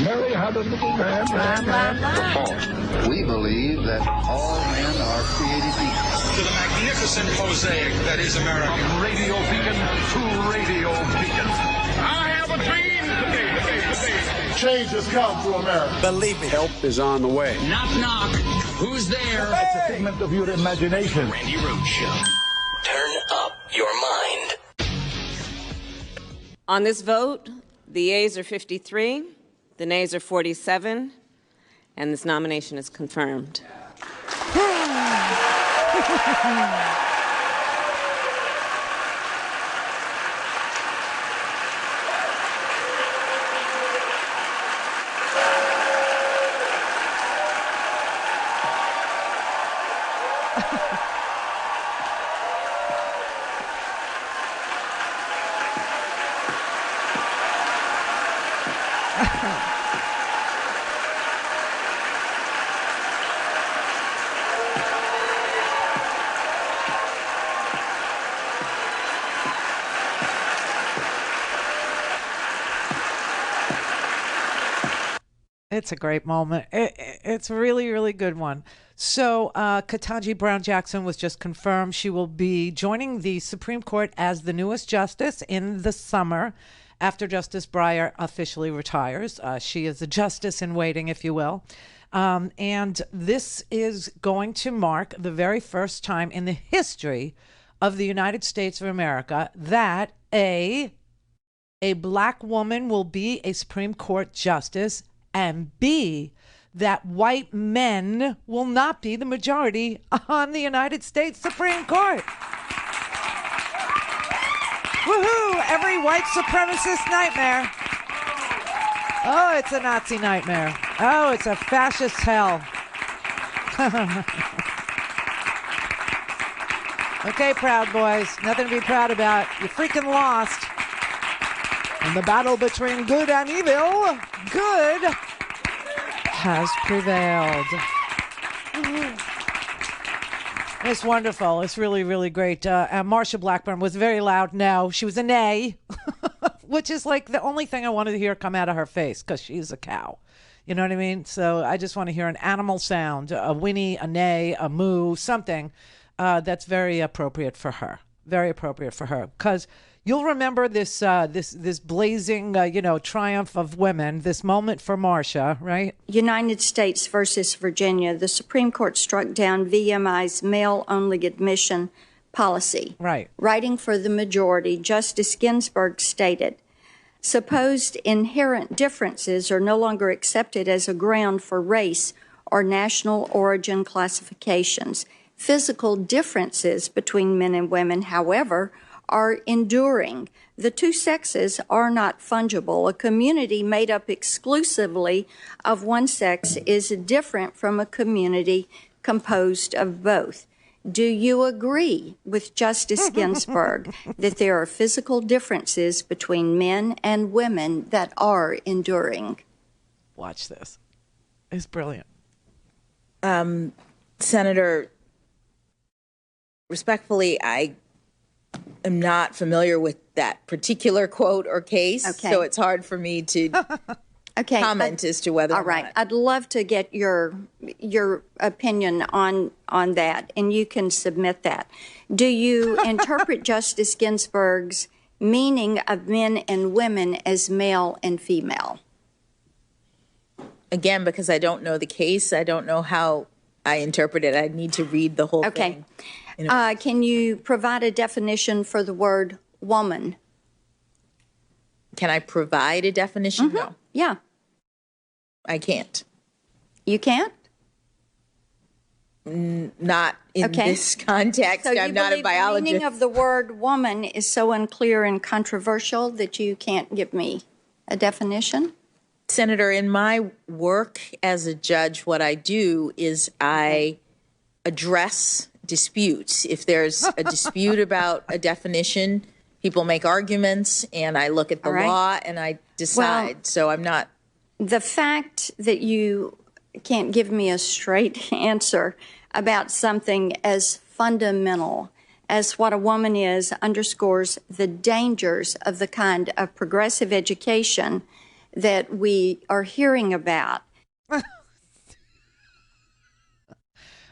Mary had a little lamb. We believe that all men are created equal. To the magnificent mosaic that is America. From radio beacon to radio beacon. I have a dream today. Change has come to America. Believe me. Help is on the way. Knock, knock. Who's there? It's a figment of your imagination. Randi Rhodes Show. Turn up your mind. On this vote, the yeas are 53, the nays are 47, and this nomination is confirmed. It's a great moment. It's a really, really good one. So Ketanji Brown Jackson was just confirmed. She will be joining the Supreme Court as the newest justice in the summer after Justice Breyer officially retires. She is a justice in waiting, if you will. And this is going to mark the very first time in the history of the United States of America that a black woman will be a Supreme Court justice, and B, that white men will not be the majority on the United States Supreme Court. Woohoo! Every white supremacist nightmare. Oh, it's a Nazi nightmare. Oh, it's a fascist hell. Okay, Proud Boys, nothing to be proud about. You freaking lost. In the battle between good and evil, good has prevailed. It's wonderful. It's really, really great. Marsha Blackburn was very loud no. She was a nay, which is like the only thing I wanted to hear come out of her face because she's a cow. You know what I mean? So I just want to hear an animal sound, a whinny, a neigh, a moo, something that's very appropriate for her. Very appropriate for her. Because you'll remember this this blazing, triumph of women, this moment for Marsha, right? United States versus Virginia. The Supreme Court struck down VMI's male-only admission policy. Right. Writing for the majority, Justice Ginsburg stated, supposed inherent differences are no longer accepted as a ground for race or national origin classifications. Physical differences between men and women, however, are enduring. The two sexes are not fungible. A community made up exclusively of one sex is different from a community composed of both. Do you agree with Justice Ginsburg that there are physical differences between men and women that are enduring? Watch this. It's brilliant. Senator, respectfully, I am not familiar with that particular quote or case, so it's hard for me to comment as to whether. All right, I'd love to get your opinion on that, and you can submit that. Do you interpret Justice Ginsburg's meaning of men and women as male and female? Again, because I don't know the case, I don't know how I interpret it. I need to read the whole thing. Can you provide a definition for the word woman? Can I provide a definition? No. Yeah. I can't. You can't? Not in this context. So I'm not a biologist. The meaning of the word woman is so unclear and controversial that you can't give me a definition? Senator, in my work as a judge, what I do is I address disputes. If there's a dispute about a definition, people make arguments, and I look at the law and I decide. Well, so I'm not. The fact that you can't give me a straight answer about something as fundamental as what a woman is underscores the dangers of the kind of progressive education that we are hearing about.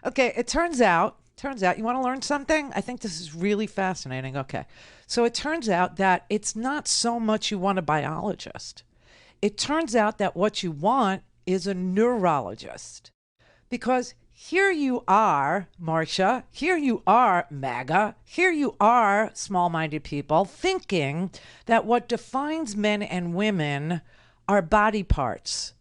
Okay, it turns out, you want to learn something? I think this is really fascinating. Okay, so it turns out that it's not so much you want a biologist. It turns out that what you want is a neurologist. Because here you are, Marcia, here you are, MAGA, here you are, small-minded people, thinking that what defines men and women are body parts.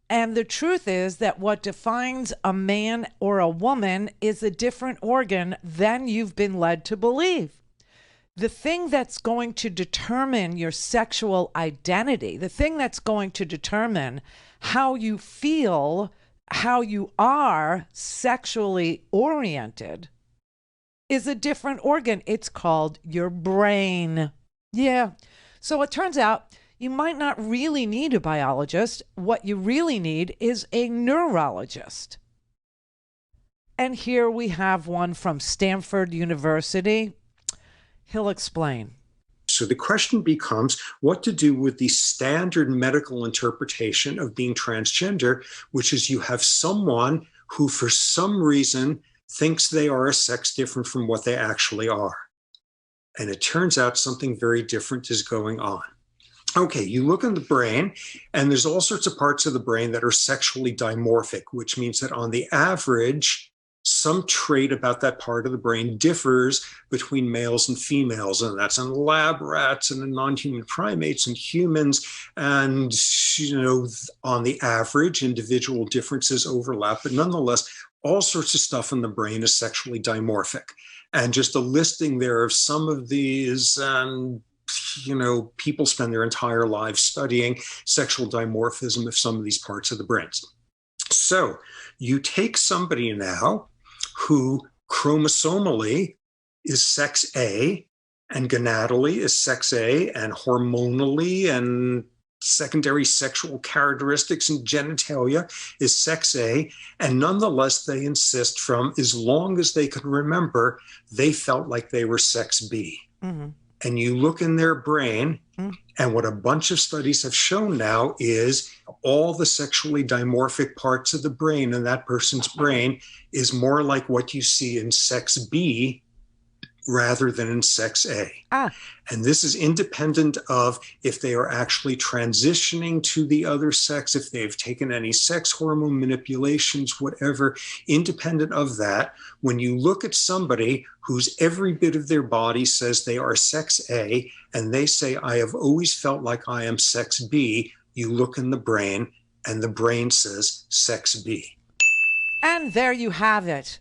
And the truth is that what defines a man or a woman is a different organ than you've been led to believe. The thing that's going to determine your sexual identity, the thing that's going to determine how you feel, how you are sexually oriented, is a different organ. It's called your brain. Yeah. So it turns out you might not really need a biologist. What you really need is a neurologist. And here we have one from Stanford University. He'll explain. So the question becomes what to do with the standard medical interpretation of being transgender, which is you have someone who for some reason thinks they are a sex different from what they actually are. And it turns out something very different is going on. Okay, you look in the brain, and there's all sorts of parts of the brain that are sexually dimorphic, which means that on the average, some trait about that part of the brain differs between males and females, and that's in lab rats and in non-human primates and humans. And, on the average, individual differences overlap, but nonetheless, all sorts of stuff in the brain is sexually dimorphic. And just a listing there of some of these, and people spend their entire lives studying sexual dimorphism of some of these parts of the brains. So you take somebody now who chromosomally is sex A and gonadally is sex A and hormonally and secondary sexual characteristics and genitalia is sex A, and nonetheless they insist from as long as they can remember, they felt like they were sex B. Mm-hmm. And you look in their brain, and what a bunch of studies have shown now is all the sexually dimorphic parts of the brain in that person's brain is more like what you see in sex B rather than in sex A. And this is independent of if they are actually transitioning to the other sex, if they've taken any sex hormone manipulations, whatever. Independent of that, when you look at somebody whose every bit of their body says they are sex A, and they say, I have always felt like I am sex B, you look in the brain, and the brain says sex B. And there you have it.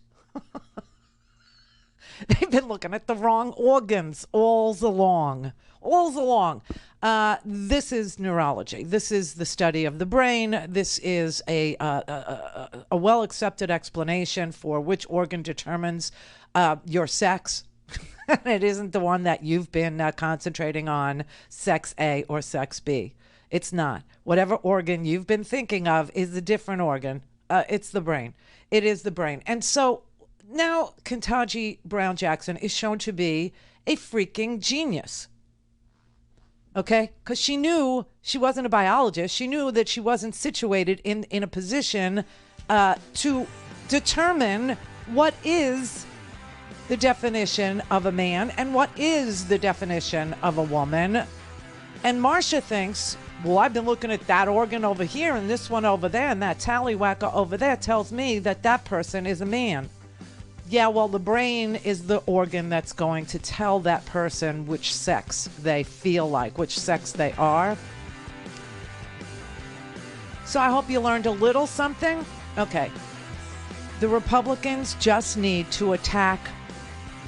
They've been looking at the wrong organs all along. This is neurology. This is the study of the brain. This is a well-accepted explanation for which organ determines your sex. It isn't the one that you've been concentrating on, sex A or sex B. It's not. Whatever organ you've been thinking of is a different organ. It's the brain. It is the brain. And so now Ketanji Brown Jackson is shown to be a freaking genius. Okay? Because she knew she wasn't a biologist. She knew that she wasn't situated in a position to determine what is the definition of a man and what is the definition of a woman. And Marcia thinks, well, I've been looking at that organ over here and this one over there, and that tallywhacker over there tells me that that person is a man. Yeah, well, the brain is the organ that's going to tell that person which sex they feel like, which sex they are. So I hope you learned a little something. Okay. The Republicans just need to attack.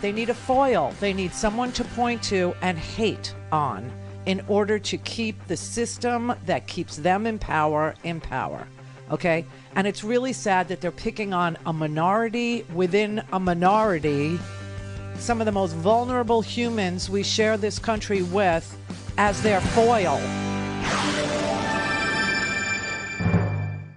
They need a foil. They need someone to point to and hate on in order to keep the system that keeps them in power. Okay? And it's really sad that they're picking on a minority within a minority, some of the most vulnerable humans we share this country with, as their foil.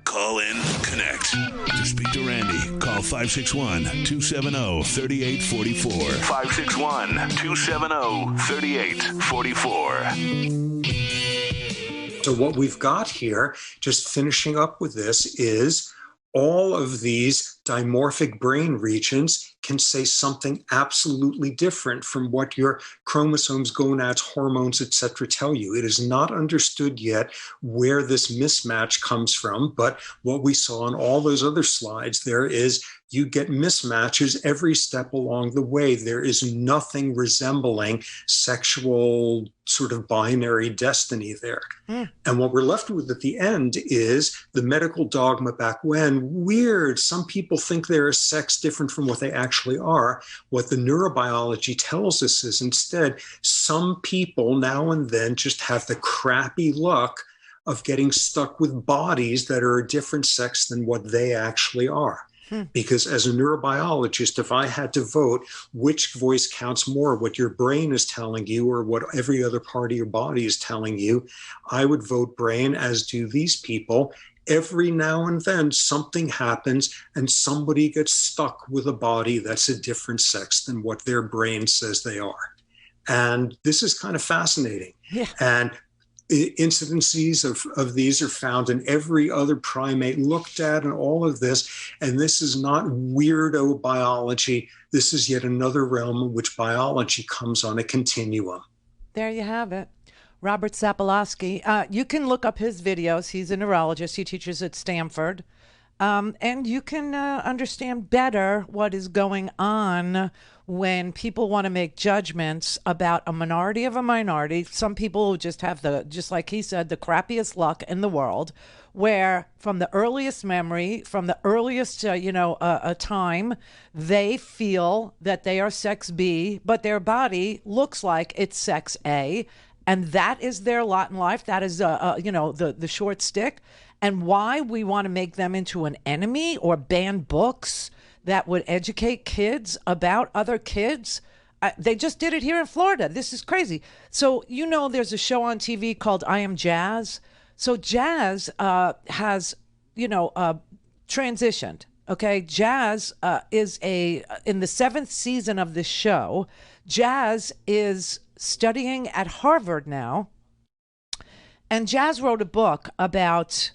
Call in, Connect. To speak to Randi, call 561-270-3844. 561-270-3844. So what we've got here, just finishing up with this, is all of these dimorphic brain regions can say something absolutely different from what your chromosomes, gonads, hormones, etc. tell you. It is not understood yet where this mismatch comes from, but what we saw on all those other slides there is you get mismatches every step along the way. There is nothing resembling sexual sort of binary destiny there. And what we're left with at the end is the medical dogma back when, weird, some people think they're a sex different from what they actually are. What the neurobiology tells us is instead, some people now and then just have the crappy luck of getting stuck with bodies that are a different sex than what they actually are. Because as a neurobiologist, if I had to vote which voice counts more, what your brain is telling you or what every other part of your body is telling you, I would vote brain, as do these people. Every now and then something happens and somebody gets stuck with a body that's a different sex than what their brain says they are. And this is kind of fascinating. And incidences of these are found in every other primate looked at and all of this. And this is not weirdo biology. This is yet another realm in which biology comes on a continuum. There you have it. Robert Sapolsky. You can look up his videos. He's a neurologist. He teaches at Stanford. And you can understand better what is going on when people want to make judgments about a minority of a minority. Some people just have just like he said, the crappiest luck in the world, where from the earliest memory, from the earliest, time, they feel that they are sex B, but their body looks like it's sex A. And that is their lot in life. That is, the short stick. And why we want to make them into an enemy or ban books that would educate kids about other kids. They just did it here in Florida. This is crazy. So, there's a show on TV called I Am Jazz. So Jazz has, transitioned. Okay. Jazz is in the 7th season of this show, Jazz is studying at Harvard now. And Jazz wrote a book about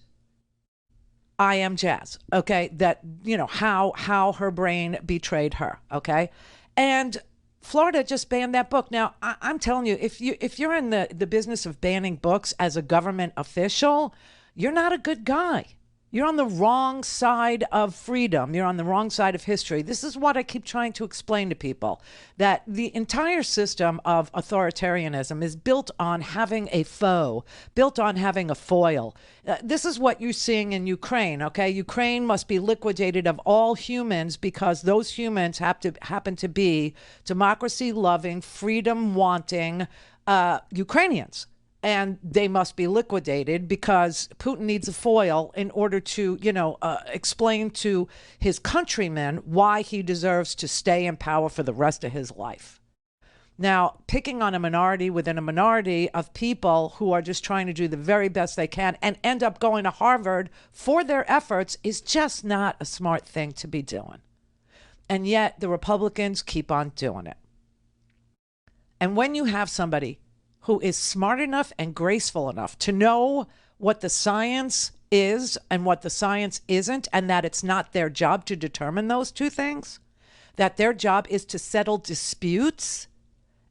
I Am Jazz, okay, that, how her brain betrayed her, okay? And Florida just banned that book. Now, I'm telling you, if you're in the business of banning books as a government official, you're not a good guy. You're on the wrong side of freedom. You're on the wrong side of history. This is what I keep trying to explain to people, that the entire system of authoritarianism is built on having a foe, built on having a foil. This is what you're seeing in Ukraine, okay? Ukraine must be liquidated of all humans because those humans happen to be democracy-loving, freedom-wanting Ukrainians. And they must be liquidated because Putin needs a foil in order to, explain to his countrymen why he deserves to stay in power for the rest of his life. Now, picking on a minority within a minority of people who are just trying to do the very best they can and end up going to Harvard for their efforts is just not a smart thing to be doing. And yet the Republicans keep on doing it. And when you have somebody who is smart enough and graceful enough to know what the science is and what the science isn't, and that it's not their job to determine those two things, that their job is to settle disputes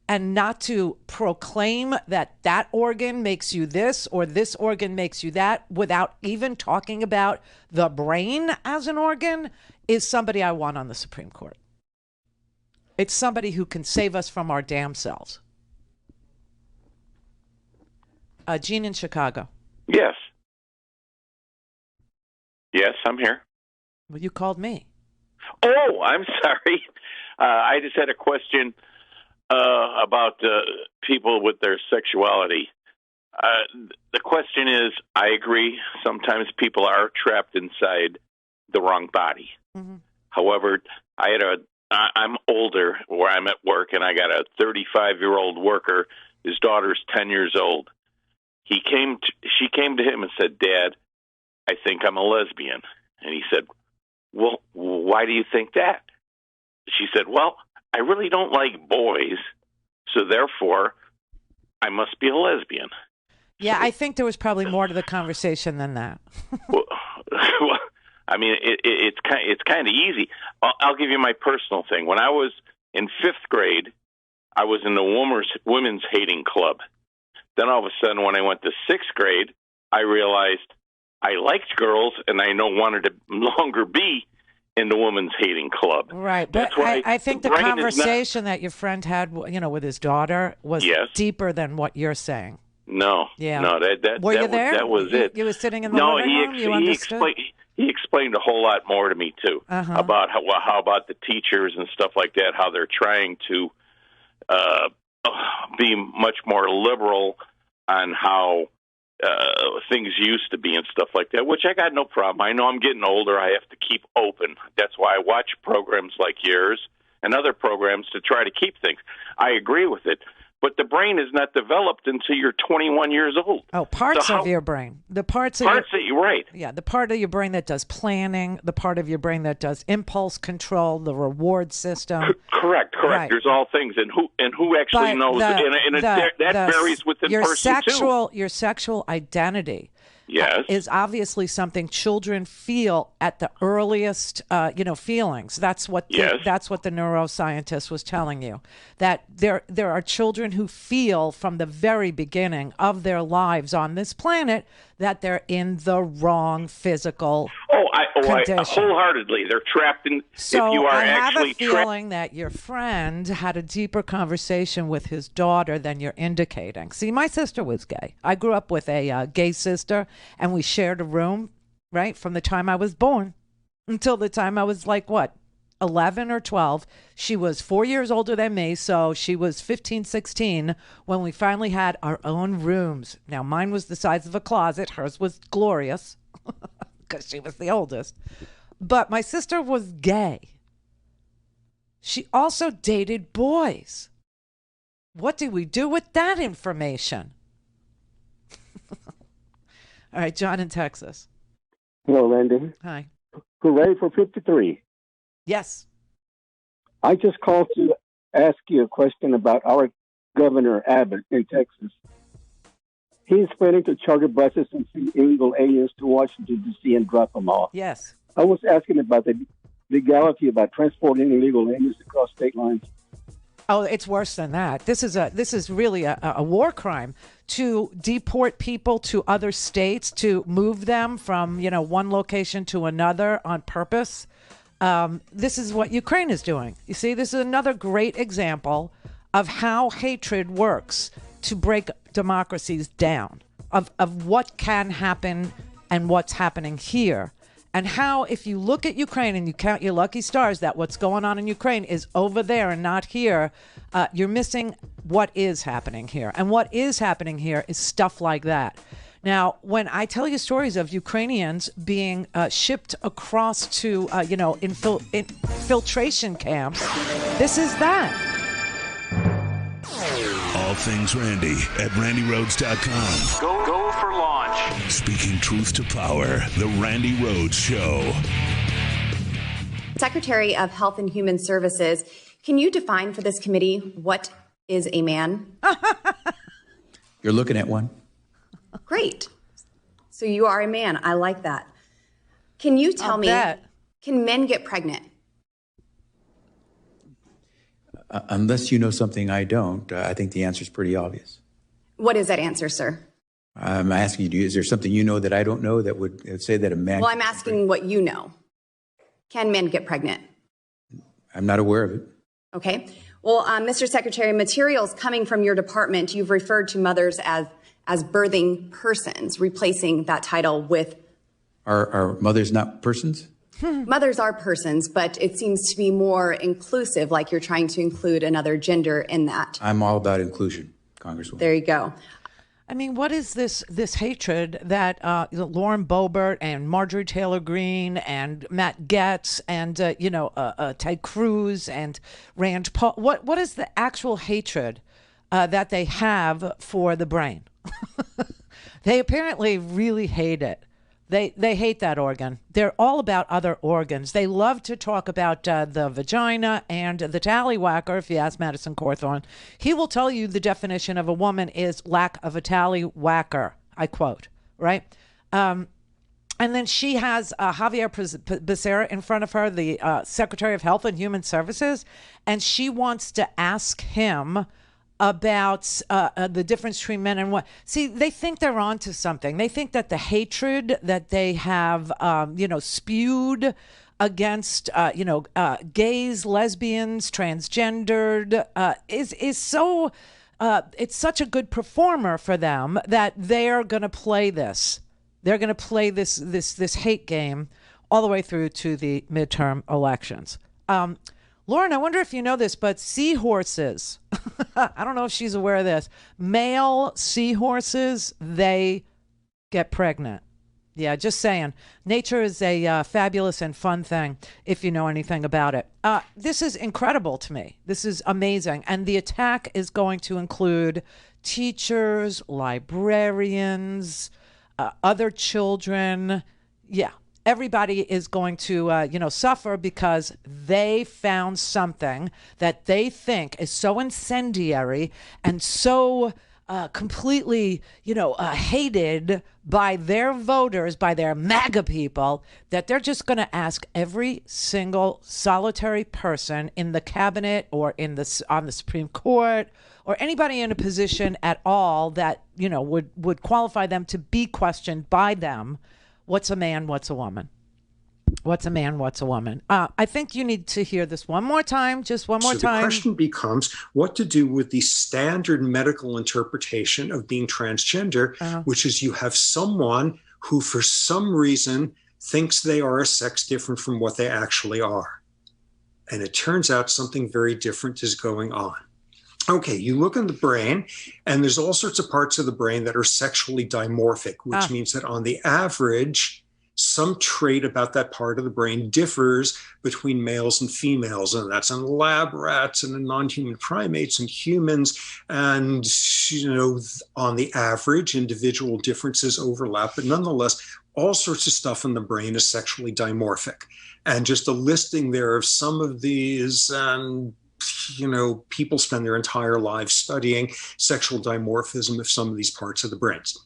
and not to proclaim that that organ makes you this or this organ makes you that without even talking about the brain as an organ, is somebody I want on the Supreme Court. It's somebody who can save us from our damn selves. Gene in Chicago. Yes. Yes, I'm here. Well, you called me. Oh, I'm sorry. I just had a question about people with their sexuality. The question is, I agree, sometimes people are trapped inside the wrong body. Mm-hmm. However, I'm older where I'm at work, and I got a 35-year-old worker. His daughter's 10 years old. She came to him and said, "Dad, I think I'm a lesbian." And he said, well, why do you think that? She said, well, I really don't like boys, so therefore I must be a lesbian. Yeah, I think there was probably more to the conversation than that. Well, I mean, it's kind of easy. I'll give you my personal thing. When I was in 5th grade, I was in the women's hating club. Then all of a sudden, when I went to 6th grade, I realized I liked girls, and I no wanted to longer be in the women's hating club. Right, but I think the conversation that your friend had, with his daughter was deeper than what you're saying. No, yeah. No, Were you there? That was it. You were sitting in the living room? You understood? He explained a whole lot more to me, too, about how about the teachers and stuff like that, how they're trying to be much more liberal on how things used to be and stuff like that, which I got no problem. I know I'm getting older. I have to keep open. That's why I watch programs like yours and other programs to try to keep things. I agree with it. But the brain is not developed until you're 21 years old. Oh, parts of your brain. The parts of you're right. Yeah, the part of your brain that does planning, the part of your brain that does impulse control, the reward system. Correct. Right. There's all things, and who actually knows? That varies within person too. Your sexual identity. Yes. Is obviously something children feel at the earliest, feelings. That's what that's what the neuroscientist was telling you. That there are children who feel from the very beginning of their lives on this planet that they're in the wrong physical condition. Wholeheartedly. They're trapped in. So if you are I have actually a feeling that your friend had a deeper conversation with his daughter than you're indicating. See, my sister was gay. I grew up with a gay sister, and we shared a room, right, from the time I was born until the time I was 11 or 12. She was 4 years older than me, so she was 15, 16 when we finally had our own rooms. Now, mine was the size of a closet. Hers was glorious because she was the oldest. But my sister was gay. She also dated boys. What do we do with that information? All right, John in Texas. Hello, Randi. Hi. Hooray for 53. Yes. I just called to ask you a question about our Governor Abbott in Texas. He's planning to charter buses and send illegal aliens to Washington, D.C. and drop them off. Yes. I was asking about the legality about transporting illegal aliens across state lines. Oh, it's worse than that. This is really a war crime to deport people to other states, to move them from one location to another on purpose. This is what Ukraine is doing. You see, this is another great example of how hatred works to break democracies down, of what can happen and what's happening here. And how, if you look at Ukraine and you count your lucky stars that what's going on in Ukraine is over there and not here, you're missing what is happening here. And what is happening here is stuff like that. Now, when I tell you stories of Ukrainians being shipped across to, infiltration camps, this is that. All things Randi at RandiRhodes.com. Go for launch. Speaking truth to power, the Randi Rhodes Show. Secretary of Health and Human Services, can you define for this committee what is a man? You're looking at one. Great. So you are a man. I like that. Can you tell me, can men get pregnant? Unless you know something I don't, I think the answer is pretty obvious. What is that answer, sir? I'm asking you, is there something you know that I don't know that would say that a man... Well, I'm asking what you know. Can men get pregnant? I'm not aware of it. Okay. Well, Mr. Secretary, materials coming from your department, you've referred to mothers as birthing persons, replacing that title with... Are mothers not persons? Mothers are persons, but it seems to be more inclusive, like you're trying to include another gender in that. I'm all about inclusion, Congresswoman. There you go. I mean, what is this hatred that Lauren Boebert and Marjorie Taylor Greene and Matt Gaetz and Ted Cruz and Rand Paul? What is the actual hatred that they have for the brain? They apparently really hate it. They hate that organ. They're all about other organs. They love to talk about the vagina and the tallywhacker. If you ask Madison Cawthorn, he will tell you the definition of a woman is lack of a tallywhacker. I quote, right? And then she has Javier Becerra in front of her, the Secretary of Health and Human Services, and she wants to ask him about the difference between men and women. See, they think they're onto something. They think that the hatred that they have, spewed against, gays, lesbians, transgendered, is so. It's such a good performer for them that they're going to play this. They're going to play this hate game all the way through to the midterm elections. Lauren, I wonder if you know this, but seahorses, I don't know if she's aware of this, male seahorses, they get pregnant. Yeah, just saying. Nature is a fabulous and fun thing if you know anything about it. This is incredible to me. This is amazing. And the attack is going to include teachers, librarians, other children. Yeah. Everybody is going to, suffer because they found something that they think is so incendiary and so completely, hated by their voters, by their MAGA people, that they're just going to ask every single solitary person in the cabinet or on the Supreme Court or anybody in a position at all that, would qualify them to be questioned by them. What's a man? What's a woman? What's a man? What's a woman? I think you need to hear this one more time, just one more time. So the question becomes what to do with the standard medical interpretation of being transgender, which is you have someone who for some reason thinks they are a sex different from what they actually are. And it turns out something very different is going on. Okay, you look in the brain, and there's all sorts of parts of the brain that are sexually dimorphic, which means that on the average, some trait about that part of the brain differs between males and females, and that's in lab rats and in non-human primates and humans. And, on the average, individual differences overlap, but nonetheless, all sorts of stuff in the brain is sexually dimorphic. And just a listing there of some of these, people spend their entire lives studying sexual dimorphism of some of these parts of the brains.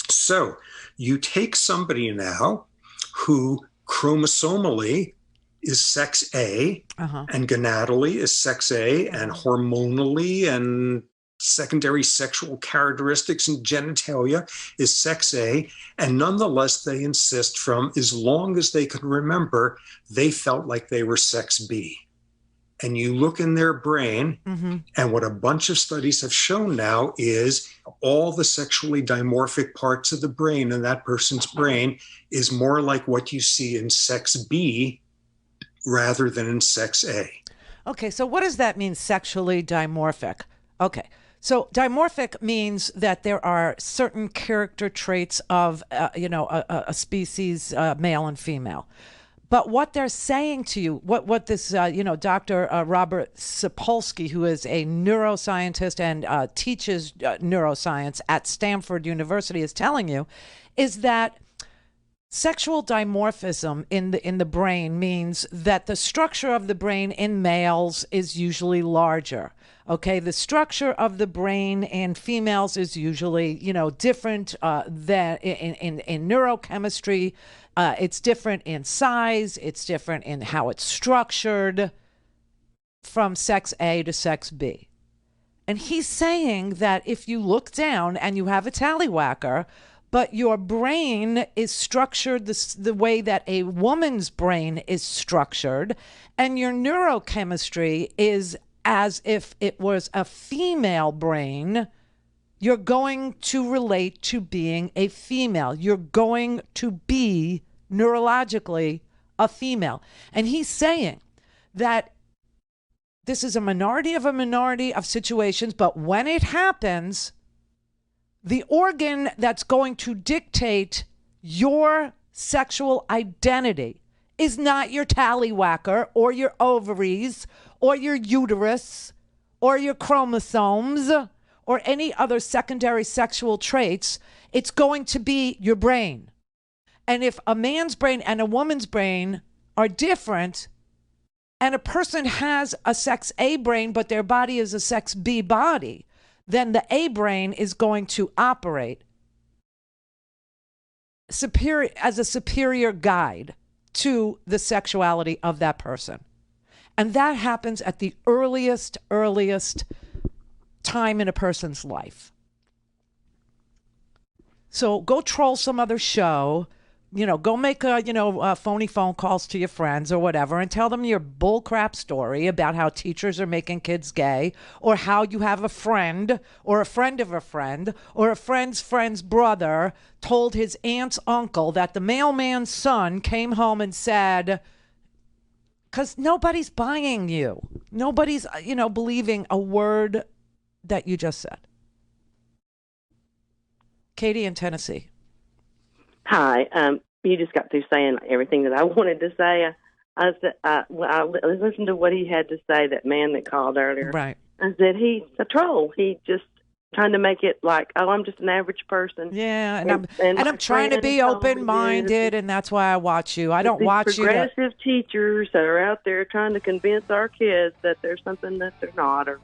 So you take somebody now who chromosomally is sex A and gonadally is sex A and hormonally and secondary sexual characteristics and genitalia is sex A, and nonetheless they insist from as long as they can remember, they felt like they were sex B. And you look in their brain, and what a bunch of studies have shown now is all the sexually dimorphic parts of the brain in that person's brain is more like what you see in sex B rather than in sex A. Okay, so what does that mean, sexually dimorphic? Okay, so dimorphic means that there are certain character traits of, a species, male and female. But what they're saying to you, what this, Dr. Robert Sapolsky, who is a neuroscientist and teaches neuroscience at Stanford University, is telling you, is that sexual dimorphism in the brain means that the structure of the brain in males is usually larger. Okay, the structure of the brain in females is usually, different than in neurochemistry. It's different in size. It's different in how it's structured from sex A to sex B. And he's saying that if you look down and you have a tallywhacker, but your brain is structured the way that a woman's brain is structured, and your neurochemistry is as if it was a female brain, you're going to relate to being a female. You're going to be neurologically a female. And he's saying that this is a minority of situations, but when it happens, the organ that's going to dictate your sexual identity is not your tallywhacker or your ovaries or your uterus or your chromosomes or any other secondary sexual traits. It's going to be your brain. And if a man's brain and a woman's brain are different, and a person has a sex A brain, but their body is a sex B body, then the A brain is going to operate as a superior guide to the sexuality of that person. And that happens at the earliest time in a person's life. So go troll some other show, go make phony phone calls to your friends or whatever and tell them your bullcrap story about how teachers are making kids gay, or how you have a friend or a friend of a friend or a friend's friend's brother told his aunt's uncle that the mailman's son came home and said, because nobody's buying you. Nobody's, believing a word that you just said. Katie in Tennessee. Hi. You just got through saying everything that I wanted to say. I listened to what he had to say, that man that called earlier. Right. I said, he's a troll. He just trying to make it like, oh, I'm just an average person. Yeah, and I'm trying to be open-minded, and that's why I watch you. I don't watch you. Progressive teachers that are out there trying to convince our kids that there's something that they're not, or,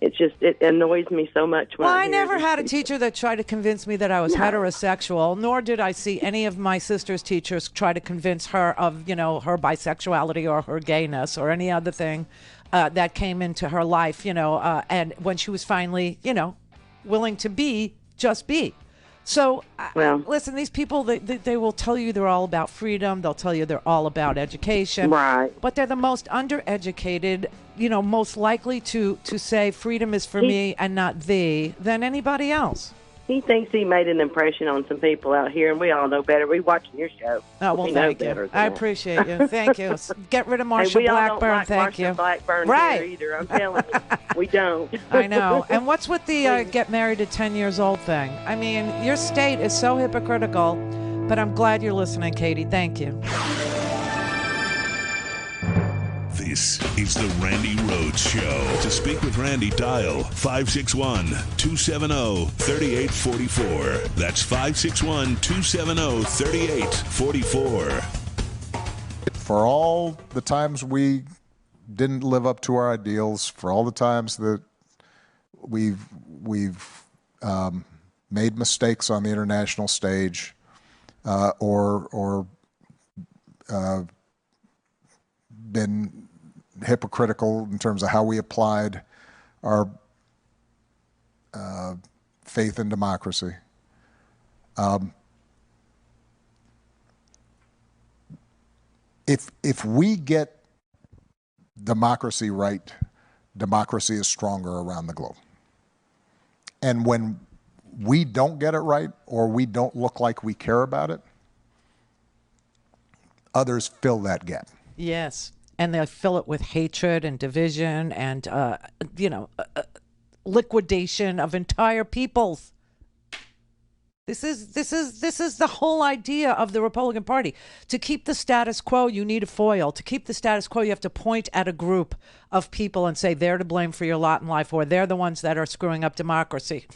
it annoys me so much. Well, I never had a teacher that tried to convince me that I was heterosexual, nor did I see any of my sister's teachers try to convince her of, her bisexuality or her gayness or any other thing that came into her life, and when she was finally, willing to be. So, listen, these people, they will tell you they're all about freedom. They'll tell you they're all about education. Right. But they're the most undereducated, most likely to say freedom is for me and not thee than anybody else. He thinks he made an impression on some people out here, and we all know better. We watching your show. Oh, well, thank you. I appreciate you. Thank you. Get rid of Marsha Blackburn. Thank you. Blackburn right. Here either. I'm telling you, we don't. I know. And what's with the get married at 10 years old thing? I mean, your state is so hypocritical, but I'm glad you're listening, Katie. Thank you. This is the Randi Rhodes Show. To speak with Randi, dial 561-270-3844. That's 561-270-3844. For all the times we didn't live up to our ideals, for all the times that we've made mistakes on the international stage, or been hypocritical in terms of how we applied our faith in democracy. If we get democracy right, democracy is stronger around the globe. And when we don't get it right, or we don't look like we care about it, others fill that gap. Yes. And they'll fill it with hatred and division and, liquidation of entire peoples. This is the whole idea of the Republican Party. To keep the status quo, you need a foil. To keep the status quo, you have to point at a group of people and say they're to blame for your lot in life, or they're the ones that are screwing up democracy.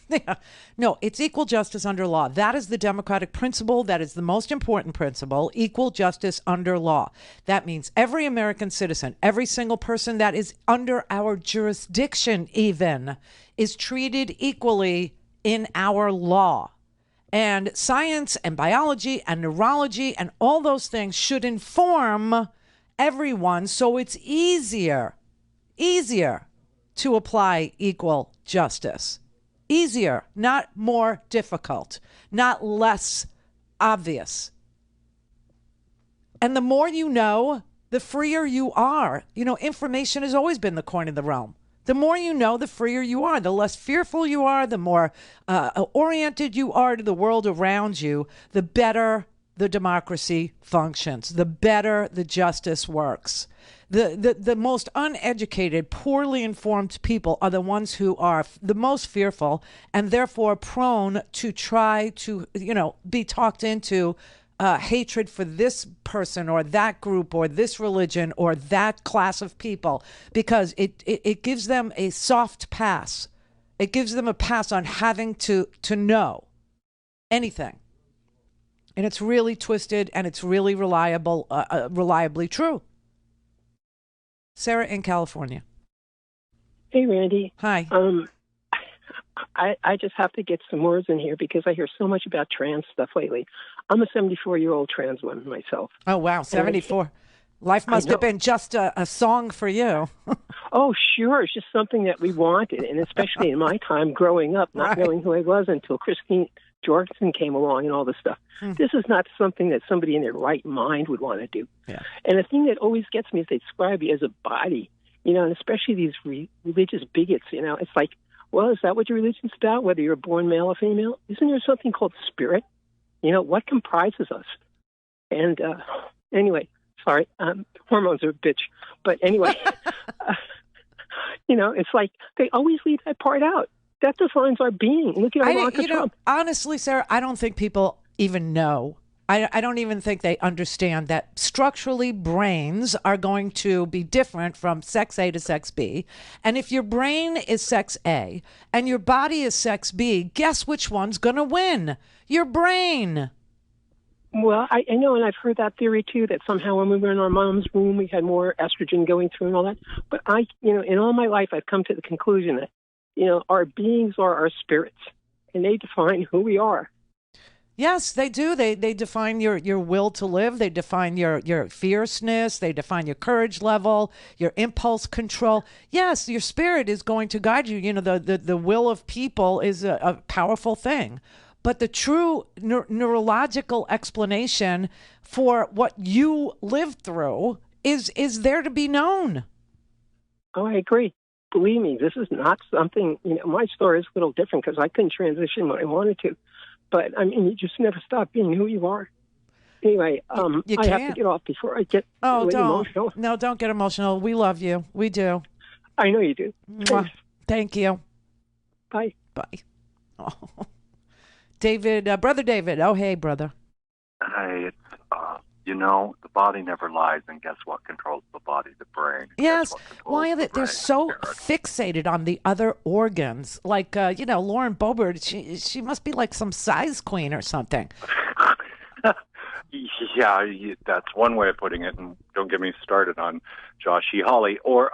No, it's equal justice under law. That is the democratic principle. That is the most important principle, equal justice under law. That means every American citizen, every single person that is under our jurisdiction even, is treated equally in our law. And science and biology and neurology and all those things should inform everyone, so it's easier to apply equal justice. Easier, not more difficult, not less obvious. And the more you know, the freer you are. Information has always been the coin of the realm. The more you know, the freer you are. The less fearful you are, the more oriented you are to the world around you, the better the democracy functions, the better the justice works. The most uneducated, poorly informed people are the ones who are the most fearful and therefore prone to try to, be talked into hatred for this person or that group or this religion or that class of people, because it gives them a soft pass. It gives them a pass on having to know anything. And it's really twisted, and it's really reliably true. Sarah in California. Hey, Randy. Hi. I just have to get some words in here because I hear so much about trans stuff lately. I'm a 74-year-old trans woman myself. Oh, wow, 74. Life must have been just a song for you. Oh, sure. It's just something that we wanted, and especially in my time growing up, not knowing who I was until Christine Jorgensen came along and all this stuff. This is not something that somebody in their right mind would want to do. Yeah. And the thing that always gets me is they describe you as a body, and especially these religious bigots, it's like, well, is that what your religion's about, whether you're born male or female? Isn't there something called spirit? What comprises us? And anyway, sorry, hormones are a bitch. But anyway, it's like they always leave that part out. That defines our being. Look at Ivanka Trump. Honestly, Sarah, I don't think people even know. I don't even think they understand that structurally brains are going to be different from sex A to sex B. And if your brain is sex A and your body is sex B, guess which one's going to win? Your brain. Well, I know, and I've heard that theory, too, that somehow when we were in our mom's womb, we had more estrogen going through and all that. But in all my life, I've come to the conclusion that, our beings are our spirits, and they define who we are. Yes, they do. They define your will to live. They define your fierceness. They define your courage level, your impulse control. Yes, your spirit is going to guide you. The will of people is a powerful thing. But the true neurological explanation for what you lived through is there to be known. Oh, I agree. Believe me, this is not something, my story is a little different because I couldn't transition when I wanted to. But, you just never stop being who you are. Anyway, I have to get off before I get really emotional. No, don't get emotional. We love you. We do. I know you do. Thank you. Bye. Bye. Oh. David, Brother David. Oh, hey, brother. Hey, the body never lies, and guess what controls the body? The brain. Yes. Why they're so fixated on the other organs? Like, Lauren Boebert, she must be like some size queen or something. Yeah, that's one way of putting it, and don't get me started on Josh E. Hawley. Or,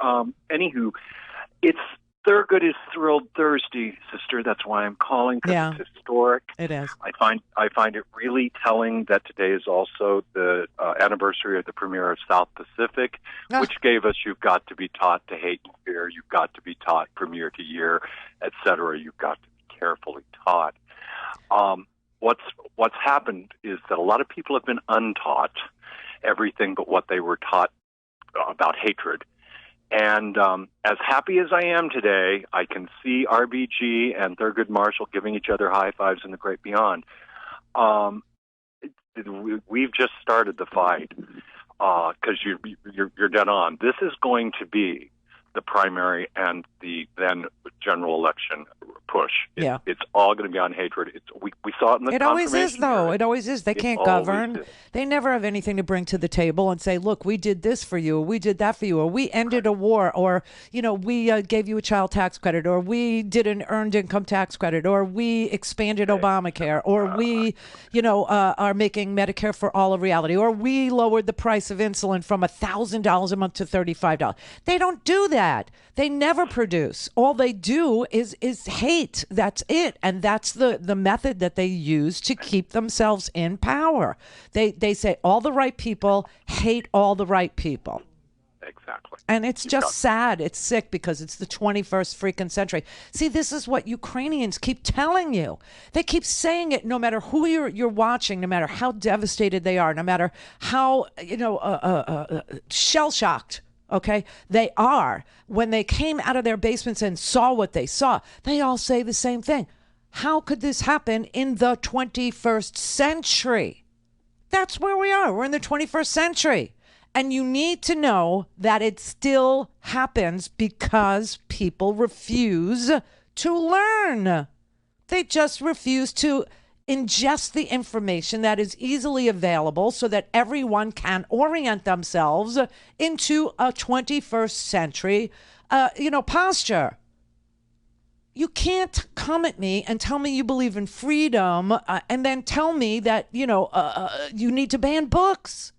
anywho, it's Thurgood is Thrilled Thursday, sister. That's why I'm calling, because it's historic. It is. I find it really telling that today is also the anniversary of the premiere of South Pacific, which gave us You've Got to Be Taught to Hate and Fear, You've Got to Be Taught Premiere to Year, etc. You've got to be carefully taught. What's happened is that a lot of people have been untaught everything but what they were taught about hatred. And as happy as I am today, I can see RBG and Thurgood Marshall giving each other high fives in the great beyond. We've just started the fight because you're dead on. This is going to be the primary and the then general election push. It's all going to be on hatred. We saw it in the It always is, though. It always is. They can't govern. They never have anything to bring to the table and say, look, we did this for you, or we did that for you, or we ended a war, or, we gave you a child tax credit, or we did an earned income tax credit, or we expanded Obamacare, or we, are making Medicare for all a reality, or we lowered the price of insulin from $1,000 a month to $35. They don't do that. They never produce. All they do is hate. That's it. And that's the method that they use to keep themselves in power. They say all the right people hate all the right people. Exactly. And it's just sad. It's sick because it's the 21st freaking century. See, this is what Ukrainians keep telling you. They keep saying it no matter who you're watching, no matter how devastated they are, no matter how, shell-shocked. Okay, they are. When they came out of their basements and saw what they saw, they all say the same thing. How could this happen in the 21st century? That's where we are. We're in the 21st century. And you need to know that it still happens because people refuse to learn. They just refuse to ingest the information that is easily available so that everyone can orient themselves into a 21st century, posture. You can't come at me and tell me you believe in freedom and then tell me that, you need to ban books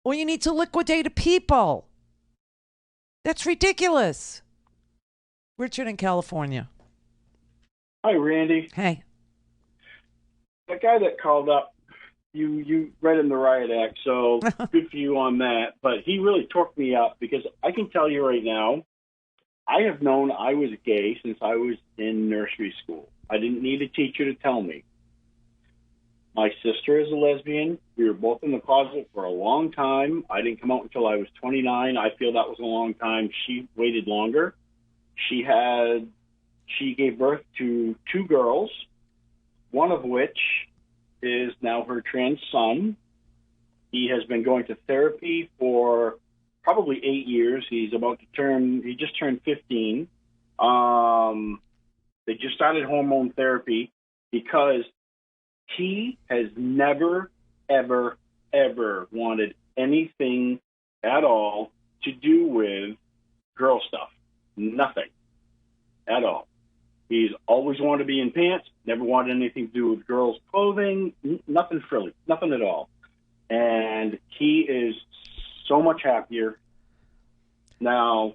or you need to liquidate a people. That's ridiculous. Richard in California. Hi, Randy. Hey. The guy that called up, you read him the riot act, so good for you on that. But he really torqued me up because I can tell you right now, I have known I was gay since I was in nursery school. I didn't need a teacher to tell me. My sister is a lesbian. We were both in the closet for a long time. I didn't come out until I was 29. I feel that was a long time. She waited longer. She gave birth to 2 girls, one of which is now her trans son. He has been going to therapy for probably 8 years. He just turned 15. They just started hormone therapy because he has never, ever, ever wanted anything at all to do with girl stuff. Nothing at all. He's always wanted to be in pants, never wanted anything to do with girls' clothing, nothing frilly, nothing at all. And he is so much happier. Now,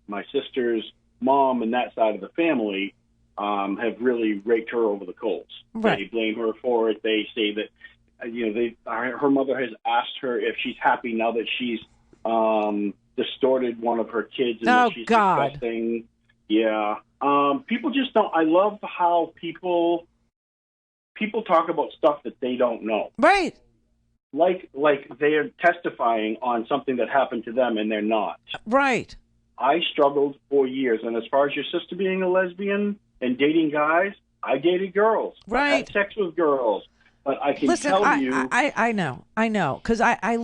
my sister's mom and that side of the family have really raked her over the coals. Right. They blame her for it. They say that, her mother has asked her if she's happy now that she's distorted one of her kids and that she's disgusting. Yeah. People just don't. I love how people talk about stuff that they don't know. Right. Like they're testifying on something that happened to them and they're not. Right. I struggled for years. And as far as your sister being a lesbian and dating guys, I dated girls. Right. I had sex with girls. But I can tell you. I know. Because I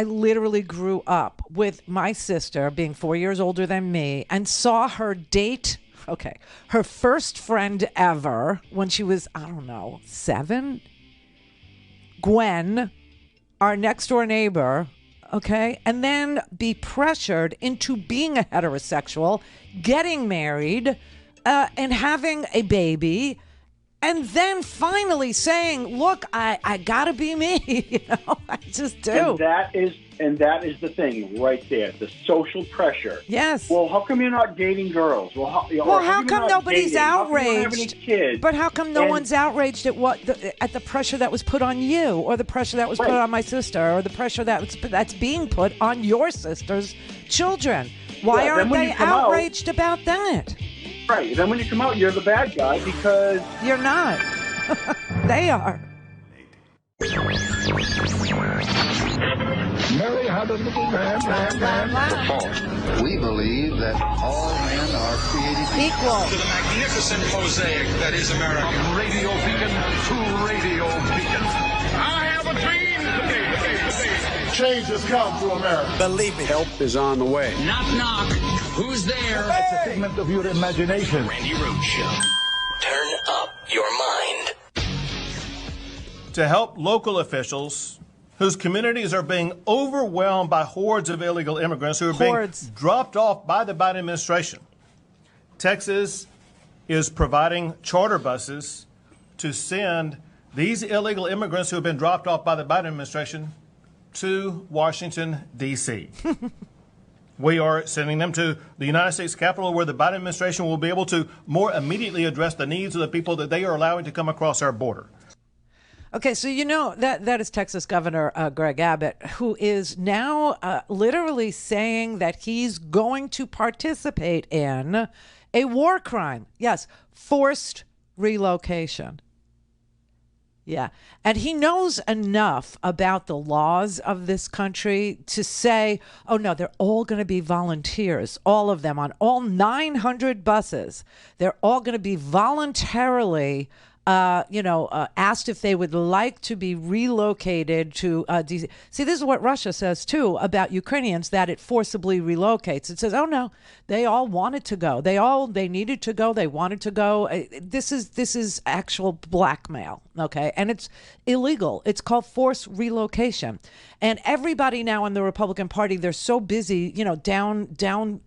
literally grew up with my sister being 4 years older than me and saw her date, her first friend ever when she was, 7? Gwen, our next door neighbor, and then be pressured into being a heterosexual, getting married, and having a baby. And then finally saying, "Look, I gotta be me." I just do. And that is the thing right there, the social pressure. Yes. Well, how come you're not dating girls? Well, how come nobody's outraged? How come you don't have any kids? But how come no one's outraged at at the pressure that was put on you, or the pressure that was put on my sister, or the pressure that's being put on your sister's children? Why aren't they outraged about that? Right. Then when you come out, you're the bad guy because... You're not. They are. Mary had a little lamb. We believe that all men are created equal. To the magnificent mosaic that is America. From radio beacon to radio beacon. I have a dream today. Change has come to America. Believe me. Help is on the way. Knock, knock. Who's there? It's a figment of your imagination. Randi Rhodes Show. Turn up your mind. To help local officials whose communities are being overwhelmed by hordes of illegal immigrants who are being dropped off by the Biden administration, Texas is providing charter buses to send these illegal immigrants who have been dropped off by the Biden administration to Washington, D.C. We are sending them to the United States Capitol, where the Biden administration will be able to more immediately address the needs of the people that they are allowing to come across our border. Okay, so that is Texas Governor Greg Abbott, who is now literally saying that he's going to participate in a war crime. Yes, forced relocation. Yeah. And he knows enough about the laws of this country to say, oh, no, they're all going to be volunteers, all of them on all 900 buses. They're all going to be voluntarily asked if they would like to be relocated to DC. See, this is what Russia says, too, about Ukrainians, that it forcibly relocates. It says, oh, no, they all wanted to go. They needed to go. They wanted to go. This is actual blackmail, okay? And it's illegal. It's called forced relocation. And everybody now in the Republican Party, they're so busy, down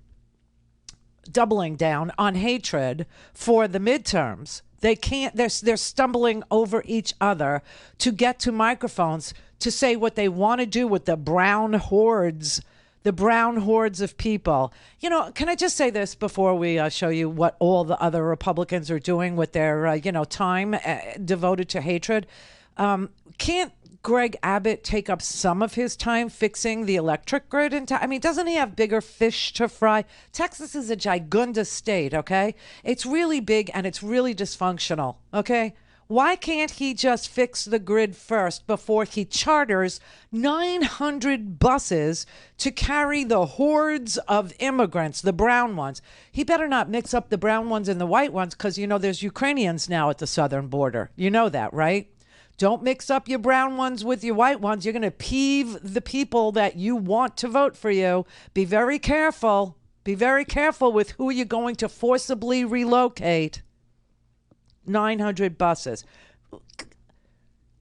doubling down on hatred for the midterms. They can't, they're stumbling over each other to get to microphones to say what they want to do with the brown hordes of people. You know, can I just say this before we show you what all the other Republicans are doing with their, time devoted to hatred? Can't Greg Abbott take up some of his time fixing the electric grid? I mean, doesn't he have bigger fish to fry? Texas is a gigunda state, okay? It's really big and it's really dysfunctional, okay? Why can't he just fix the grid first before he charters 900 buses to carry the hordes of immigrants, the brown ones? He better not mix up the brown ones and the white ones because, there's Ukrainians now at the southern border. You know that, right? Don't mix up your brown ones with your white ones. You're going to peeve the people that you want to vote for you. Be very careful. Be very careful with who you're going to forcibly relocate. 900 buses.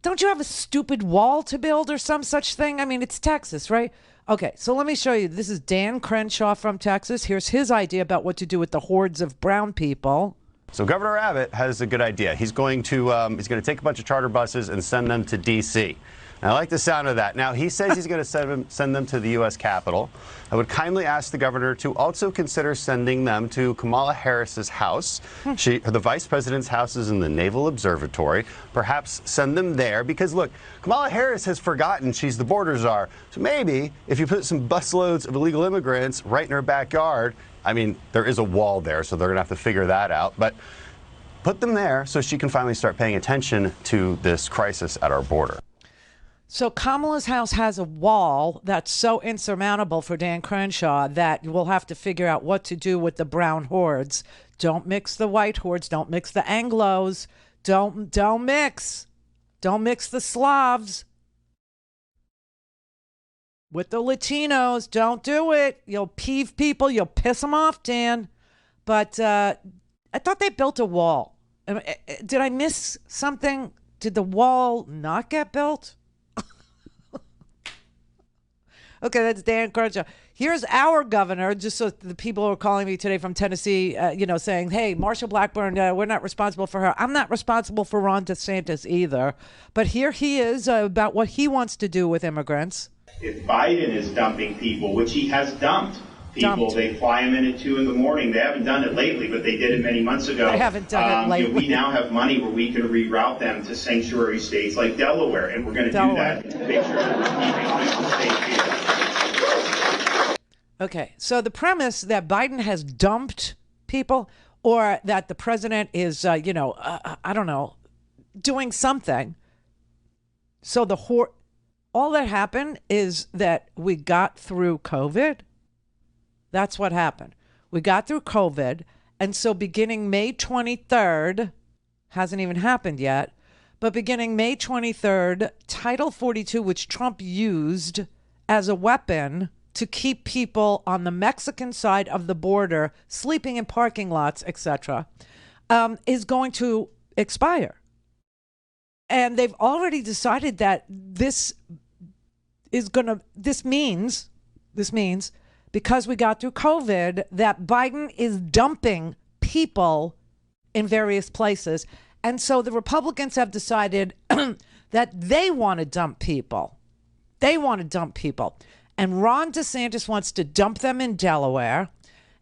Don't you have a stupid wall to build or some such thing? I mean, it's Texas, right? Okay, so let me show you. This is Dan Crenshaw from Texas. Here's his idea about what to do with the hordes of brown people. So Governor Abbott has a good idea. He's going to take a bunch of charter buses and send them to D.C. I like the sound of that. Now, he says he's going to send them to the U.S. Capitol. I would kindly ask the governor to also consider sending them to Kamala Harris's house. The vice president's house is in the Naval Observatory. Perhaps send them there because, look, Kamala Harris has forgotten she's the border czar. So maybe if you put some busloads of illegal immigrants right in her backyard, I mean, there is a wall there, so they're going to have to figure that out. But put them there so she can finally start paying attention to this crisis at our border. So Kamala's house has a wall that's so insurmountable for Dan Crenshaw that we'll have to figure out what to do with the brown hordes. Don't mix the white hordes. Don't mix the Anglos. Don't mix. Don't mix the Slavs with the Latinos. Don't do it. You'll peeve people. You'll piss them off, Dan. But I thought they built a wall. Did I miss something? Did the wall not get built? Okay, that's Dan Crenshaw. Here's our governor, just so the people who are calling me today from Tennessee, saying, hey, Marsha Blackburn, we're not responsible for her. I'm not responsible for Ron DeSantis either. But here he is about what he wants to do with immigrants. If Biden is dumping people, which he has dumped people, they fly him in at 2 a.m. They haven't done it lately, but they did it many months ago. They haven't done it lately. We now have money where we can reroute them to sanctuary states like Delaware, and we're going to do that to make sure that we're keeping people safe here. Okay, so the premise that Biden has dumped people or that the president is, I don't know, doing something. So all that happened is that we got through COVID. That's what happened. We got through COVID. And so beginning May 23rd, hasn't even happened yet, but beginning May 23rd, Title 42, which Trump used as a weapon to keep people on the Mexican side of the border, sleeping in parking lots, etc., is going to expire. And they've already decided that this means, because we got through COVID, that Biden is dumping people in various places. And so the Republicans have decided that they want to dump people. And Ron DeSantis wants to dump them in Delaware.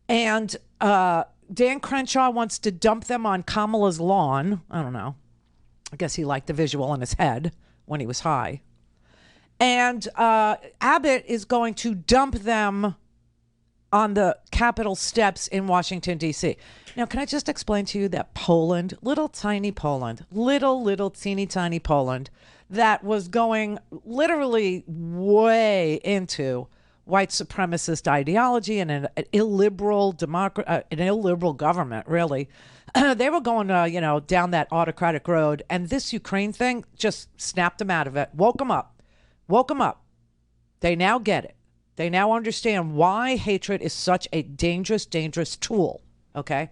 And Dan Crenshaw wants to dump them on Kamala's lawn. I don't know. I guess he liked the visual in his head when he was high. And Abbott is going to dump them on the Capitol steps in Washington, D.C. Now, can I just explain to you that Poland, little teeny tiny Poland, that was going literally way into white supremacist ideology and an illiberal government, really. They were going, down that autocratic road. And this Ukraine thing just snapped them out of it, woke them up. They now get it. They now understand why hatred is such a dangerous tool, okay?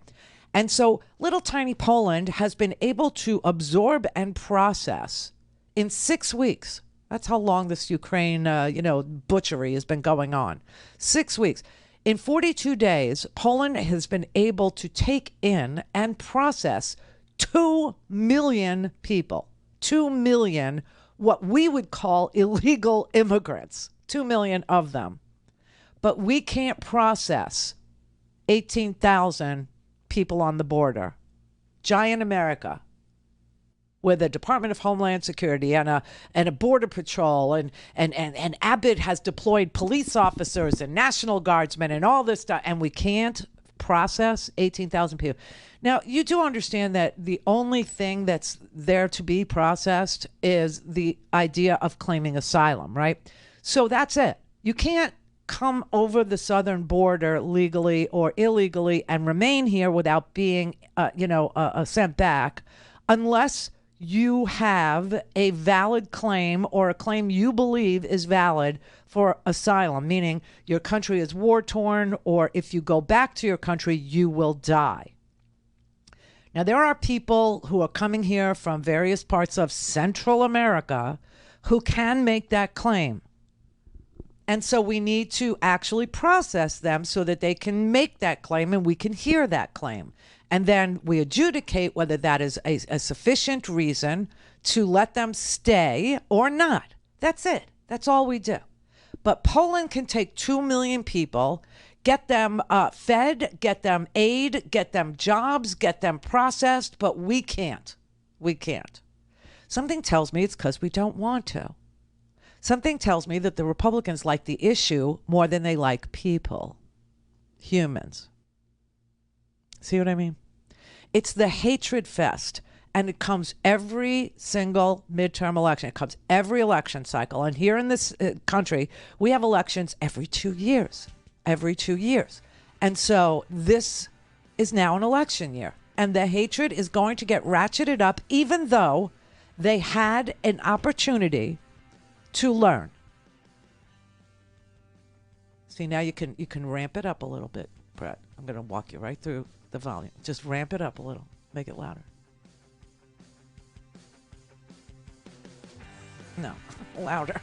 And so little tiny Poland has been able to absorb and process in 6 weeks. That's how long this Ukraine, butchery has been going on. 6 weeks. In 42 days, Poland has been able to take in and process 2 million people. 2 million, what we would call illegal immigrants. 2 million of them. But we can't process 18,000 people on the border. Giant America, with a Department of Homeland Security and a Border Patrol, and Abbott has deployed police officers and National Guardsmen and all this stuff, and we can't process 18,000 people. Now, you do understand that the only thing that's there to be processed is the idea of claiming asylum, right? So that's it. You can't come over the southern border legally or illegally and remain here without being, sent back, unless you have a valid claim or a claim you believe is valid for asylum, meaning your country is war-torn, or if you go back to your country, you will die. Now, there are people who are coming here from various parts of Central America who can make that claim. And so we need to actually process them so that they can make that claim and we can hear that claim. And then we adjudicate whether that is a sufficient reason to let them stay or not. That's it. That's all we do. But Poland can take 2 million people, get them fed, get them aid, get them jobs, get them processed, but we can't. We can't. Something tells me it's because we don't want to. Something tells me that the Republicans like the issue more than they like people, humans. See what I mean? It's the hatred fest, and it comes every single midterm election. It comes every election cycle. And here in this country, we have elections every 2 years, every 2 years. And so this is now an election year, and the hatred is going to get ratcheted up, even though they had an opportunity to learn. See, now you can ramp it up a little bit, Brett. I'm going to walk you right through the volume. Just ramp it up a little. Make it louder. No, louder.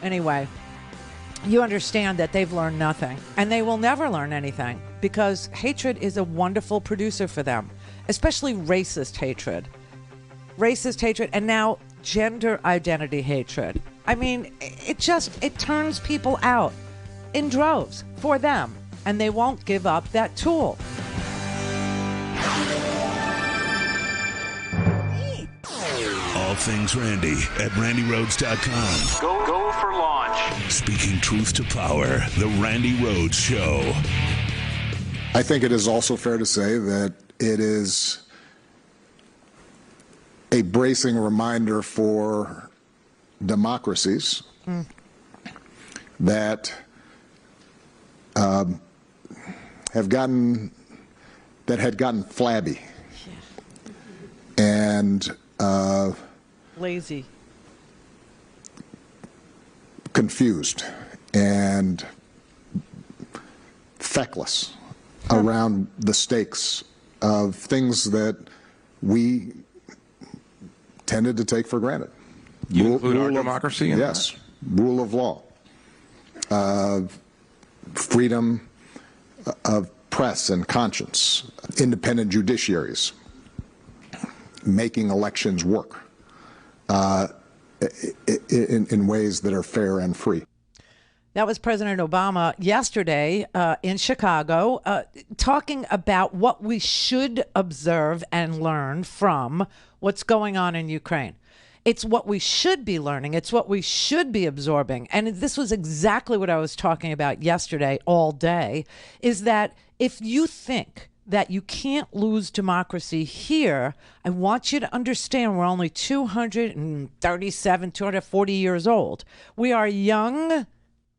Anyway, you understand that they've learned nothing, and they will never learn anything, because hatred is a wonderful producer for them, especially racist hatred. Racist hatred, and now gender identity hatred. I mean, it turns people out in droves for them, and they won't give up that tool. All things Randi at RandiRhodes.com. Go for launch. Speaking truth to power, the Randi Rhodes Show. I think it is also fair to say that it is a bracing reminder for democracies that had gotten flabby and lazy, confused, and feckless around the stakes of things that we tended to take for granted. You include our democracy in yes, rule of law, freedom of press and conscience, independent judiciaries, making elections work in ways that are fair and free. That was President Obama yesterday in Chicago, talking about what we should observe and learn from what's going on in Ukraine. It's what we should be learning. It's what we should be absorbing. And this was exactly what I was talking about yesterday all day, is that if you think that you can't lose democracy here, I want you to understand we're only 237, 240 years old. We are young,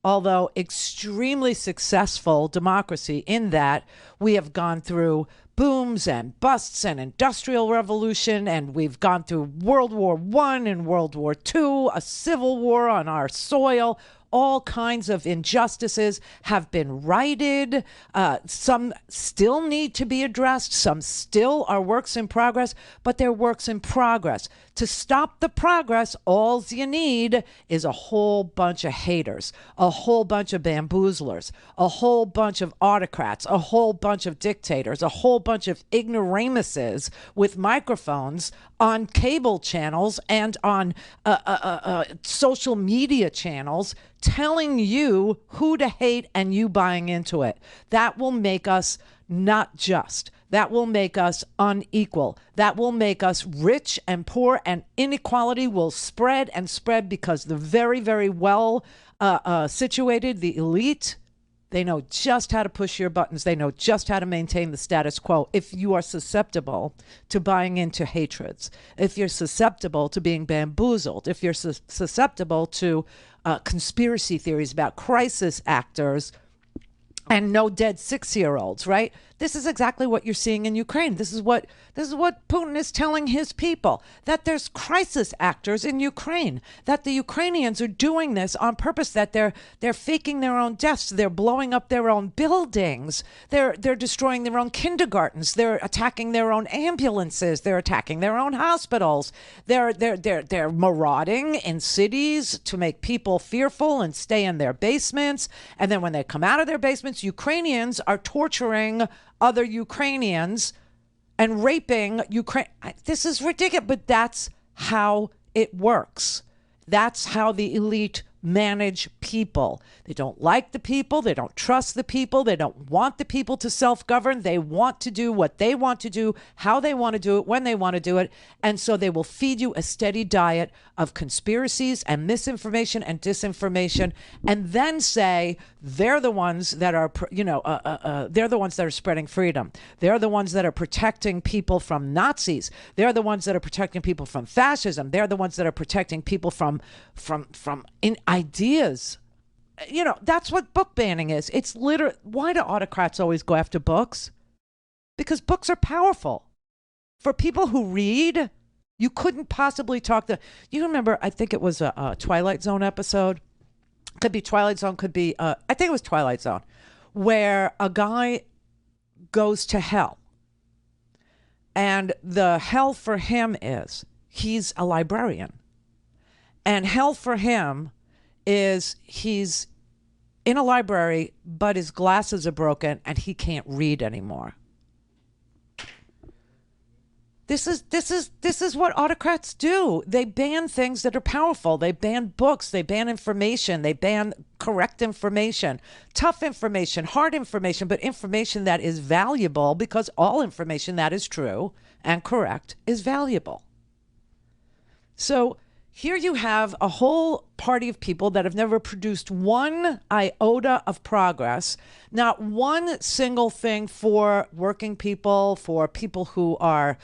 although extremely successful democracy in that we have gone through booms and busts and industrial revolution, and we've gone through World War I and World War II, a civil war on our soil. All kinds of injustices have been righted. Some still need to be addressed. Some still are works in progress, but they're works in progress. To stop the progress, all you need is a whole bunch of haters, a whole bunch of bamboozlers, a whole bunch of autocrats, a whole bunch of dictators, a whole bunch of ignoramuses with microphones on cable channels and on social media channels telling you who to hate and you buying into it. That will make us not just. That will make us unequal. That will make us rich and poor, and inequality will spread and spread because the very, very well situated, the elite, they know just how to push your buttons. They know just how to maintain the status quo. If you are susceptible to buying into hatreds, if you're susceptible to being bamboozled, if you're susceptible to conspiracy theories about crisis actors and no dead 6-year-olds, right? This is exactly what you're seeing in Ukraine. This is what Putin is telling his people, that there's crisis actors in Ukraine, that the Ukrainians are doing this on purpose, that they're faking their own deaths, they're blowing up their own buildings, they're destroying their own kindergartens, they're attacking their own ambulances, they're attacking their own hospitals, they're marauding in cities to make people fearful and stay in their basements, and then when they come out of their basements, Ukrainians are torturing other Ukrainians and raping Ukraine. This is ridiculous, but that's how it works. That's how the elite manage people. They don't like the people. They don't trust the people. They don't want the people to self-govern. They want to do what they want to do, how they want to do it, when they want to do it. And so they will feed you a steady diet of conspiracies and misinformation and disinformation, and then say they're the ones that are, they're the ones that are spreading freedom. They're the ones that are protecting people from Nazis. They're the ones that are protecting people from fascism. They're the ones that are protecting people from ideas. That's what book banning is. It's literally, why do autocrats always go after books? Because books are powerful. For people who read, you couldn't possibly you remember, I think it was a Twilight Zone episode. Could be Twilight Zone, could be, I think it was Twilight Zone, where a guy goes to hell. And the hell for him is, he's a librarian. And hell for him is he's in a library, but his glasses are broken and he can't read anymore. This is what autocrats do. They ban things that are powerful. They ban books. They ban information. They ban correct information, tough information, hard information, but information that is valuable, because all information that is true and correct is valuable. So here you have a whole party of people that have never produced one iota of progress, not one single thing for working people, for people who are,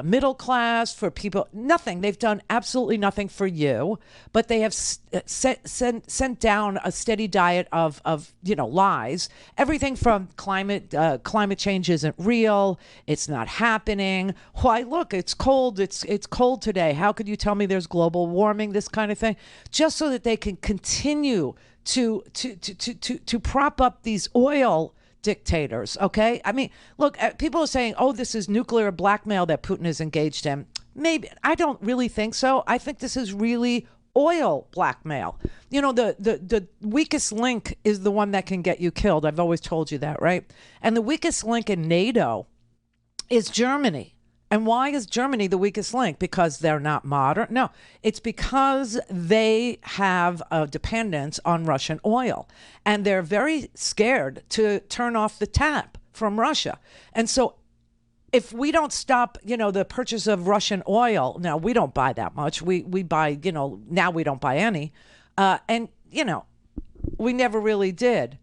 middle class, for people, nothing. They've done absolutely nothing for you, but they have sent down a steady diet of lies. Everything from climate change isn't real. It's not happening. Why, look, it's cold. It's cold today. How could you tell me there's global warming? This kind of thing. Just so that they can continue to prop up these oil dictators, okay? I mean, look, people are saying, oh, this is nuclear blackmail that Putin is engaged in. Maybe. I don't really think so. I think this is really oil blackmail. The weakest link is the one that can get you killed. I've always told you that, right? And the weakest link in NATO is Germany. And why is Germany the weakest link? Because they're not modern? No, it's because they have a dependence on Russian oil. And they're very scared to turn off the tap from Russia. And so if we don't stop, the purchase of Russian oil, now we don't buy that much. We buy, now we don't buy any. We never really did.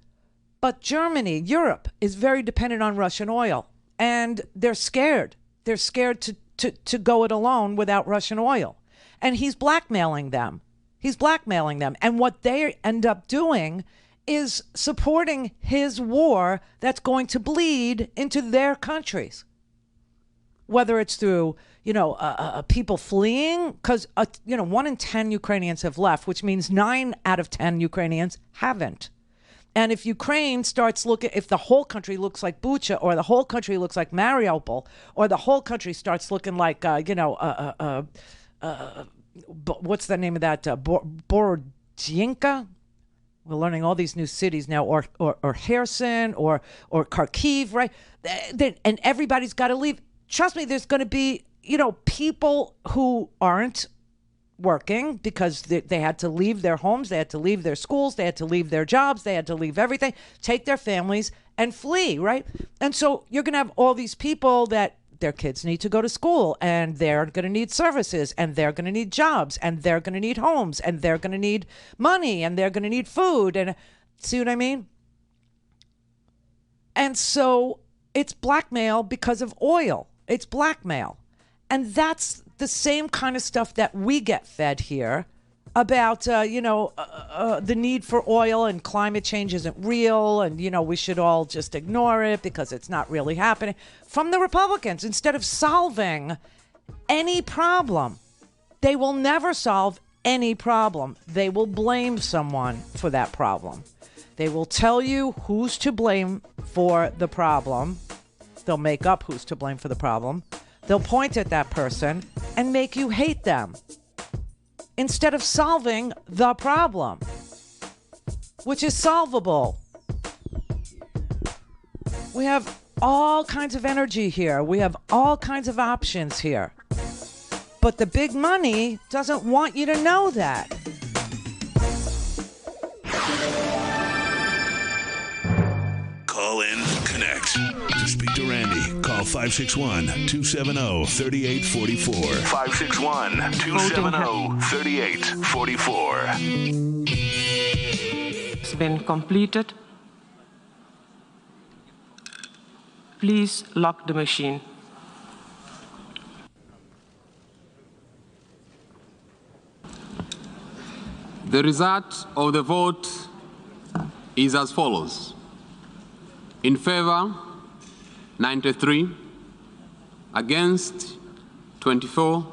But Germany, Europe, is very dependent on Russian oil. And they're scared. They're scared to go it alone without Russian oil. And he's blackmailing them. And what they end up doing is supporting his war that's going to bleed into their countries. Whether it's through, people fleeing, because, 1 in 10 Ukrainians have left, which means 9 out of 10 Ukrainians haven't. And if Ukraine starts looking, if the whole country looks like Bucha, or the whole country looks like Mariupol, or the whole country starts looking like, what's the name of that? Borodyanka? We're learning all these new cities now, or Kherson, or Kharkiv, right? And everybody's got to leave. Trust me, there's going to be, people who aren't working because they had to leave their homes, they had to leave their schools, they had to leave their jobs, they had to leave everything, take their families and flee, right? And so you're going to have all these people that their kids need to go to school, and they're going to need services, and they're going to need jobs, and they're going to need homes, and they're going to need money, and they're going to need food. And see what I mean? And so it's blackmail because of oil. It's blackmail. And that's the same kind of stuff that we get fed here about, the need for oil, and climate change isn't real, and, we should all just ignore it because it's not really happening, from the Republicans. Instead of solving any problem, they will never solve any problem. They will blame someone for that problem. They will tell you who's to blame for the problem. They'll make up who's to blame for the problem. They'll point at that person and make you hate them instead of solving the problem, which is solvable. We have all kinds of energy here. We have all kinds of options here. But the big money doesn't want you to know that. Call in, connect. To speak to Randi, call 561-270-3844. 561-270-3844. It's been completed. Please lock the machine. The result of the vote is as follows. In favor, 93. Against, 24.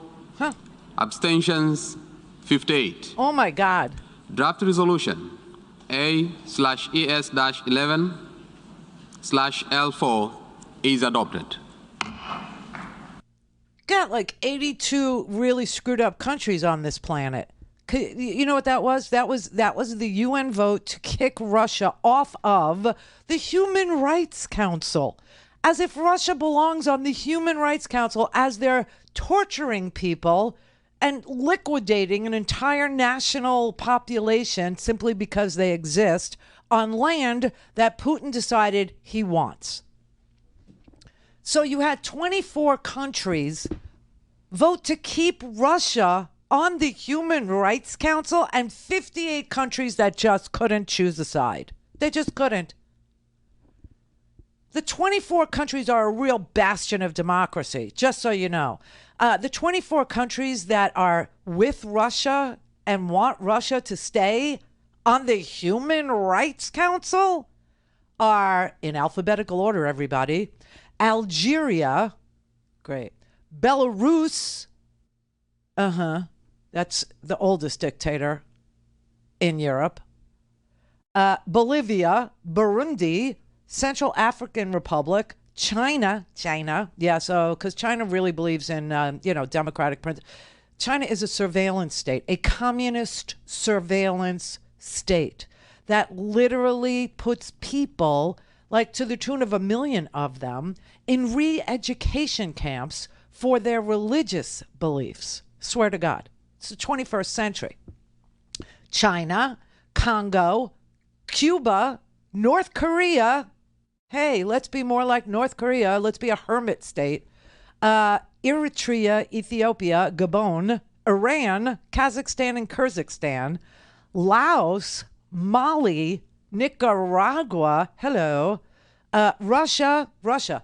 Abstentions, 58. Oh, my God. Draft resolution A/ES-11/L4 is adopted. Got like 82 really screwed up countries on this planet. You know what that was? That was the UN vote to kick Russia off of the Human Rights Council. As if Russia belongs on the Human Rights Council as they're torturing people and liquidating an entire national population simply because they exist on land that Putin decided he wants. So you had 24 countries vote to keep Russia on the Human Rights Council, and 58 countries that just couldn't choose a side. They just couldn't. The 24 countries are a real bastion of democracy, just so you know. The 24 countries that are with Russia and want Russia to stay on the Human Rights Council are, in alphabetical order, everybody, Algeria, great, Belarus, that's the oldest dictator in Europe. Bolivia, Burundi, Central African Republic, China. Yeah, so because China really believes in, democratic principles. China is a surveillance state, a communist surveillance state that literally puts people, like to the tune of 1 million of them, in re-education camps for their religious beliefs. Swear to God. It's the 21st century. China, Congo, Cuba, North Korea. Hey, let's be more like North Korea. Let's be a hermit state. Eritrea, Ethiopia, Gabon, Iran, Kazakhstan and Kyrgyzstan, Laos, Mali, Nicaragua. Hello. Russia. Russia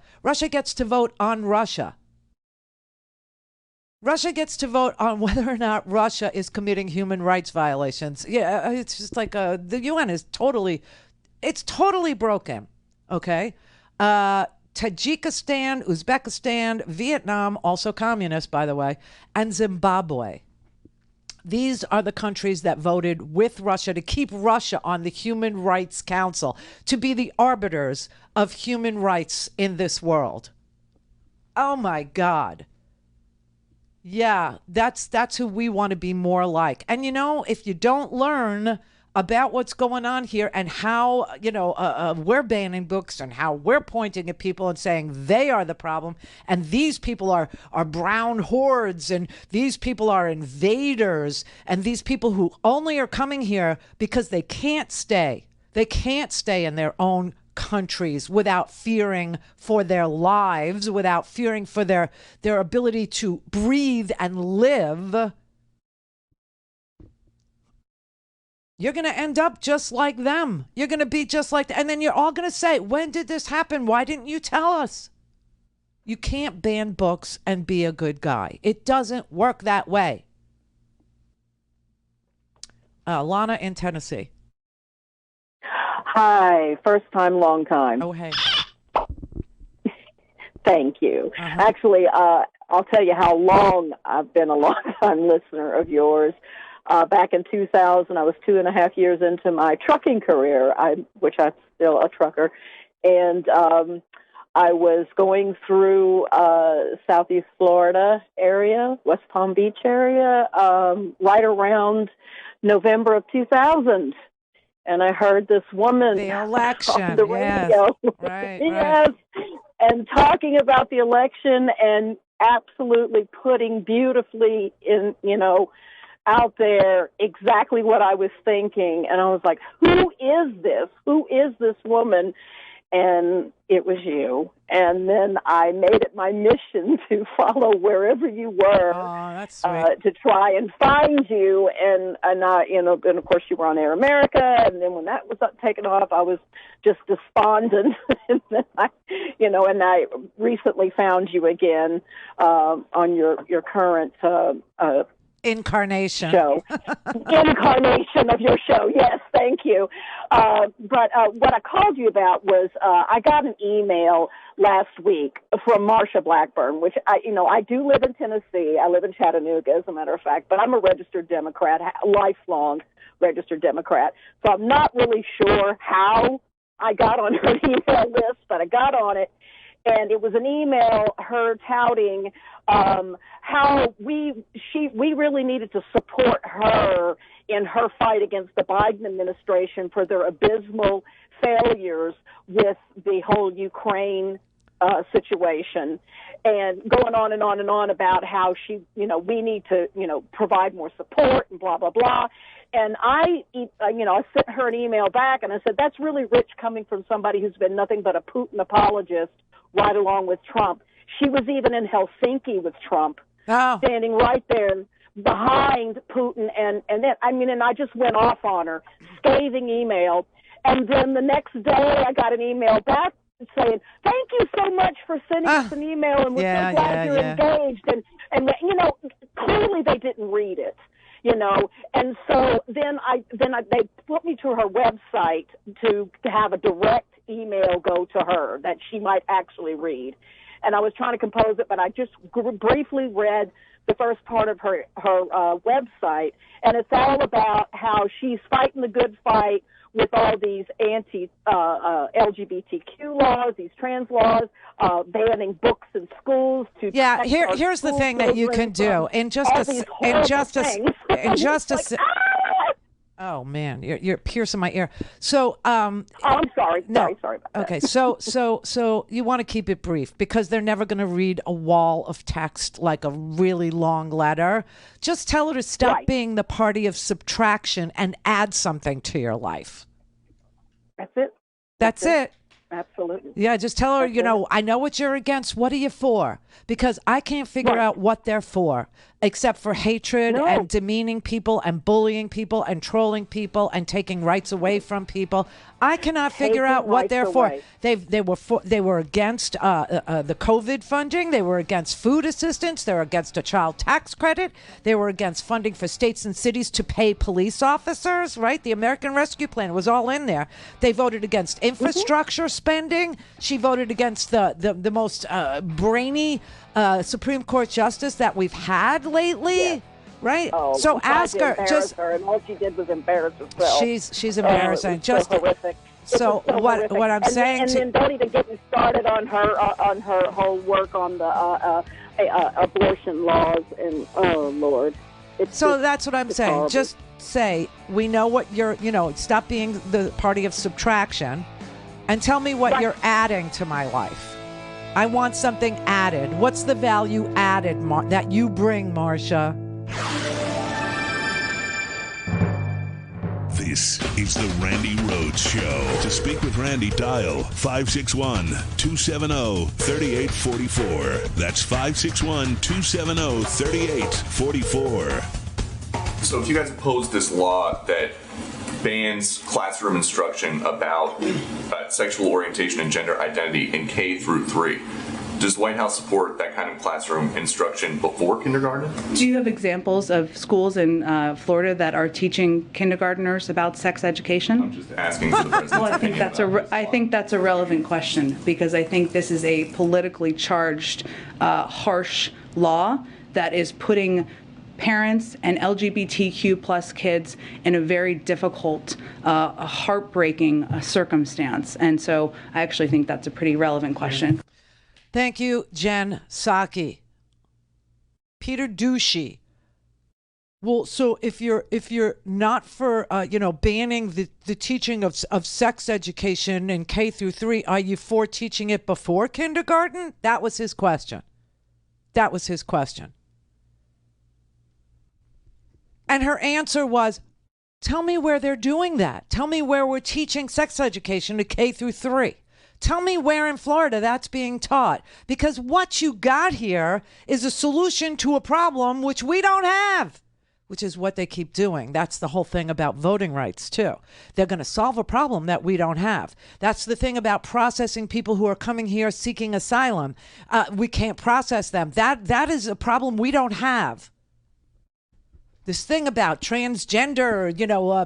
gets to vote on Russia. Russia gets to vote on whether or not Russia is committing human rights violations. Yeah, it's just like the UN is totally broken, okay? Tajikistan, Uzbekistan, Vietnam, also communist, by the way, and Zimbabwe. These are the countries that voted with Russia to keep Russia on the Human Rights Council, to be the arbiters of human rights in this world. Oh, my God. Yeah, that's who we want to be more like. And, you know, if you don't learn about what's going on here and how, we're banning books and how we're pointing at people and saying they are the problem and these people are brown hordes and these people are invaders and these people who only are coming here because they can't stay. They can't stay in their own countries without fearing for their lives, without fearing for their ability to breathe and live. You're going to end up just like them. You're going to be just like them. And then you're all going to say, when did this happen? Why didn't you tell us? You can't ban books and be a good guy. It doesn't work that way. Lana in Tennessee. Hi. First time, long time. Oh, hey. Thank you. Actually, I'll tell you how long I've been a long-time listener of yours. Back in 2000, I was 2.5 years into my trucking career, which I'm still a trucker, and I was going through Southeast Florida area, West Palm Beach area, right around November of 2000, and I heard this woman the election on the radio, right, yes, and talking about the election and absolutely putting beautifully in, out there exactly what I was thinking. And I was like, who is this? Who is this woman? And it was you. And then I made it my mission to follow wherever you were. Oh, that's sweet. To try and find you. And I, and of course you were on Air America. And then when that was taken off, I was just despondent. And then and I recently found you again on your current incarnation show. Incarnation of your show. Yes, thank you. But what I called you about was I got an email last week from Marsha Blackburn, which I do live in Tennessee. I live in Chattanooga, as a matter of fact, but I'm a registered Democrat, lifelong registered Democrat. So I'm not really sure how I got on her email list, but I got on it. And it was an email, her touting how we really needed to support her in her fight against the Biden administration for their abysmal failures with the whole Ukraine situation, and going on and on and on about how we need to, provide more support and blah, blah, blah. And I sent her an email back and I said, that's really rich coming from somebody who's been nothing but a Putin apologist right along with Trump. She was even in Helsinki with Trump, standing right there behind Putin. And then, and I just went off on her, scathing email. And then the next day I got an email back saying, thank you so much for sending us an email, and we're so glad you're engaged. And clearly they didn't read it. And so then they put me to her website to have a direct email go to her that she might actually read. And I was trying to compose it, but I just briefly read the first part of her website, and it's all about how she's fighting the good fight with all these anti-LGBTQ laws, these trans laws, banning books in schools to here's the thing that you can do in justice. Oh man, you're piercing my ear. So I'm sorry. Sorry about that. Okay, so you want to keep it brief because they're never going to read a wall of text like a really long letter. Just tell her to stop being the party of subtraction and add something to your life. That's it. That's it. Absolutely. Yeah, just tell her, I know what you're against. What are you for? Because I can't figure out what they're for, except for hatred and demeaning people and bullying people and trolling people and taking rights away from people. I cannot figure out what they're for. They were against the COVID funding. They were against food assistance. They were against a child tax credit. They were against funding for states and cities to pay police officers, right? The American Rescue Plan was all in there. They voted against infrastructure spending. She voted against the most brainy Supreme Court justice that we've had lately. Right. Oh, So ask her. Just her, and all she did was embarrass herself. She's embarrassing. Just so horrific. So what I'm saying, and then don't even get me started on her whole work on the abortion laws, and oh Lord. That's what I'm saying. Horrible. Just say, we know what you're, stop being the party of subtraction, and tell me what you're adding to my life. I want something added. What's the value added that you bring, Marcia? This is the Randi Rhodes Show. To speak with Randi, dial 561-270-3844. That's 561-270-3844. So if you guys oppose this law that bans classroom instruction about sexual orientation and gender identity in K through 3, does the White House support that kind of classroom instruction before kindergarten? Do you have examples of schools in Florida that are teaching kindergartners about sex education? I'm just asking for the president's Well, I think that's a relevant question, because I think this is a politically charged, harsh law that is putting parents and LGBTQ plus kids in a very difficult, heartbreaking circumstance. And so I actually think that's a pretty relevant question. Thank you, Jen Psaki. Peter Ducey. Well, so if you're not for banning the teaching of sex education in K through 3, are you for teaching it before kindergarten? That was his question. And her answer was, tell me where they're doing that. Tell me where we're teaching sex education to K through 3. Tell me where in Florida that's being taught. Because what you got here is a solution to a problem which we don't have, which is what they keep doing. That's the whole thing about voting rights, too. They're going to solve a problem that we don't have. That's the thing about processing people who are coming here seeking asylum. We can't process them. That is a problem we don't have. This thing about transgender,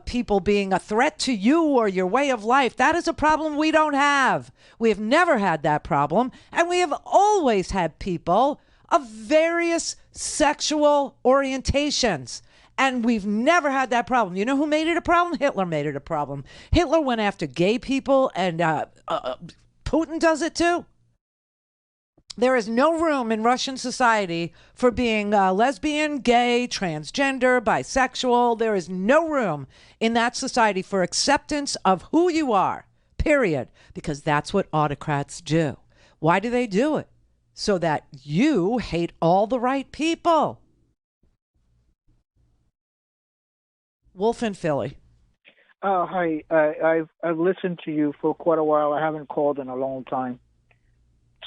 people being a threat to you or your way of life, that is a problem we don't have. We have never had that problem, and we have always had people of various sexual orientations, and we've never had that problem. You know who made it a problem? Hitler made it a problem. Hitler went after gay people, and Putin does it too. There is no room in Russian society for being lesbian, gay, transgender, bisexual. There is no room in that society for acceptance of who you are, period, because that's what autocrats do. Why do they do it? So that you hate all the right people. Wolf in Philly. Hi. I've listened to you for quite a while. I haven't called in a long time.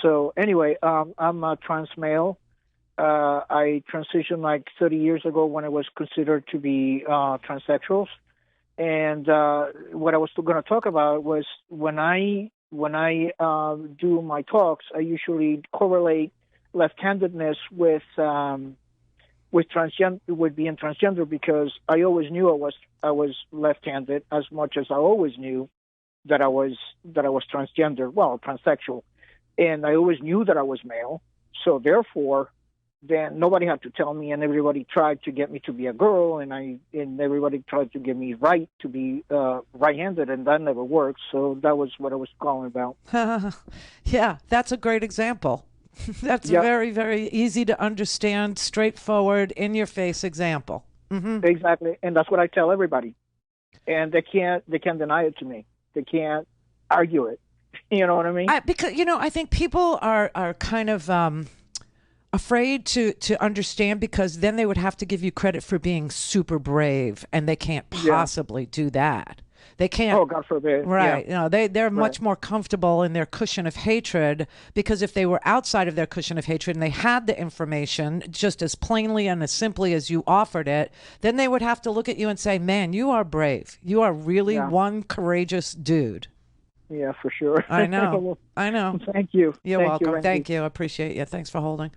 So anyway, I'm a trans male. I transitioned like 30 years ago when it was considered to be transsexuals. And what I was going to talk about was when I do my talks, I usually correlate left-handedness with being transgender, because I always knew I was left-handed, as much as I always knew that I was transgender, well, transsexual. And I always knew that I was male, so therefore, then nobody had to tell me, and everybody tried to get me to be a girl, and everybody tried to get me to be right-handed, and that never worked. So that was what I was calling about. Yeah, that's a great example. That's a very, very easy to understand, straightforward, in-your-face example. Mm-hmm. Exactly, and that's what I tell everybody, and they can't deny it to me. They can't argue it. You know what I mean? Because I think people are kind of afraid to understand, because then they would have to give you credit for being super brave, and they can't possibly do that. They can't. Oh, God forbid. Right. Yeah. They're much more comfortable in their cushion of hatred, because if they were outside of their cushion of hatred and they had the information just as plainly and as simply as you offered it, then they would have to look at you and say, man, you are brave. You are really one courageous dude. Yeah, for sure. I know. Thank you. You're welcome. Thank you. I appreciate you. Thanks for holding.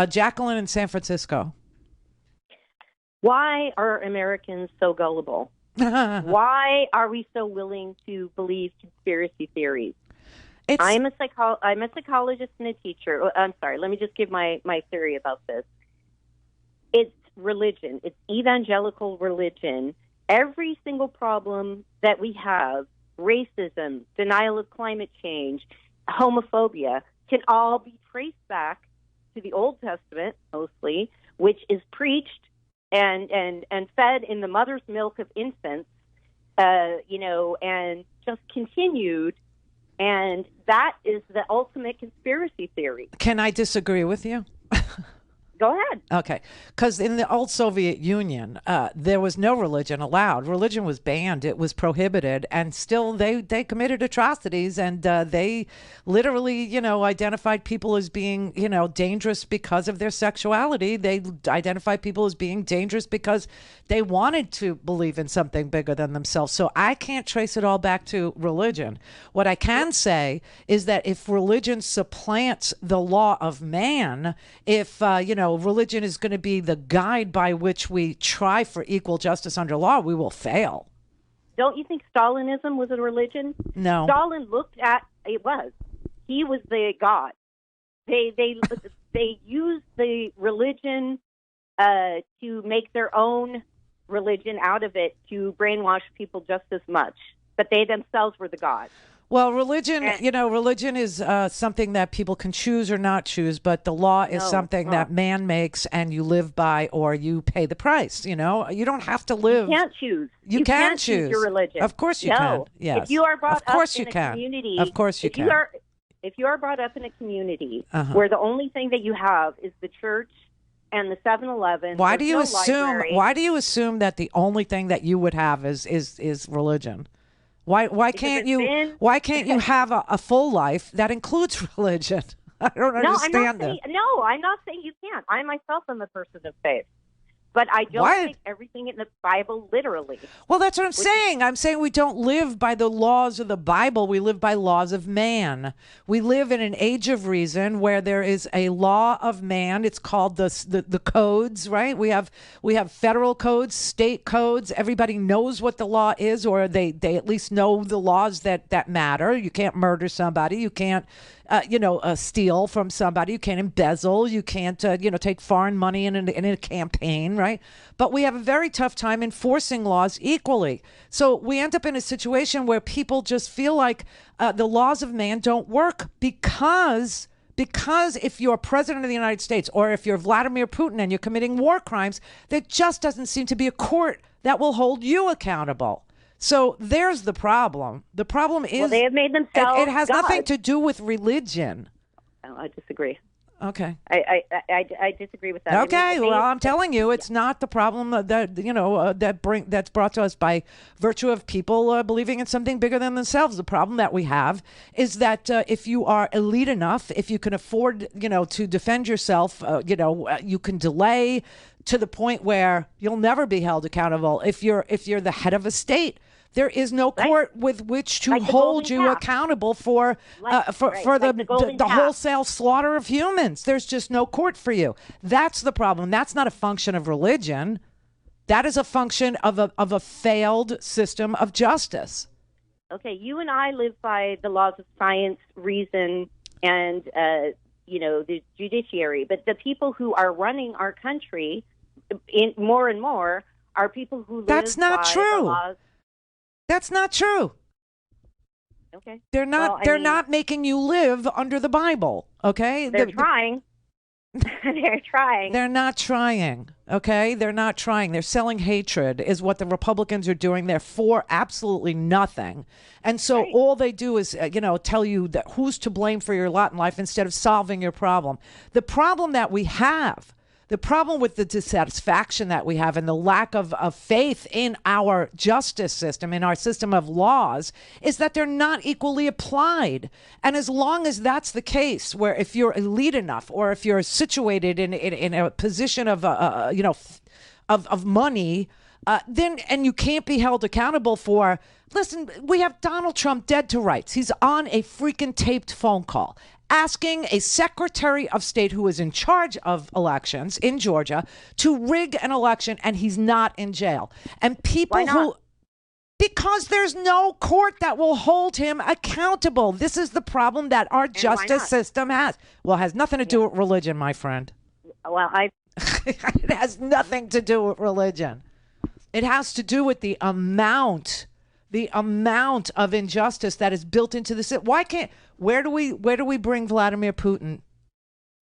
Jacqueline in San Francisco. Why are Americans so gullible? Why are we so willing to believe conspiracy theories? I'm a psychologist and a teacher. I'm sorry. Let me just give my theory about this. It's religion. It's evangelical religion. Every single problem that we have, racism, denial of climate change, homophobia, can all be traced back to the Old Testament, mostly, which is preached and fed in the mother's milk of infants, and just continued. And that is the ultimate conspiracy theory. Can I disagree with you? Go ahead. Okay. Because in the old Soviet Union, there was no religion allowed. Religion was banned. It was prohibited. And still they committed atrocities. And they literally, identified people as being, dangerous because of their sexuality. They identified people as being dangerous because they wanted to believe in something bigger than themselves. So I can't trace it all back to religion. What I can say is that if religion supplants the law of man, if, religion is going to be the guide by which we try for equal justice under law, we will fail. Don't you think Stalinism was a religion? No. Stalin looked at it was. He was the god. They used the religion to make their own religion out of it to brainwash people just as much, but they themselves were the god. Well, religion is something that people can choose or not choose, but the law is something that man makes and you live by or you pay the price. You don't have to live. You can't choose. You can choose your religion. Of course you can. Yes. If you are brought of course up you in can. a community, of course you can. If you are brought up in a community where the only thing that you have is the church and the 7-Eleven, why do you assume? Library, why do you assume that the only thing that you would have is religion? Why can't you have a full life that includes religion? I don't understand it. No, I'm not saying you can't. I myself am a person of faith. But I don't take everything in the Bible literally. Well, that's what I'm saying. I'm saying we don't live by the laws of the Bible. We live by laws of man. We live in an age of reason where there is a law of man. It's called the codes, right? We have federal codes, state codes. Everybody knows what the law is, or they at least know the laws that matter. You can't murder somebody. You can't steal from somebody. You can't embezzle. You can't, take foreign money in a campaign, right? But we have a very tough time enforcing laws equally. So we end up in a situation where people just feel like the laws of man don't work because if you're president of the United States or if you're Vladimir Putin and you're committing war crimes, there just doesn't seem to be a court that will hold you accountable. So there's the problem. The problem is they have made themselves it has God. nothing to do with religion. Oh, I disagree. Okay. I disagree with that. Okay. Well, I'm telling you, it's not the problem that's brought to us by virtue of people believing in something bigger than themselves. The problem that we have is that if you are elite enough, if you can afford, to defend yourself, you can delay to the point where you'll never be held accountable. If you're the head of a state, there is no court with which to hold you accountable for the wholesale slaughter of humans. There's just no court for you. That's the problem. That's not a function of religion. That is a function of a failed system of justice. Okay, you and I live by the laws of science, reason, and the judiciary. But the people who are running our country, more and more, are people who live That's not by true. the laws. That's not true. Okay. They're not. They're not making you live under the Bible. Okay. They're trying. They're trying. They're not trying. Okay. They're not trying. They're selling hatred is what the Republicans are doing. They're for absolutely nothing. And so all they do is, tell you that who's to blame for your lot in life instead of solving your problem. The problem that we have, the problem with the dissatisfaction that we have and the lack of faith in our justice system, in our system of laws, is that they're not equally applied. And as long as that's the case, where if you're elite enough or if you're situated in a position of money, then and you can't be held accountable for. Listen, we have Donald Trump dead to rights. He's on a freaking taped phone call asking a Secretary of State who is in charge of elections in Georgia to rig an election, and he's not in jail. And people because there's no court that will hold him accountable. This is the problem that our justice system has. Well, it has nothing to do with religion, my friend. Well, It has nothing to do with religion. It has to do with the amount of injustice that is built into the system. Where do we bring Vladimir Putin?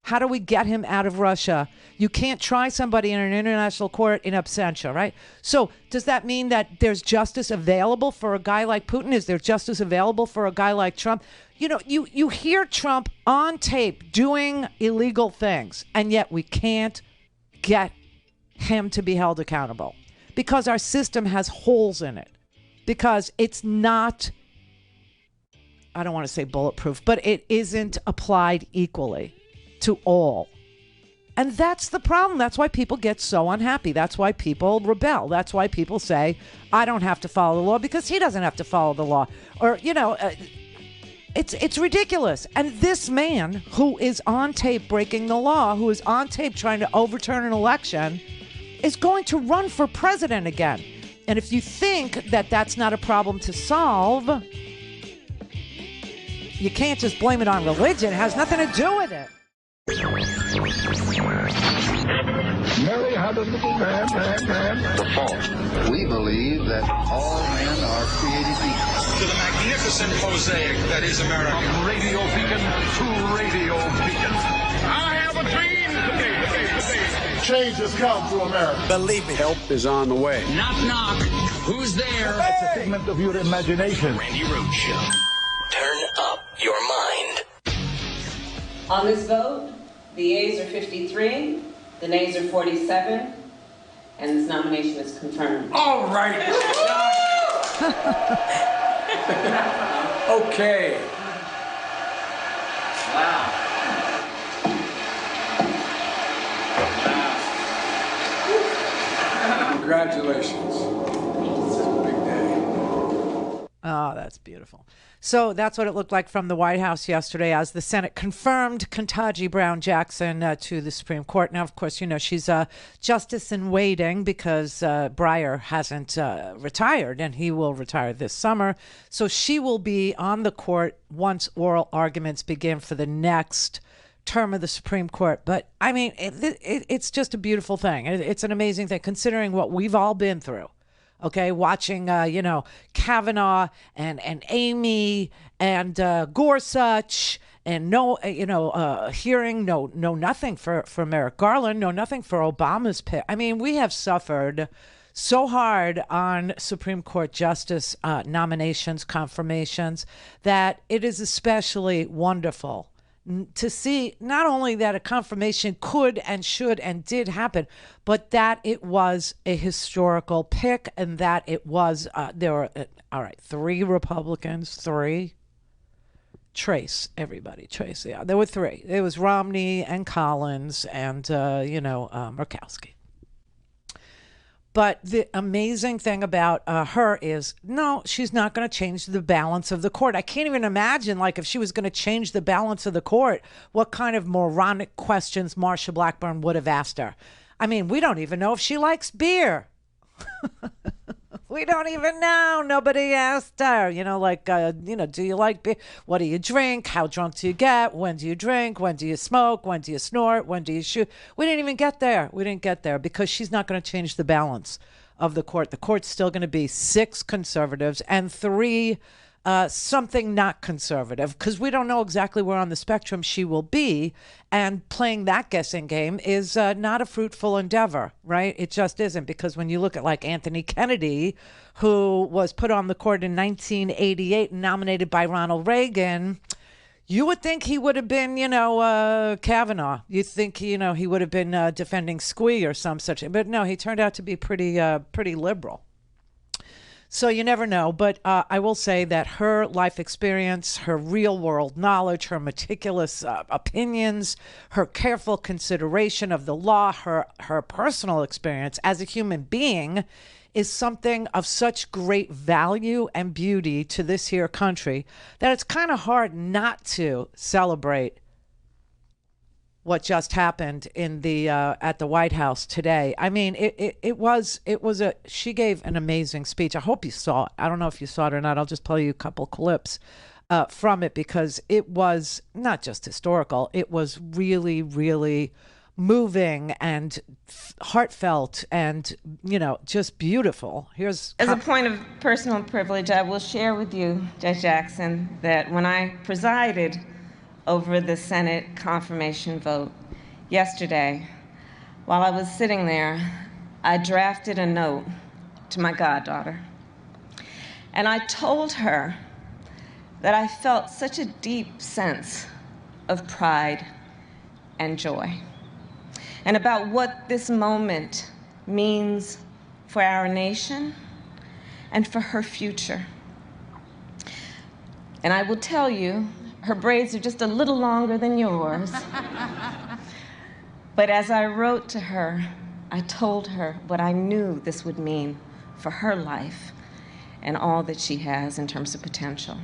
How do we get him out of Russia? You can't try somebody in an international court in absentia, right? So does that mean that there's justice available for a guy like Putin? Is there justice available for a guy like Trump? You know, you hear Trump on tape doing illegal things, and yet we can't get him to be held accountable because our system has holes in it, because it's not, I don't want to say bulletproof, but it isn't applied equally to all. And that's the problem. That's why people get so unhappy. That's why people rebel. That's why people say, I don't have to follow the law because he doesn't have to follow the law. Or, you know, it's ridiculous. And this man who is on tape breaking the law, who is on tape trying to overturn an election, is going to run for president again. And if you think that that's not a problem to solve, you can't just blame it on religion. It has nothing to do with it. Mary had a little man. The fault. We believe that all men are created equal. To the magnificent mosaic that is America. From radio beacon to radio beacon. I have a dream today. Change has come to America. Believe me. Help is on the way. Knock, knock. Who's there? It's a figment of your imagination. Randi Rhodes Show. Turn up your mind. On this vote, the yeas are 53, the nays are 47, and this nomination is confirmed. All right. Okay. Wow. Congratulations. This is a big day. Oh, that's beautiful. So that's what it looked like from the White House yesterday as the Senate confirmed Ketanji Brown Jackson to the Supreme Court. Now, of course, you know, she's a justice in waiting because Breyer hasn't retired, and he will retire this summer. So she will be on the court once oral arguments begin for the next term of the Supreme Court. But, I mean, it's just a beautiful thing. It's an amazing thing considering what we've all been through. Okay, watching, Kavanaugh and Amy and Gorsuch and hearing nothing for Merrick Garland, nothing for Obama's pick. I mean, we have suffered so hard on Supreme Court justice nominations, confirmations, that it is especially wonderful to see not only that a confirmation could and should and did happen, but that it was a historical pick and that it was, there were, three Republicans, Trace, yeah, there were three. It was Romney and Collins and, Murkowski. But the amazing thing about her is, no, she's not going to change the balance of the court. I can't even imagine, if she was going to change the balance of the court, what kind of moronic questions Marsha Blackburn would have asked her. I mean, we don't even know if she likes beer. We don't even know. Nobody asked her, do you like beer? What do you drink? How drunk do you get? When do you drink? When do you smoke? When do you snort? When do you shoot? We didn't even get there. We didn't get there because she's not going to change the balance of the court. The court's still going to be 6 conservatives and 3 something not conservative, because we don't know exactly where on the spectrum she will be, and playing that guessing game is not a fruitful endeavor, right? It just isn't, because when you look at Anthony Kennedy, who was put on the court in 1988 and nominated by Ronald Reagan, you would think he would have been, Kavanaugh. You think, he would have been defending Squee or some such, but no, he turned out to be pretty liberal. So you never know, but I will say that her life experience, her real-world knowledge, her meticulous opinions, her careful consideration of the law, her personal experience as a human being is something of such great value and beauty to this here country that it's kind of hard not to celebrate what just happened in the at the White House today. I mean, she gave an amazing speech. I hope you saw it. I don't know if you saw it or not. I'll just play you a couple clips from it because it was not just historical. It was really, really moving and heartfelt and, just beautiful. Here's As a point of personal privilege, I will share with you, Judge Jackson, that when I presided over the Senate confirmation vote yesterday, while I was sitting there, I drafted a note to my goddaughter. And I told her that I felt such a deep sense of pride and joy, and about what this moment means for our nation and for her future. And I will tell you, her braids are just a little longer than yours. But as I wrote to her, I told her what I knew this would mean for her life and all that she has in terms of potential.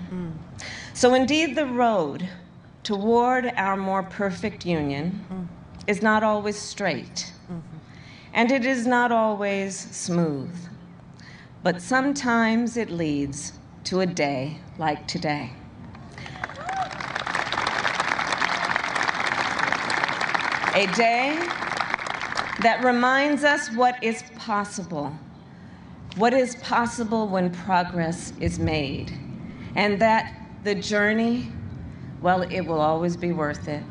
So indeed, the road toward our more perfect union is not always straight, and it is not always smooth, but sometimes it leads to a day like today. A day that reminds us what is possible when progress is made, and that the journey, well, it will always be worth it.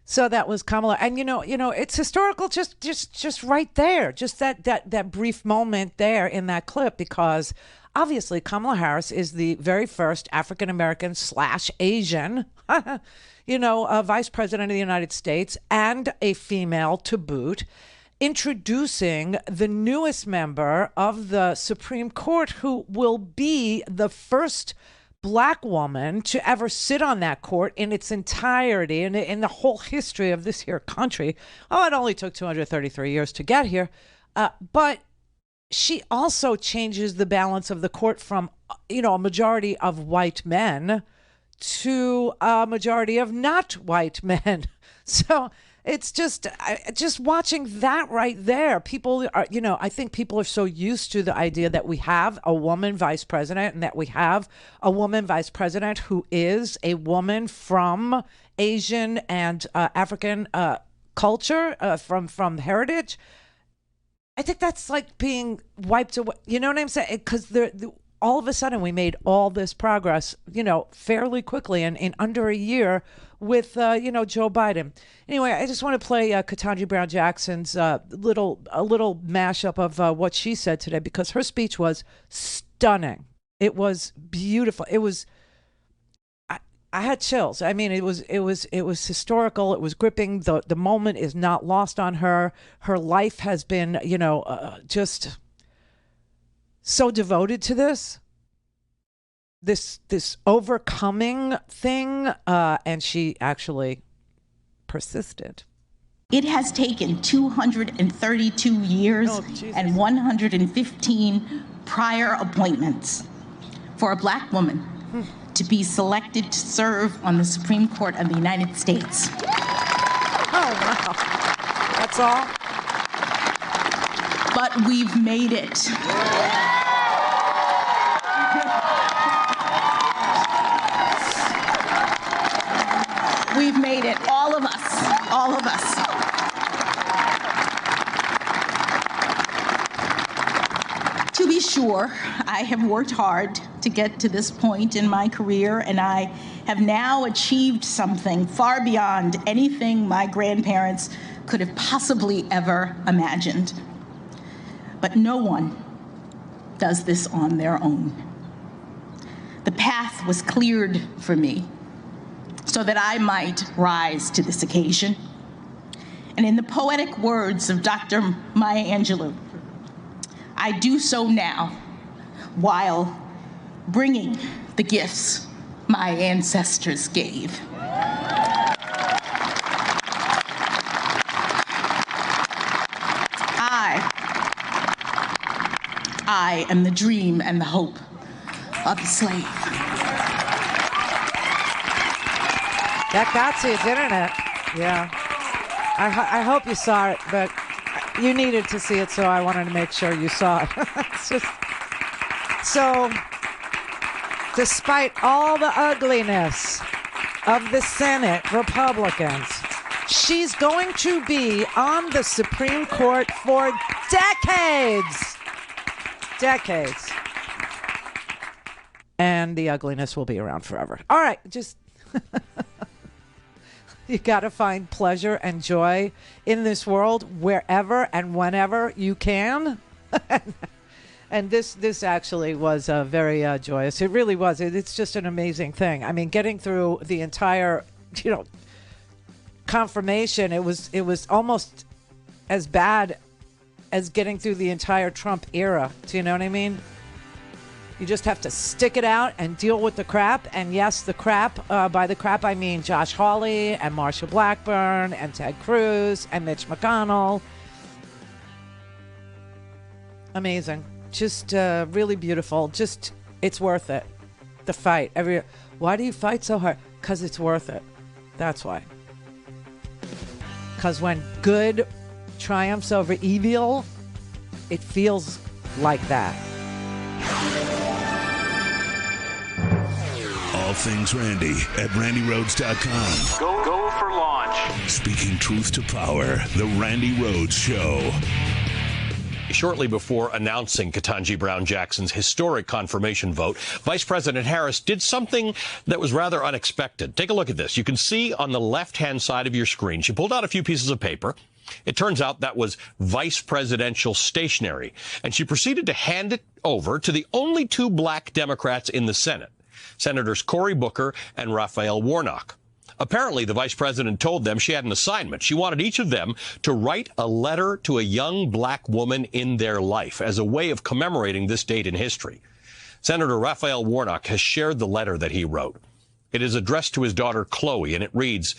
So that was Kamala, and it's historical, just right there, just that brief moment there in that clip, because obviously Kamala Harris is the very first African American / Asian, vice president of the United States, and a female to boot, introducing the newest member of the Supreme Court, who will be the first Black woman to ever sit on that court in its entirety and in the whole history of this here country. Oh, it only took 233 years to get here. But she also changes the balance of the court from, a majority of white men to a majority of not white men. So it's just watching that right there. People are, I think people are so used to the idea that we have a woman vice president and that we have a woman vice president who is a woman from Asian and African culture, from heritage. I think that's like being wiped away. You know what I'm saying? Because all of a sudden we made all this progress, fairly quickly and in under a year with, Joe Biden. Anyway, I just want to play Ketanji Brown Jackson's little mashup of what she said today, because her speech was stunning. It was beautiful. It was, I had chills. I mean, it was historical. It was gripping. The moment is not lost on her. Her life has been, just so devoted to this overcoming thing, and she actually persisted. It has taken 232 years and 115 prior appointments for a Black woman to be selected to serve on the Supreme Court of the United States. Oh, wow. That's all? But we've made it. We've made it, all of us, all of us. To be sure, I have worked hard to get to this point in my career, and I have now achieved something far beyond anything my grandparents could have possibly ever imagined. But no one does this on their own. The path was cleared for me so that I might rise to this occasion. And in the poetic words of Dr. Maya Angelou, I do so now while bringing the gifts my ancestors gave. I am the dream and the hope of the slave. That got to you, didn't it? Yeah. I hope you saw it, but you needed to see it, so I wanted to make sure you saw it. It's just so, despite all the ugliness of the Senate Republicans, She's going to be on the Supreme Court for decades. Decades. And the ugliness will be around forever. All right, just... You got to find pleasure and joy in this world wherever and whenever you can. And this actually was very joyous. It really was. It's just an amazing thing. I mean, getting through the entire, confirmation, it was almost as bad as getting through the entire Trump era. Do you know what I mean? You just have to stick it out and deal with the crap. And yes, the crap, by the crap, I mean Josh Hawley and Marsha Blackburn and Ted Cruz and Mitch McConnell. Amazing. Just really beautiful. Just, it's worth it. The fight. Why do you fight so hard? Because it's worth it. That's why. Because when good triumphs over evil, it feels like that. All things Randi at RandiRhodes.com. Go for launch. Speaking truth to power, the Randi Rhodes Show. Shortly before announcing Ketanji Brown Jackson's historic confirmation vote, Vice President Harris did something that was rather unexpected. Take a look at this. You can see on the left-hand side of your screen, she pulled out a few pieces of paper. It turns out that was vice presidential stationery, and she proceeded to hand it over to the only two black Democrats in the Senate, Senators Cory Booker and Raphael Warnock. Apparently, the vice president told them she had an assignment. She wanted each of them to write a letter to a young black woman in their life as a way of commemorating this date in history. Senator Raphael Warnock has shared the letter that he wrote. It is addressed to his daughter, Chloe, and it reads,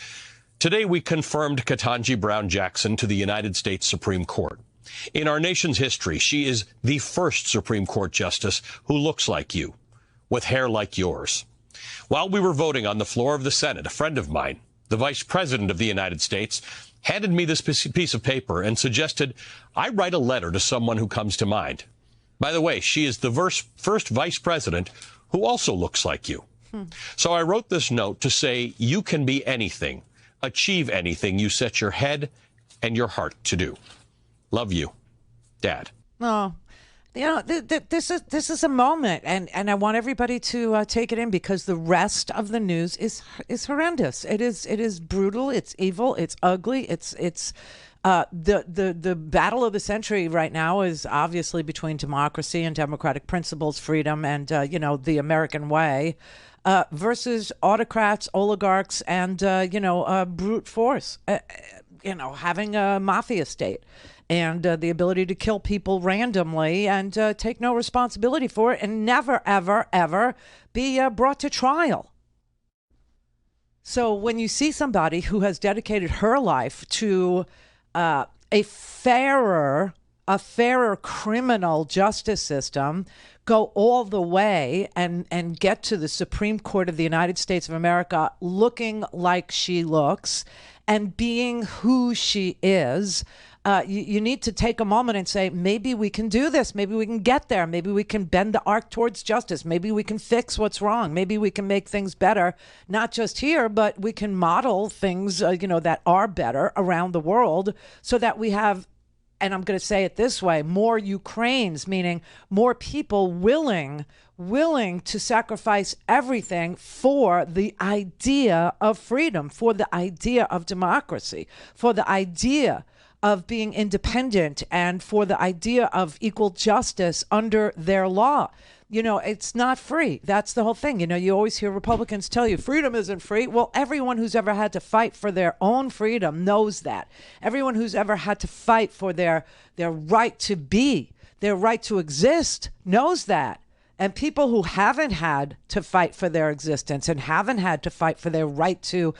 "Today we confirmed Ketanji Brown Jackson to the United States Supreme Court. In our nation's history, she is the first Supreme Court justice who looks like you, with hair like yours. While we were voting on the floor of the Senate, a friend of mine, the Vice President of the United States, handed me this piece of paper and suggested I write a letter to someone who comes to mind. By the way, she is the first Vice President who also looks like you. So I wrote this note to say you can be anything, achieve anything you set your head and your heart to do. Love you, Dad." Oh. This is a moment, and I want everybody to take it in, because the rest of the news is horrendous. It is brutal. It's evil. It's ugly. It's the battle of the century right now is obviously between democracy and democratic principles, freedom, and the American way, versus autocrats, oligarchs, and brute force. Having a mafia state. And the ability to kill people randomly and take no responsibility for it, and never, ever, ever be brought to trial. So when you see somebody who has dedicated her life to a fairer criminal justice system, go all the way and get to the Supreme Court of the United States of America looking like she looks and being who she is, you need to take a moment and say, maybe we can do this. Maybe we can get there. Maybe we can bend the arc towards justice. Maybe we can fix what's wrong. Maybe we can make things better, not just here, but we can model things, that are better around the world, so that we have, and I'm going to say it this way, more Ukraines, meaning more people willing to sacrifice everything for the idea of freedom, for the idea of democracy, for the idea of being independent, and for the idea of equal justice under their law. It's not free. That's the whole thing. You always hear Republicans tell you freedom isn't free. Well, everyone who's ever had to fight for their own freedom knows that. Everyone who's ever had to fight for their right to be, their right to exist, knows that. And people who haven't had to fight for their existence and haven't had to fight for their right to,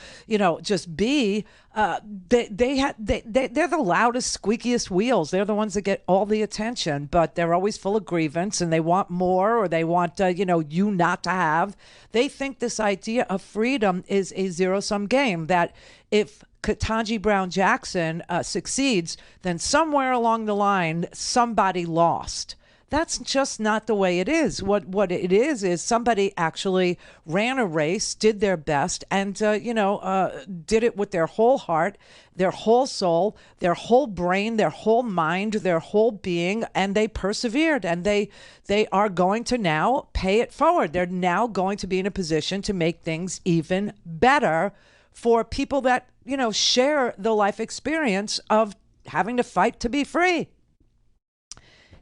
just be, they're the loudest, squeakiest wheels. They're the ones that get all the attention, but they're always full of grievance, and they want more, or they want, you not to have. They think this idea of freedom is a zero-sum game, that if Ketanji Brown Jackson succeeds, then somewhere along the line, somebody lost. That's just not the way it is. What it is somebody actually ran a race, did their best, and did it with their whole heart, their whole soul, their whole brain, their whole mind, their whole being, and they persevered. And they are going to now pay it forward. They're now going to be in a position to make things even better for people that share the life experience of having to fight to be free.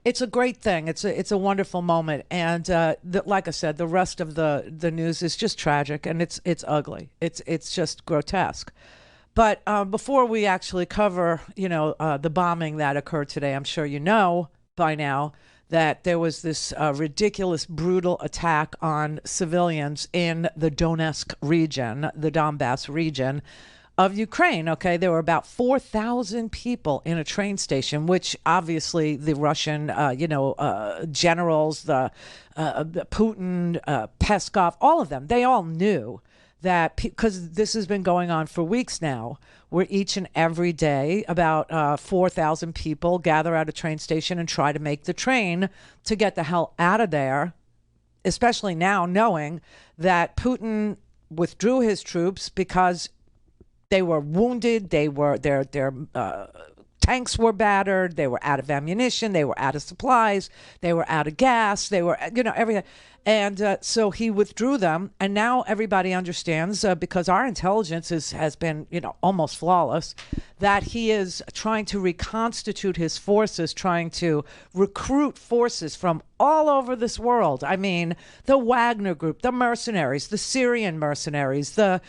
It's a great thing. It's a wonderful moment, and like I said, the rest of the news is just tragic, and it's ugly. It's just grotesque. But before we actually cover, the bombing that occurred today, I'm sure you know by now that there was this ridiculous, brutal attack on civilians in the Donetsk region, the Donbass region of Ukraine. Okay, there were about 4,000 people in a train station, which obviously the Russian, generals, the Putin, Peskov, all of them, they all knew that, because this has been going on for weeks now, where each and every day about 4,000 people gather at a train station and try to make the train to get the hell out of there, especially now knowing that Putin withdrew his troops because they were wounded. Their tanks were battered. They were out of ammunition. They were out of supplies. They were out of gas. They were, everything. And so he withdrew them. And now everybody understands, because our intelligence has been, almost flawless, that he is trying to reconstitute his forces, trying to recruit forces from all over this world. I mean, the Wagner Group, the mercenaries, the Syrian mercenaries, the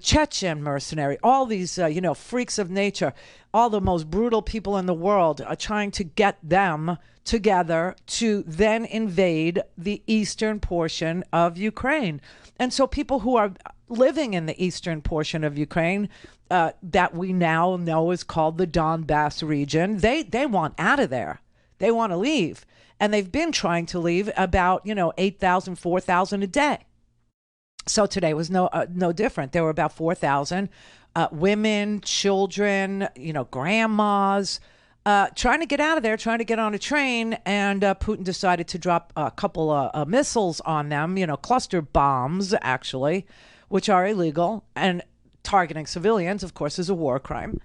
Chechen mercenary, all these, freaks of nature, all the most brutal people in the world are trying to get them together to then invade the eastern portion of Ukraine. And so people who are living in the eastern portion of Ukraine, that we now know is called the Donbass region, they want out of there. They want to leave. And they've been trying to leave about, 8,000, 4,000 a day. So today was no different. There were about 4,000 women, children, grandmas, trying to get out of there, trying to get on a train, and Putin decided to drop a couple of missiles on them, cluster bombs, actually, which are illegal, and targeting civilians, of course, is a war crime.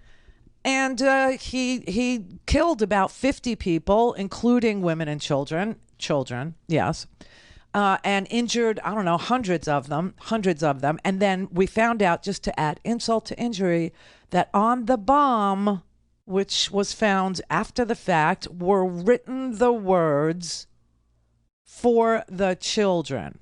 And he killed about 50 people, including women and children, yes, and injured, I don't know, hundreds of them. And then we found out, just to add insult to injury, that on the bomb, which was found after the fact, were written the words, "For the children."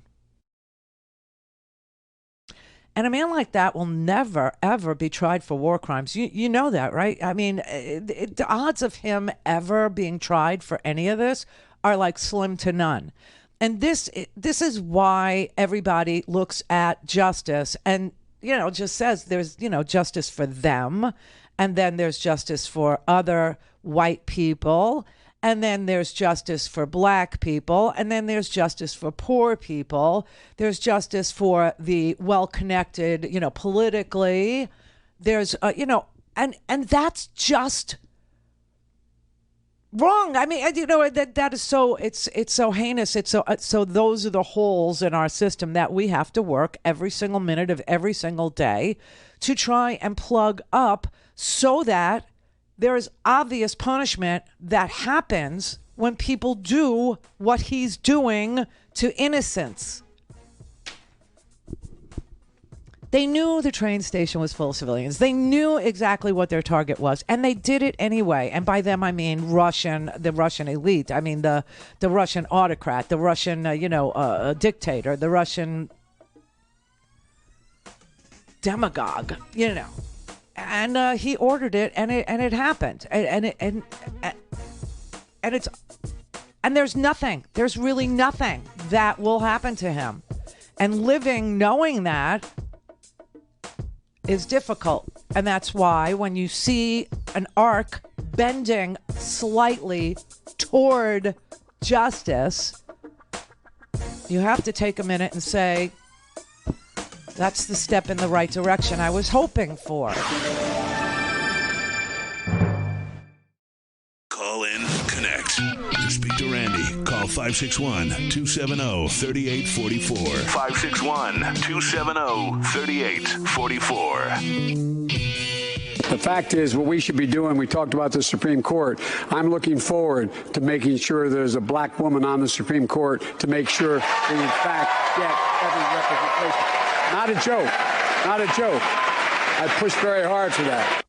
And a man like that will never, ever be tried for war crimes. You know that, right? I mean, the odds of him ever being tried for any of this are like slim to none. And this is why everybody looks at justice and, just says there's, justice for them. And then there's justice for other white people. And then there's justice for black people. And then there's justice for poor people. There's justice for the well-connected, politically. There's, and that's just wrong. I mean, that is so, it's so heinous. It's so those are the holes in our system that we have to work every single minute of every single day to try and plug up, so that there is obvious punishment that happens when people do what he's doing to innocents. They knew the train station was full of civilians. They knew exactly what their target was, and they did it anyway. And by them, I mean the Russian elite. I mean the Russian autocrat, the Russian, dictator, the Russian demagogue, And he ordered it, and it happened, and there's nothing. There's really nothing that will happen to him, and living knowing that is difficult, and that's why when you see an arc bending slightly toward justice, you have to take a minute and say, that's the step in the right direction I was hoping for. Call in, connect. speak to Randi, call 561-270-3844. 561-270-3844. The fact is, what we should be doing, we talked about the Supreme Court. I'm looking forward to making sure there's a black woman on the Supreme Court to make sure we, in fact, get every representation. Not a joke. Not a joke. I pushed very hard for that.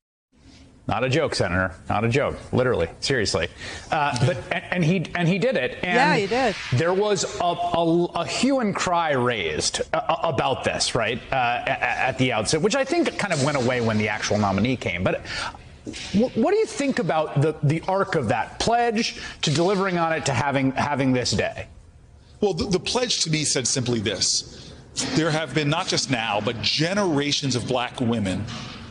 Not a joke, Senator. Not a joke. Literally, seriously. But he did it. And yeah, he did. There was a hue and cry raised about this, right, at the outset, which I think kind of went away when the actual nominee came. But what do you think about the arc of that pledge to delivering on it to having this day? Well, the pledge to me said simply this: there have been not just now, but generations of black women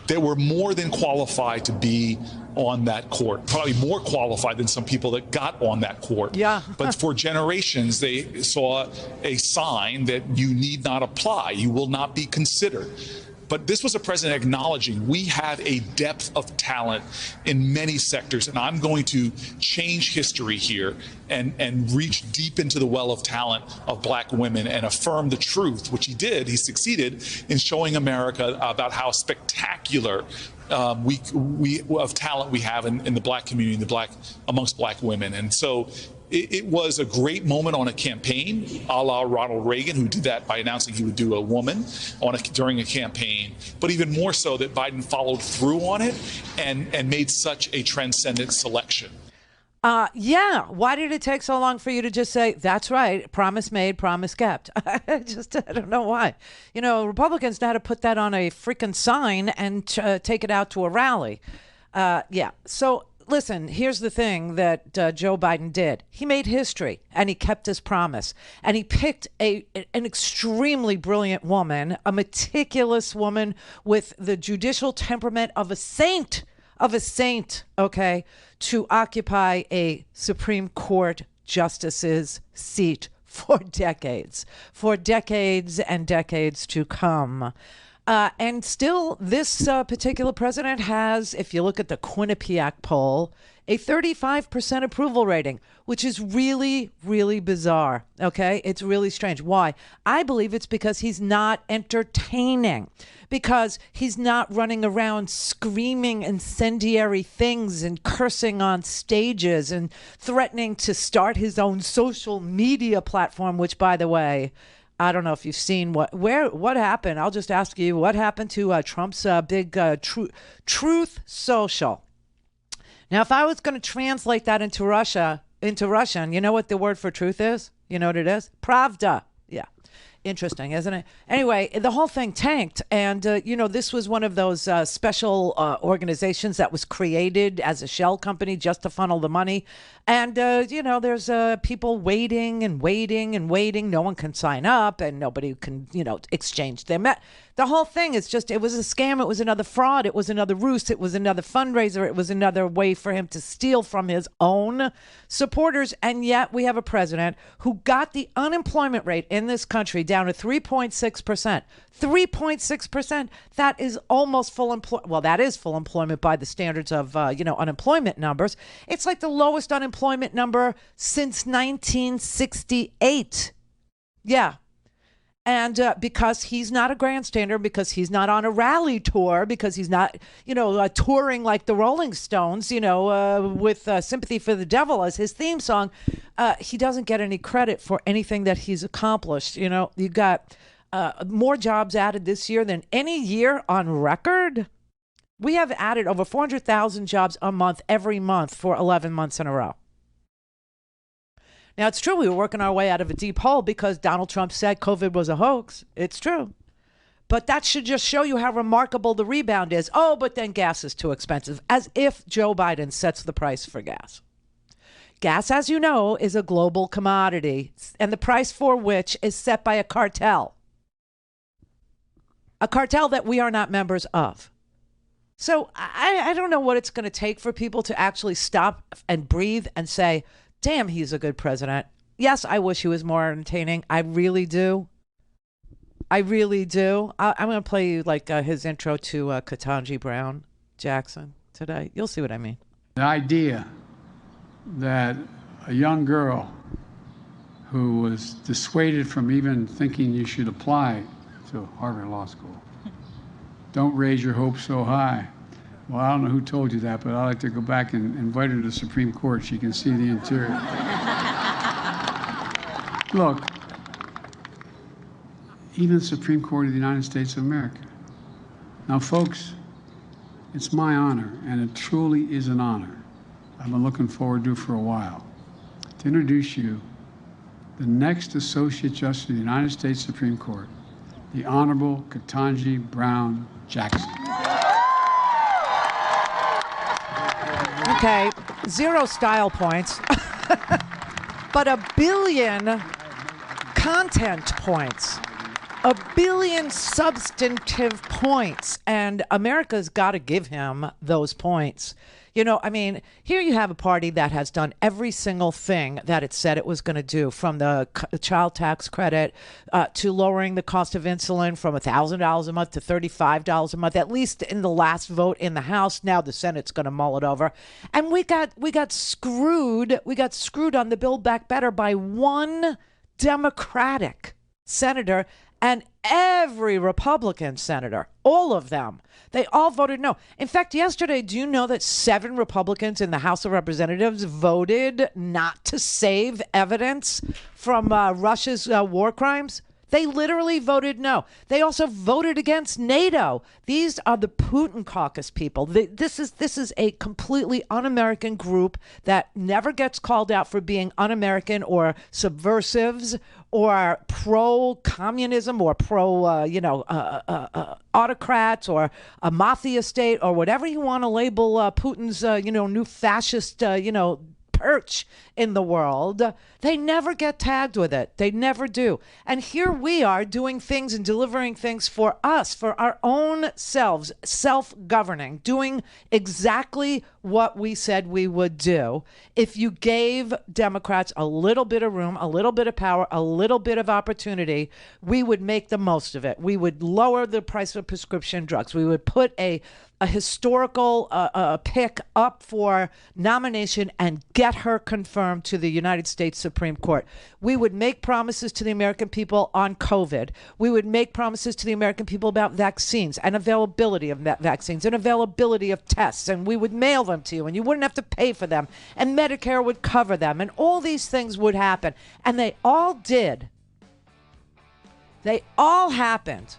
that were more than qualified to be on that court, probably more qualified than some people that got on that court. Yeah. But for generations, they saw a sign that you need not apply, you will not be considered. But this was a president acknowledging we have a depth of talent in many sectors, and I'm going to change history here and reach deep into the well of talent of black women and affirm the truth, which he did. He succeeded in showing America about how spectacular of talent we have in the black community, amongst black women. And so it was a great moment on a campaign, a la Ronald Reagan, who did that by announcing he would do a woman during a campaign, but even more so that Biden followed through on it and made such a transcendent selection. Yeah. Why did it take so long for you to just say, that's right, promise made, promise kept? I don't know why. You know, Republicans know how to put that on a freaking sign and take it out to a rally. Yeah. So listen, here's the thing that Joe Biden did. He made history and he kept his promise. And he picked an extremely brilliant woman, a meticulous woman with the judicial temperament of a saint, okay, to occupy a Supreme Court justice's seat for decades and decades to come. And still, this particular president has, if you look at the Quinnipiac poll, a 35% approval rating, which is really, really bizarre. Okay, it's really strange. Why? I believe it's because he's not entertaining, because he's not running around screaming incendiary things and cursing on stages and threatening to start his own social media platform, which, by the way, I don't know if you've seen what happened. I'll just ask you, what happened to Trump's big Truth Social? Now, if I was going to translate that into Russian, you know what the word for truth is? You know what it is? Pravda. Yeah. Interesting, isn't it? Anyway, the whole thing tanked. And, this was one of those special organizations that was created as a shell company just to funnel the money. And, there's people waiting and waiting and waiting. No one can sign up and nobody can, exchange their The whole thing is it was a scam. It was another fraud. It was another ruse. It was another fundraiser. It was another way for him to steal from his own supporters. And yet we have a president who got the unemployment rate in this country down to 3.6%. 3.6%. That is almost full employment. Well, that is full employment by the standards of, unemployment numbers. It's like the lowest unemployment number since 1968. Yeah. And because he's not a grandstander, because he's not on a rally tour, because he's not, touring like the Rolling Stones, with Sympathy for the Devil as his theme song, he doesn't get any credit for anything that he's accomplished. You got more jobs added this year than any year on record. We have added over 400,000 jobs a month every month for 11 months in a row. Now, it's true we were working our way out of a deep hole because Donald Trump said COVID was a hoax. It's true. But that should just show you how remarkable the rebound is. Oh, but then gas is too expensive, as if Joe Biden sets the price for gas. Gas, as you know, is a global commodity, and the price for which is set by a cartel. A cartel that we are not members of. So I don't know what it's going to take for people to actually stop and breathe and say, damn, he's a good president. Yes, I wish he was more entertaining. I really do. I'm going to play you his intro to Ketanji Brown Jackson today. You'll see what I mean. The idea that a young girl who was dissuaded from even thinking you should apply to Harvard Law School. Don't raise your hopes so high. Well, I don't know who told you that, but I'd like to go back and invite her to the Supreme Court. She can see the interior. Look, even the Supreme Court of the United States of America. Now, folks, it's my honor, and it truly is an honor. I've been looking forward to it for a while, to introduce you the next Associate Justice of the United States Supreme Court, the Honorable Ketanji Brown Jackson. Okay, 0 style points, but 1 billion content points, 1 billion substantive points, and America's got to give him those points. You know, I mean, here you have a party that has done every single thing that it said it was going to do, from the child tax credit to lowering the cost of insulin from $1,000 a month to $35 a month, at least in the last vote in the House. Now the Senate's going to mull it over. And we got screwed. We got screwed on the Build Back Better by one Democratic senator and every Republican senator, all of them. They all voted no. In fact, yesterday, do you know that 7 Republicans in the House of Representatives voted not to save evidence from Russia's war crimes? They literally voted no. They also voted against NATO. These are the Putin caucus people. This is a completely un-American group that never gets called out for being un-American or subversives or pro-communism or autocrats or a mafia state or whatever you want to label Putin's new fascist perch in the world. They never get tagged with it. They never do. And here we are doing things and delivering things for us, for our own selves, self-governing, doing exactly what we said we would do. If you gave Democrats a little bit of room, a little bit of power, a little bit of opportunity, we would make the most of it. We would lower the price of prescription drugs. We would put a historical pick up for nomination and get her confirmed to the United States Supreme Court. We would make promises to the American people on COVID. We would make promises to the American people about vaccines and availability of vaccines and availability of tests, and we would mail them to you, and you wouldn't have to pay for them, and Medicare would cover them, and all these things would happen. And they all did. They all happened.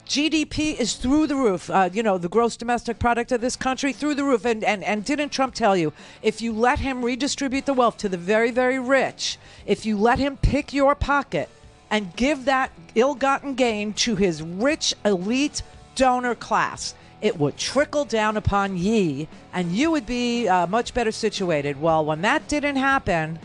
GDP is through the roof. The gross domestic product of this country through the roof. And didn't Trump tell you, if you let him redistribute the wealth to the very, very rich, if you let him pick your pocket and give that ill-gotten gain to his rich elite donor class, it would trickle down upon ye, and you would be much better situated. Well, when that didn't happen,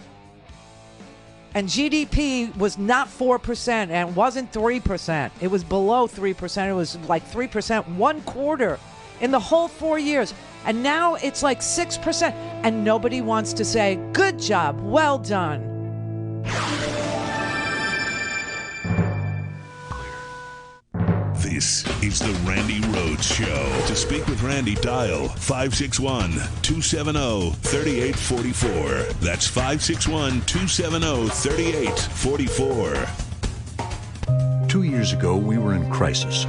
and GDP was not 4% and wasn't 3%. It was below 3%. It was like 3% 1 quarter in the whole 4 years. And now it's like 6%. And nobody wants to say, good job, well done. This is the Randi Rhodes Show. To speak with Randi, dial 561-270-3844. That's 561-270-3844. 2 years ago, we were in crisis.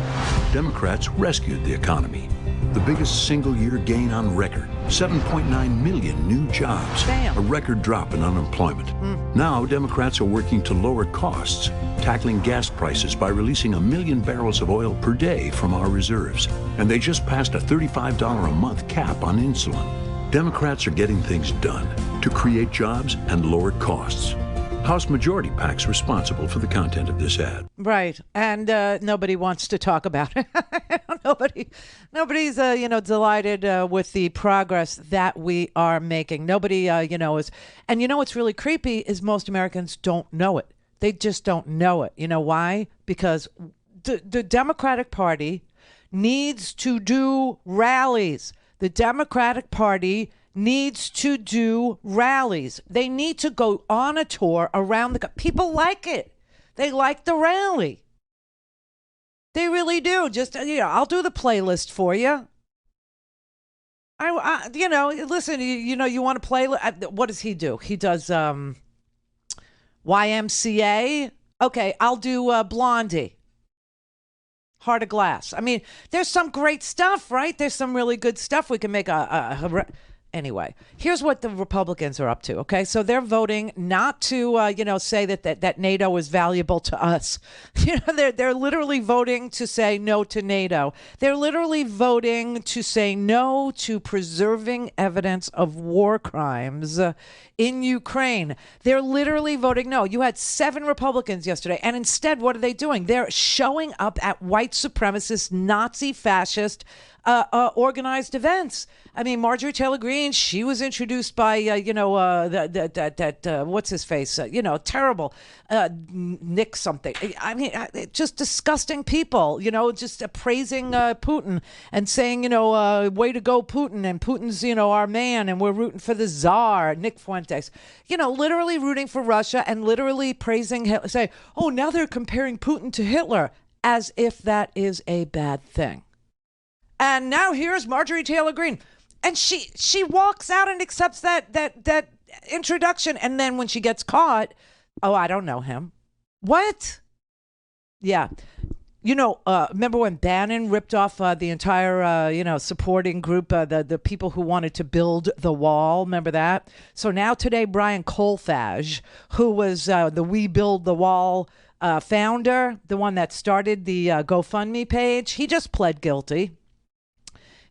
Democrats rescued the economy. The biggest single-year gain on record. 7.9 million new jobs. Damn. A record drop in unemployment. Now, Democrats are working to lower costs, tackling gas prices by releasing 1 million barrels of oil per day from our reserves. And they just passed a $35 a month cap on insulin. Democrats are getting things done to create jobs and lower costs. House Majority PAC's responsible for the content of this ad. Right. And nobody wants to talk about it. Nobody's, delighted with the progress that we are making. Nobody, is. And what's really creepy is most Americans don't know it. They just don't know it. You know why? Because the Democratic Party needs to do rallies. The Democratic Party needs to do rallies. They need to go on a tour around the people like it. They like the rally. They really do. Just I'll do the playlist for you. You know, listen, you know, you want to play. What does he do? He does YMCA. Okay, I'll do Blondie. Heart of Glass. I mean, there's some great stuff, right? There's some really good stuff. We can make Anyway, here's what the Republicans are up to, okay? So they're voting not to, say that NATO is valuable to us. You know, they're literally voting to say no to NATO. They're literally voting to say no to preserving evidence of war crimes in Ukraine. They're literally voting no. You had 7 Republicans yesterday, and instead, what are they doing? They're showing up at white supremacist, Nazi, fascist organized events. I mean, Marjorie Taylor Greene, she was introduced by, what's his face? Terrible Nick something. I mean, just disgusting people, just praising Putin and saying, way to go, Putin. And Putin's, our man, and we're rooting for the czar, Nick Fuentes. Literally rooting for Russia and literally praising Hitler. Say, oh, now they're comparing Putin to Hitler, as if that is a bad thing. And now here's Marjorie Taylor Greene. And she walks out and accepts that introduction. And then when she gets caught, oh, I don't know him. What? Yeah. Remember when Bannon ripped off the entire, supporting group, the people who wanted to build the wall? Remember that? So now today, Brian Kolfage, who was the We Build the Wall founder, the one that started the GoFundMe page, he just pled guilty.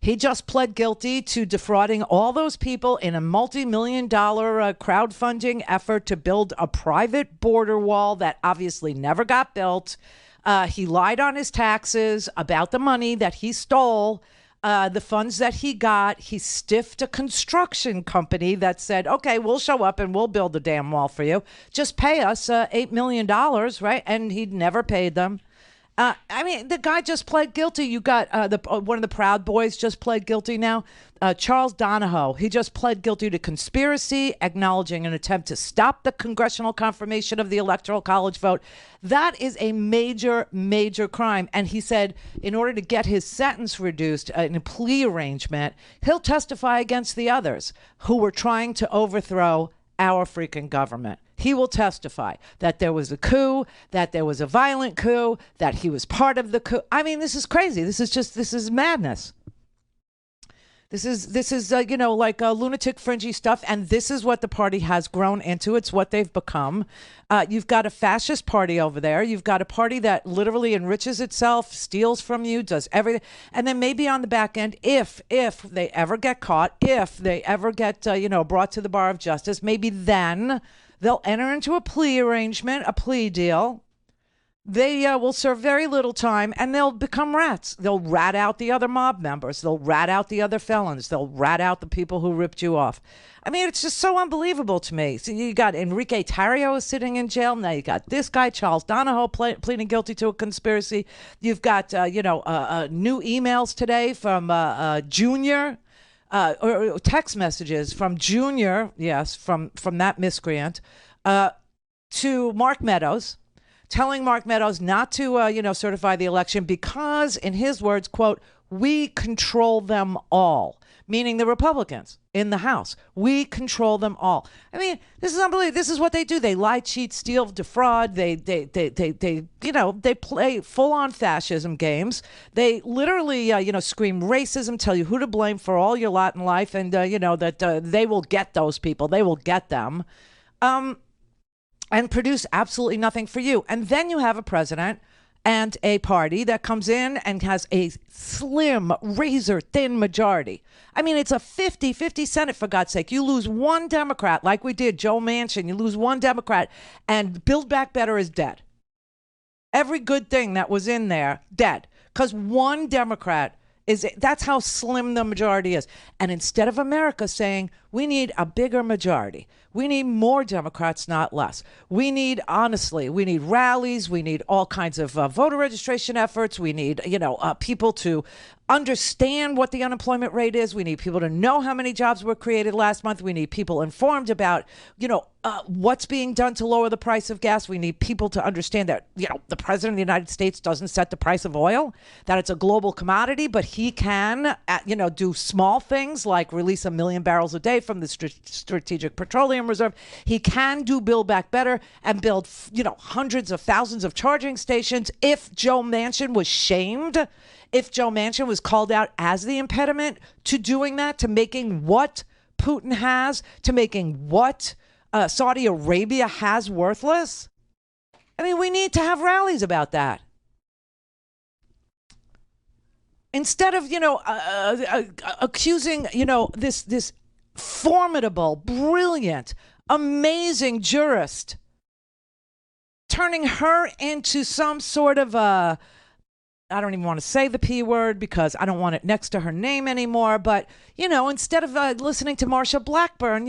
He just pled guilty to defrauding all those people in a multi-million-dollar crowdfunding effort to build a private border wall that obviously never got built. He lied on his taxes about the money that he stole, the funds that he got. He stiffed a construction company that said, okay, we'll show up and we'll build the damn wall for you. Just pay us $8 million, right? And he never paid them. The guy just pled guilty. You got one of the Proud Boys just pled guilty now. Charles Donahoe, he just pled guilty to conspiracy, acknowledging an attempt to stop the congressional confirmation of the Electoral College vote. That is a major, major crime. And he said in order to get his sentence reduced in a plea arrangement, he'll testify against the others who were trying to overthrow our freaking government. He will testify that there was a coup, that there was a violent coup, that he was part of the coup. I mean, this is crazy. This is madness. This is like lunatic, fringy stuff. And this is what the party has grown into. It's what they've become. You've got a fascist party over there. You've got a party that literally enriches itself, steals from you, does everything. And then maybe on the back end, if they ever get caught, if they ever get, brought to the bar of justice, maybe then they'll enter into a plea arrangement, a plea deal. They will serve very little time, and they'll become rats. They'll rat out the other mob members. They'll rat out the other felons. They'll rat out the people who ripped you off. I mean, it's just so unbelievable to me. So you got Enrique Tarrio sitting in jail. Now you got this guy, Charles Donahoe, pleading guilty to a conspiracy. You've got, new emails today from Junior, or text messages from Junior, yes, from that miscreant, to Mark Meadows, telling Mark Meadows not to, certify the election because, in his words, quote, we control them all, meaning the Republicans in the House. We control them all. I mean, this is unbelievable. This is what they do. They lie, cheat, steal, defraud. They play full-on fascism games. They literally, scream racism, tell you who to blame for all your lot in life, and, that they will get those people. They will get them. And produce absolutely nothing for you. And then you have a president and a party that comes in and has a slim, razor-thin majority. I mean, it's a 50-50 Senate, for God's sake. You lose one Democrat, like we did, Joe Manchin. You lose one Democrat, and Build Back Better is dead. Every good thing that was in there, dead. Because one Democrat that's how slim the majority is. And instead of America saying, we need a bigger majority, we need more Democrats, not less. We need rallies. We need all kinds of voter registration efforts. We need, people to understand what the unemployment rate is. We need people to know how many jobs were created last month. We need people informed about, what's being done to lower the price of gas. We need people to understand that, the president of the United States doesn't set the price of oil, that it's a global commodity, but he can, do small things like release 1 million barrels a day from the Strategic Petroleum Reserve. He can do Build Back Better and build, hundreds of thousands of charging stations. If Joe Manchin was shamed, if Joe Manchin was called out as the impediment to doing that, to making what Putin has, to making what Saudi Arabia has worthless, I mean, we need to have rallies about that. Instead of, accusing, this formidable, brilliant, amazing jurist, turning her into some sort of I don't even want to say the P word because I don't want it next to her name anymore. But, instead of listening to Marsha Blackburn,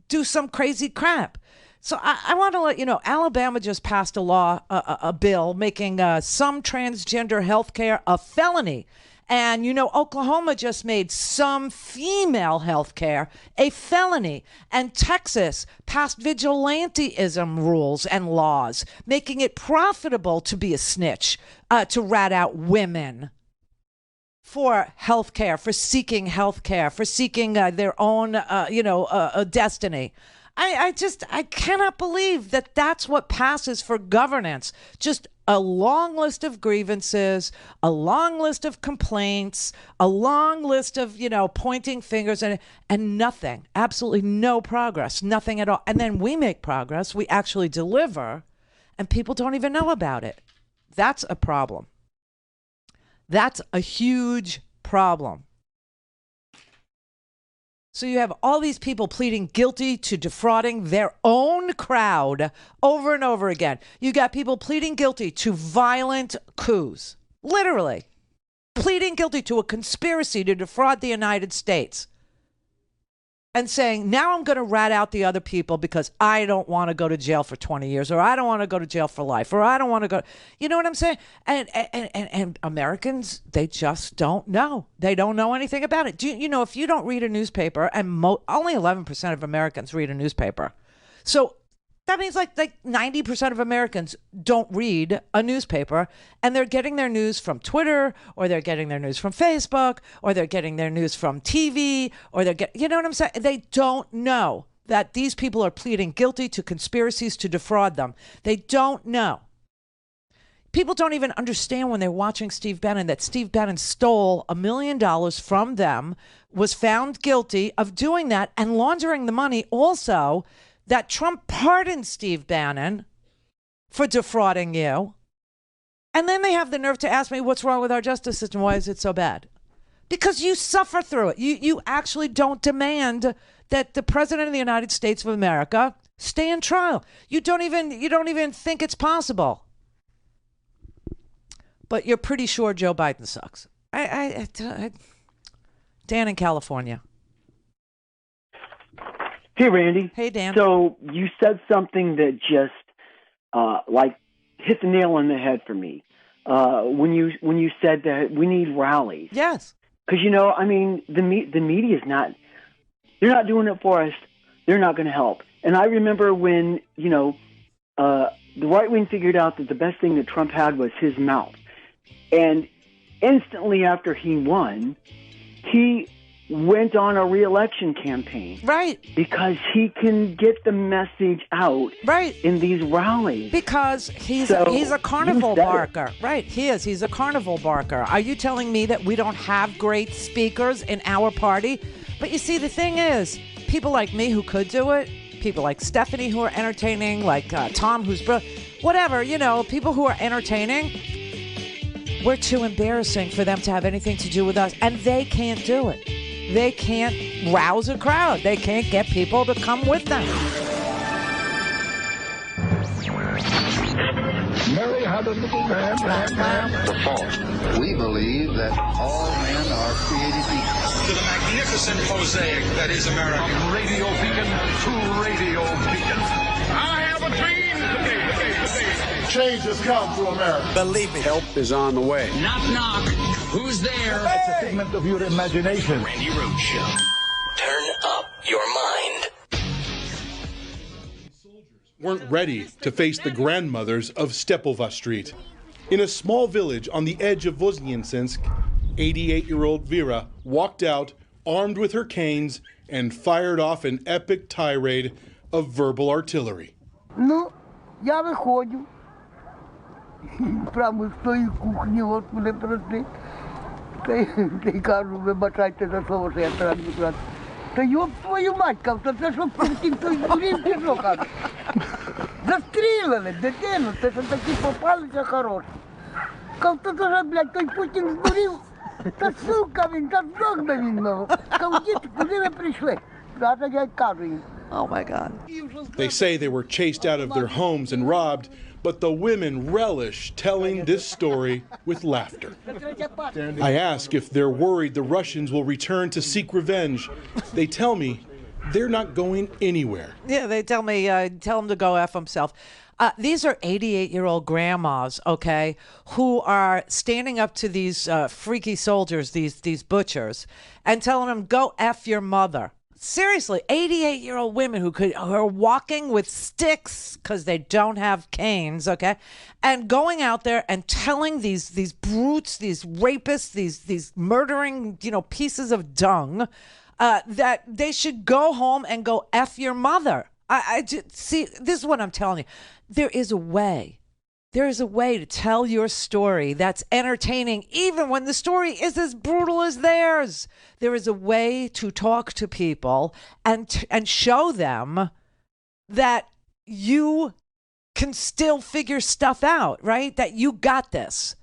do some crazy crap. So I want to let you know, Alabama just passed a law, a bill making some transgender health care a felony. And, Oklahoma just made some female health care a felony. And Texas passed vigilantism rules and laws, making it profitable to be a snitch, to rat out women for health care, for seeking health care, for seeking their own, destiny. I cannot believe that that's what passes for governance. Just a long list of grievances, a long list of complaints, a long list of, pointing fingers and nothing, absolutely no progress, nothing at all. And then we make progress, we actually deliver, and people don't even know about it. That's a problem. That's a huge problem. So you have all these people pleading guilty to defrauding their own crowd over and over again. You got people pleading guilty to violent coups, literally pleading guilty to a conspiracy to defraud the United States and saying, now I'm going to rat out the other people because I don't want to go to jail for 20 years, or I don't want to go to jail for life, or I don't want to go. You know what I'm saying? And Americans, they just don't know. They don't know anything about it. If you don't read a newspaper, and only 11% of Americans read a newspaper. So that means like 90% of Americans don't read a newspaper, and they're getting their news from Twitter, or they're getting their news from Facebook, or they're getting their news from TV, or you know what I'm saying? They don't know that these people are pleading guilty to conspiracies to defraud them. They don't know. People don't even understand when they're watching Steve Bannon that Steve Bannon stole $1 million from them, was found guilty of doing that and laundering the money also, that Trump pardoned Steve Bannon for defrauding you. And then they have the nerve to ask me, what's wrong with our justice system? Why is it so bad? Because you suffer through it. You actually don't demand that the president of the United States of America stay in trial. You don't even think it's possible. But you're pretty sure Joe Biden sucks. Dan in California. Hey, Randy. Hey, Dan. So you said something that just hit the nail on the head for me when you said that we need rallies. Yes. Because the media is they're not doing it for us. They're not going to help. And I remember when the right wing figured out that the best thing that Trump had was his mouth, and instantly after he won, he went on a re-election campaign. Right. Because he can get the message out. Right. In these rallies. Because he's a carnival barker. Right. He is. He's a carnival barker. Are you telling me that we don't have great speakers in our party? But you see, the thing is, people like me who could do it, people like Stephanie who are entertaining, like Tom who's whatever, people who are entertaining, we're too embarrassing for them to have anything to do with us, and they can't do it. They can't rouse a crowd. They can't get people to come with them. Mary had a little man. The fault. We believe that all men are created equal. To the magnificent mosaic that is America. From radio beacon to radio beacon. I have a dream today. Change has come to America. Believe me. Help is on the way. Knock, knock. Who's there? It's a figment of your imagination. Randi Rhodes Show. Turn up your mind. Weren't ready to face the grandmothers of Stepova Street. In a small village on the edge of Voznesensk, 88-year-old Vera walked out armed with her canes and fired off an epic tirade of verbal artillery. Ну, я виходжу. Прямо з тої кухні, от мене прийшли. Та й кажу, вибачайте за слово, що я треба відбирати. Та йоп твою мать, кажу, це що Путін той дурів чи що, кажу. Застрілили дитину, це що такі попалися хороші. Кажу, то вже, блядь, той Путін здурів. Та сука він, та здохне він, ну. Кажу, діти, куди ви прийшли? А так я кажу їм. Oh my God. They say they were chased out of their homes and robbed, but the women relish telling this story with laughter. I ask if they're worried the Russians will return to seek revenge. They tell me they're not going anywhere. Yeah, they tell me, tell him to go F himself. These are 88-year-old grandmas, okay, who are standing up to these freaky soldiers, these butchers, and telling them, go F your mother. Seriously, 88-year-old women who are walking with sticks because they don't have canes, okay, and going out there and telling these brutes, these rapists, these murdering, pieces of dung, that they should go home and go F your mother. I just, see, this is what I'm telling you. There is a way. There is a way to tell your story that's entertaining, even when the story is as brutal as theirs. There is a way to talk to people and show them that you can still figure stuff out, right? That you got this.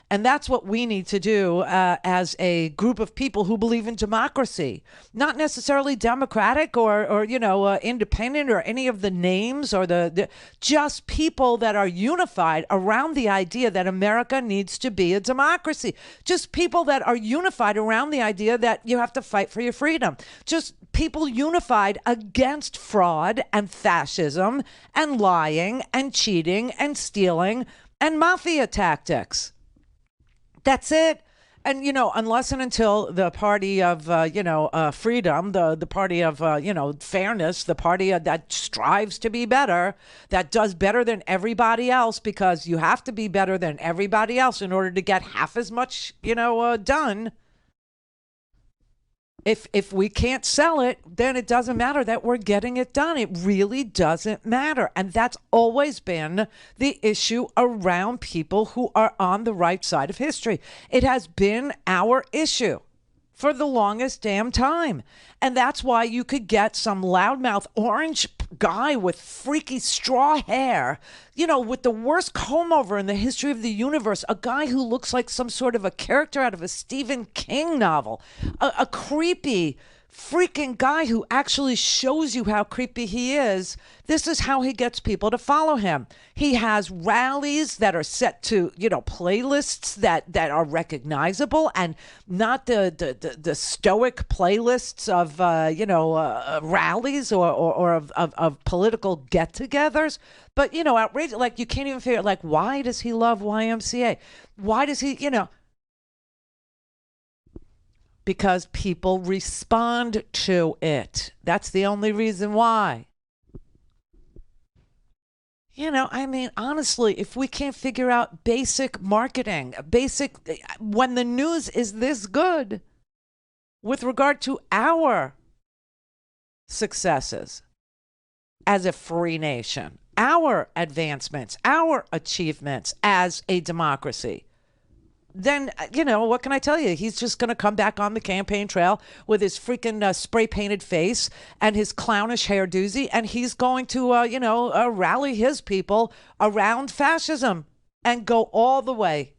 And that's what we need to do as a group of people who believe in democracy, not necessarily democratic or independent or any of the names or the just people that are unified around the idea that America needs to be a democracy. Just people that are unified around the idea that you have to fight for your freedom. Just people unified against fraud and fascism and lying and cheating and stealing and mafia tactics. That's it. And, unless and until the party of, freedom, the party of, fairness, the party that strives to be better, that does better than everybody else, because you have to be better than everybody else in order to get half as much, done. If we can't sell it, then it doesn't matter that we're getting it done. It really doesn't matter. And that's always been the issue around people who are on the right side of history. It has been our issue for the longest damn time. And that's why you could get some loudmouth orange guy with freaky straw hair, with the worst comb over in the history of the universe, a guy who looks like some sort of a character out of a Stephen King novel, a creepy freaking guy who actually shows you how creepy he is. This is how he gets people to follow him. He has rallies that are set to, playlists that are recognizable, and not the stoic playlists of, rallies or of political get-togethers. But, outrageous, like you can't even figure out, like, why does he love YMCA? Why does he, Because people respond to it. That's the only reason why. Honestly, if we can't figure out basic marketing, when the news is this good with regard to our successes as a free nation, our advancements, our achievements as a democracy, then, what can I tell you? He's just going to come back on the campaign trail with his freaking spray-painted face and his clownish hair-doozy, and he's going to, rally his people around fascism and go all the way.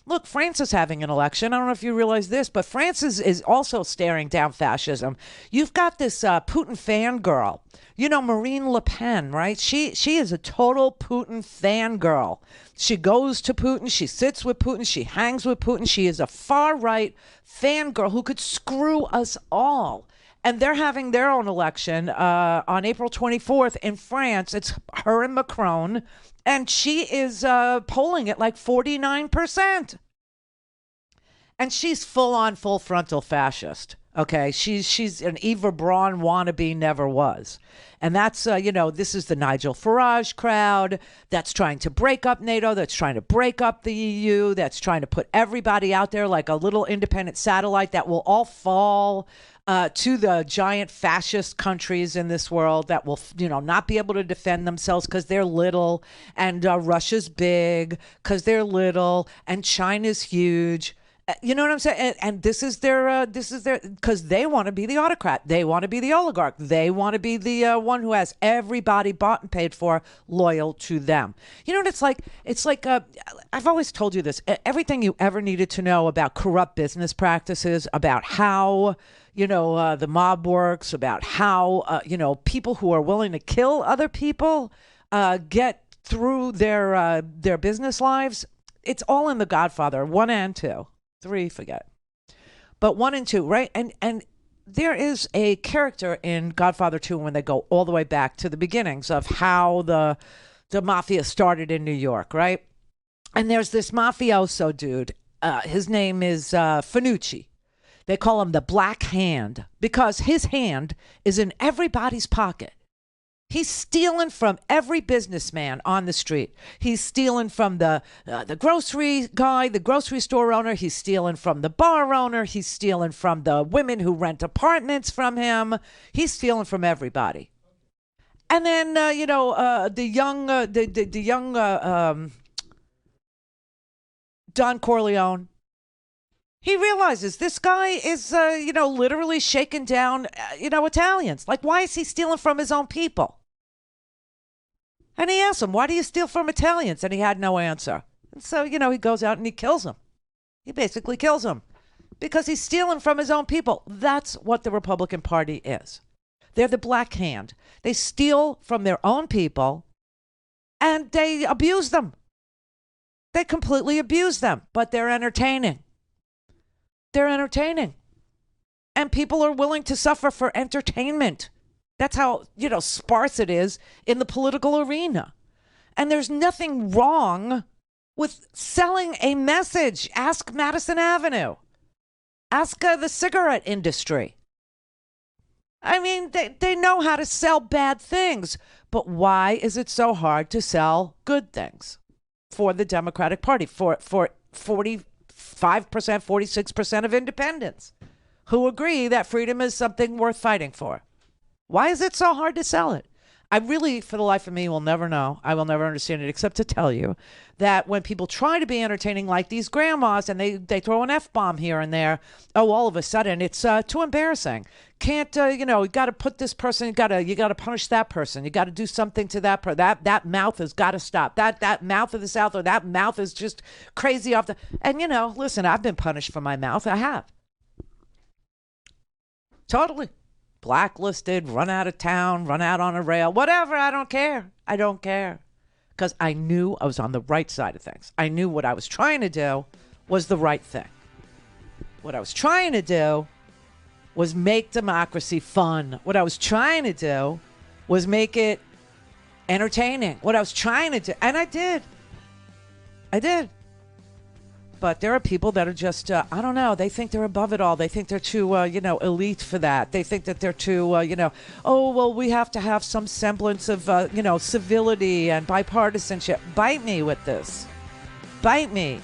Look, France is having an election. I don't know if you realize this, but France is also staring down fascism. You've got this Putin fangirl, Marine Le Pen, right? She is a total Putin fangirl. She goes to Putin. She sits with Putin. She hangs with Putin. She is a far-right fangirl who could screw us all. And they're having their own election on April 24th in France. It's her and Macron, and she is polling at like 49%. And she's full frontal fascist. Okay, she's an Eva Braun wannabe, never was. And that's, this is the Nigel Farage crowd that's trying to break up NATO, that's trying to break up the EU, that's trying to put everybody out there like a little independent satellite that will all fall to the giant fascist countries in this world that will, not be able to defend themselves because they're little, and Russia's big because they're little, and China's huge. You know what I'm saying? And this is their, because they want to be the autocrat. They want to be the oligarch. They want to be the one who has everybody bought and paid for loyal to them. You know what it's like? It's like, I've always told you this, everything you ever needed to know about corrupt business practices, about how, the mob works, about how, people who are willing to kill other people get through their business lives. It's all in The Godfather 1 and 2. 3, forget. But 1 and 2, right? And there is a character in Godfather 2 when they go all the way back to the beginnings of how the mafia started in New York, right? And there's this mafioso dude. His name is Fanucci. They call him the Black Hand because his hand is in everybody's pocket. He's stealing from every businessman on the street. He's stealing from the grocery guy, the grocery store owner. He's stealing from the bar owner. He's stealing from the women who rent apartments from him. He's stealing from everybody. And then, the young Don Corleone, he realizes this guy is, literally shaking down, Italians. Like, why is he stealing from his own people? And he asked him, why do you steal from Italians? And he had no answer. And so, he goes out and he kills him. He basically kills him because he's stealing from his own people. That's what the Republican Party is. They're the Black Hand. They steal from their own people and they abuse them. They completely abuse them, but they're entertaining. They're entertaining. And people are willing to suffer for entertainment. That's how, sparse it is in the political arena. And there's nothing wrong with selling a message. Ask Madison Avenue. Ask the cigarette industry. I mean, they know how to sell bad things. But why is it so hard to sell good things for the Democratic Party, for 45%, 46% of independents who agree that freedom is something worth fighting for? Why is it so hard to sell it? I really, for the life of me, will never know. I will never understand it, except to tell you that when people try to be entertaining like these grandmas and they throw an F-bomb here and there, all of a sudden it's too embarrassing. Can't, you got to put this person, you got to punish that person. You got to do something to that person. That mouth has got to stop. That mouth of the South, or that mouth is just crazy off the, and listen, I've been punished for my mouth. I have. Totally. Blacklisted, run out of town, run out on a rail, whatever. I don't care. I don't care. Because I knew I was on the right side of things. I knew what I was trying to do was the right thing. What I was trying to do was make democracy fun. What I was trying to do was make it entertaining. What I was trying to do, and I did. But there are people that are just, I don't know, they think they're above it all. They think they're too, elite for that. They think that they're too, we have to have some semblance of, civility and bipartisanship. Bite me with this. Bite me.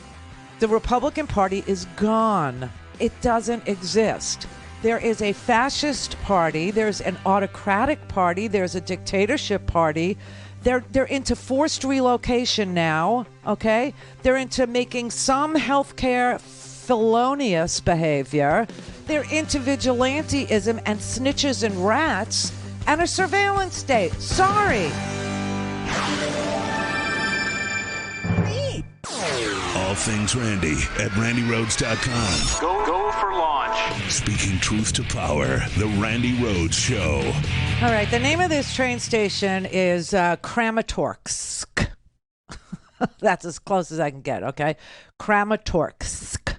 The Republican Party is gone. It doesn't exist. There is a fascist party. There's an autocratic party. There's a dictatorship party. They're into forced relocation now, okay? They're into making some healthcare felonious behavior. They're into vigilanteism and snitches and rats and a surveillance state. Sorry. All things Randi at RandiRhodes.com. Go for launch. Speaking truth to power, the Randi Rhodes Show. All right, the name of this train station is Kramatorsk. That's as close as I can get, okay? Kramatorsk.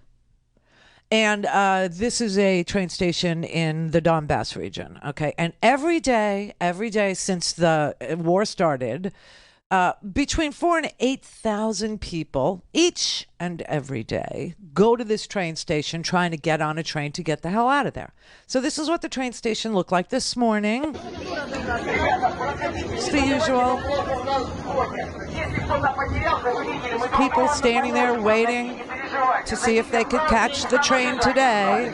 And this is a train station in the Donbass region. Okay. And every day since the war started, between 4,000 and 8,000 people each and every day go to this train station trying to get on a train to get the hell out of there. So this is what the train station looked like this morning. It's the usual. People standing there waiting to see if they could catch the train today.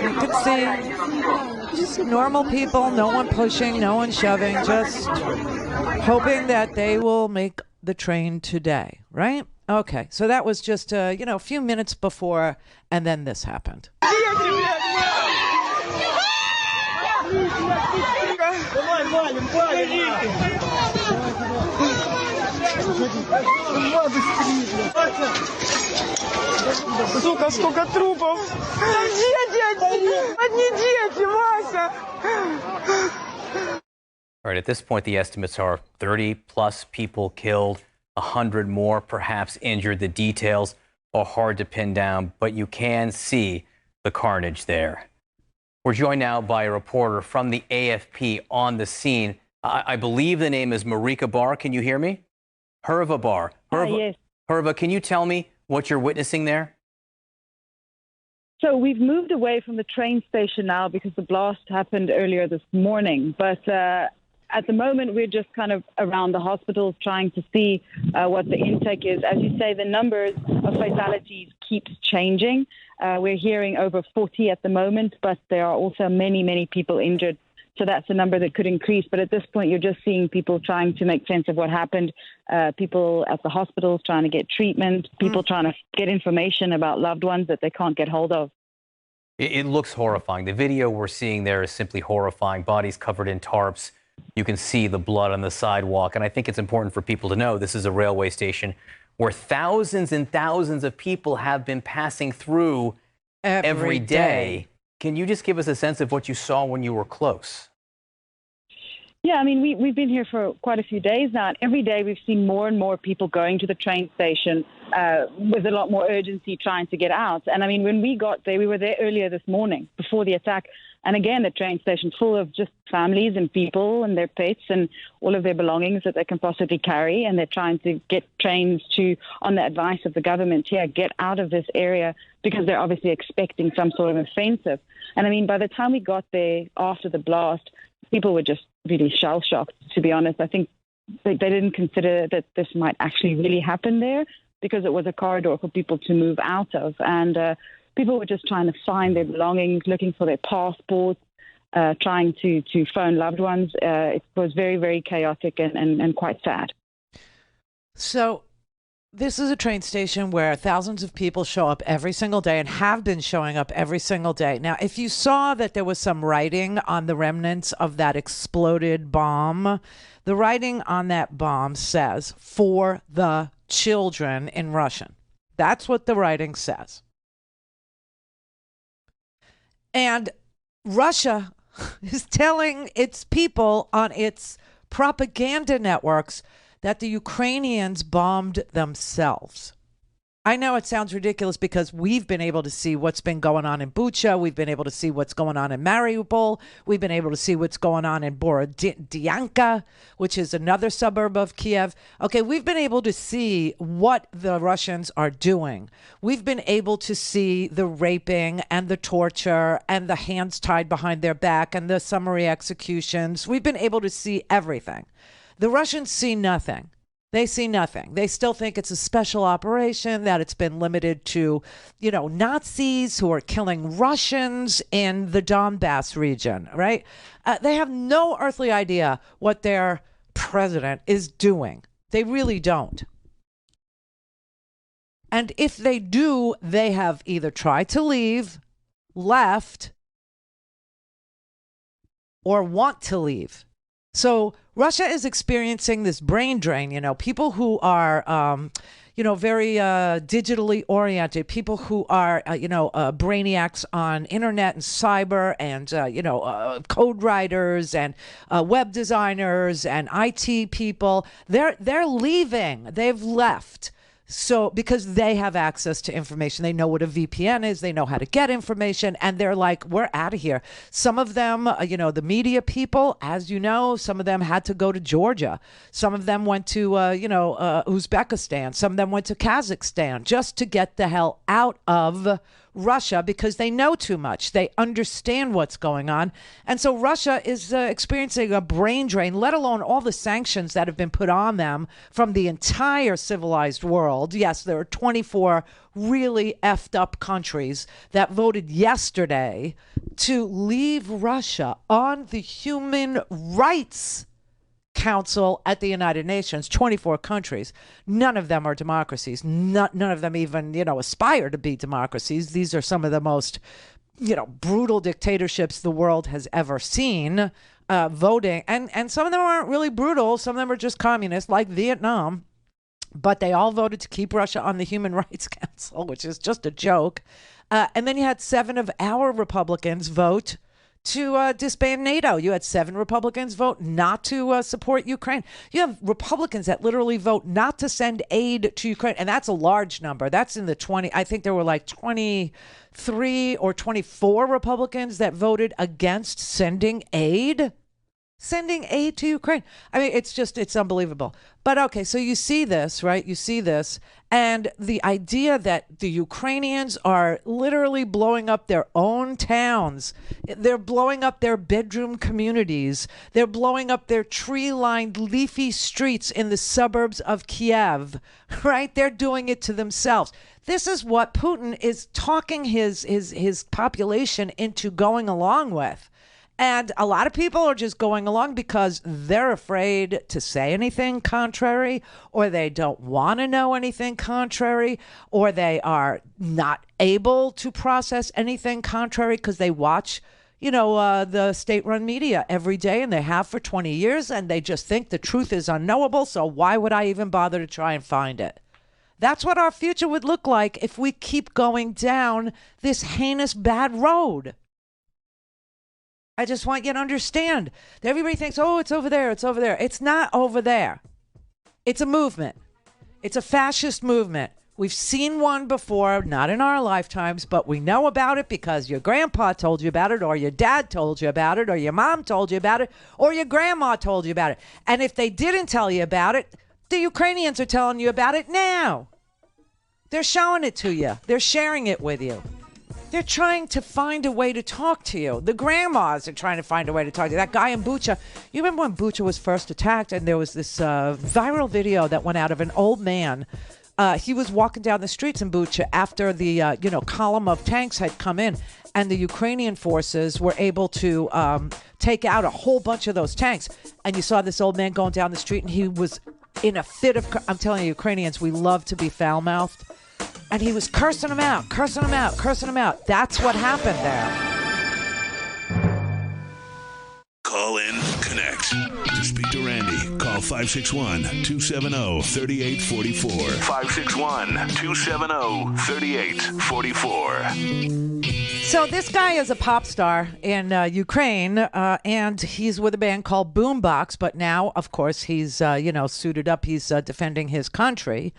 You could see just normal people, no one pushing, no one shoving, just hoping that they will make the train today, right? Okay, so that was just, a few minutes before, and then this happened. Сука, сколько трупов! Одни дети, Вася! All right, at this point, the estimates are 30 plus people killed, 100 more perhaps injured. The details are hard to pin down, but you can see the carnage there. We're joined now by a reporter from the AFP on the scene. I believe the name is Marika Bar. Can you hear me? Herva Bar. Yes. Herva, can you tell me what you're witnessing there? So we've moved away from the train station now because the blast happened earlier this morning. But at the moment, we're just kind of around the hospitals trying to see what the intake is. As you say, the numbers of fatalities keeps changing. We're hearing over 40 at the moment, but there are also many, many people injured. So that's a number that could increase. But at this point, you're just seeing people trying to make sense of what happened, people at the hospitals trying to get treatment, people trying to get information about loved ones that they can't get hold of. It looks horrifying. The video we're seeing there is simply horrifying. Bodies covered in tarps. You can see the blood on the sidewalk. And I think it's important for people to know this is a railway station where thousands and thousands of people have been passing through every day. Can you just give us a sense of what you saw when you were close? Yeah, I mean, we've been here for quite a few days now. And every day we've seen more and more people going to the train station with a lot more urgency trying to get out. And I mean, when we got there, we were there earlier this morning before the attack. And again, the train station full of just families and people and their pets and all of their belongings that they can possibly carry. And they're trying to get trains to, on the advice of the government here, get out of this area because they're obviously expecting some sort of offensive. And I mean, by the time we got there after the blast, people were just really shell-shocked, to be honest. I think they didn't consider that this might actually really happen there because it was a corridor for people to move out of. And people were just trying to find their belongings, looking for their passports, trying to phone loved ones. It was very, very chaotic and quite sad. So this is a train station where thousands of people show up every single day and have been showing up every single day. Now, if you saw that there was some writing on the remnants of that exploded bomb, the writing on that bomb says, "For the children," in Russian. That's what the writing says. And Russia is telling its people on its propaganda networks that the Ukrainians bombed themselves. I know it sounds ridiculous because we've been able to see what's been going on in Bucha. We've been able to see what's going on in Mariupol. We've been able to see what's going on in Borodyanka, which is another suburb of Kiev. Okay, we've been able to see what the Russians are doing. We've been able to see the raping and the torture and the hands tied behind their back and the summary executions. We've been able to see everything. The Russians see nothing. They see nothing. They still think it's a special operation, that it's been limited to, Nazis who are killing Russians in the Donbass region, right? They have no earthly idea what their president is doing. They really don't. And if they do, they have either tried to leave, left, or want to leave. So Russia is experiencing this brain drain, people who are, very digitally oriented, people who are, brainiacs on internet and cyber and, code writers and web designers and IT people. They're leaving. They've left. So, because they have access to information, they know what a VPN is, they know how to get information, and they're like, we're out of here. Some of them, the media people, as you know, some of them had to go to Georgia. Some of them went to, Uzbekistan. Some of them went to Kazakhstan just to get the hell out of Russia because they know too much. They understand what's going on. And so Russia is experiencing a brain drain, let alone all the sanctions that have been put on them from the entire civilized world. Yes, there are 24 really effed up countries that voted yesterday to leave Russia on the Human Rights Council at the United Nations. 24 countries. None of them are democracies. None of them even, aspire to be democracies. These are some of the most, brutal dictatorships the world has ever seen, voting. And some of them aren't really brutal. Some of them are just communist, like Vietnam. But they all voted to keep Russia on the Human Rights Council, which is just a joke. And then you had 7 of our Republicans vote to disband NATO. You had 7 Republicans vote not to support Ukraine. You have Republicans that literally vote not to send aid to Ukraine. And that's a large number. That's in the 20. I think there were like 23 or 24 Republicans that voted against sending aid. Sending aid to Ukraine. I mean, it's unbelievable. But okay, so you see this, right? You see this. And the idea that the Ukrainians are literally blowing up their own towns. They're blowing up their bedroom communities. They're blowing up their tree-lined, leafy streets in the suburbs of Kiev, right? They're doing it to themselves. This is what Putin is talking his population into going along with. And a lot of people are just going along because they're afraid to say anything contrary, or they don't want to know anything contrary, or they are not able to process anything contrary because they watch, the state-run media every day, and they have for 20 years, and they just think the truth is unknowable, so why would I even bother to try and find it? That's what our future would look like if we keep going down this heinous bad road. I just want you to understand that everybody thinks, oh, it's over there. It's over there. It's not over there. It's a movement. It's a fascist movement. We've seen one before, not in our lifetimes, but we know about it because your grandpa told you about it, or your dad told you about it, or your mom told you about it, or your grandma told you about it. And if they didn't tell you about it, the Ukrainians are telling you about it now. They're showing it to you. They're sharing it with you. They're trying to find a way to talk to you. The grandmas are trying to find a way to talk to you. That guy in Bucha, you remember when Bucha was first attacked, and there was this viral video that went out of an old man. He was walking down the streets in Bucha after the column of tanks had come in, and the Ukrainian forces were able to take out a whole bunch of those tanks. And you saw this old man going down the street, and he was in a fit of, I'm telling you, Ukrainians, we love to be foul-mouthed. And he was cursing them out, cursing them out, cursing them out. That's what happened there. Call in, connect. To speak to Randi, call 561-270-3844. 561-270-3844. So this guy is a pop star in Ukraine, and he's with a band called Boombox. But now, of course, he's, suited up. He's defending his country.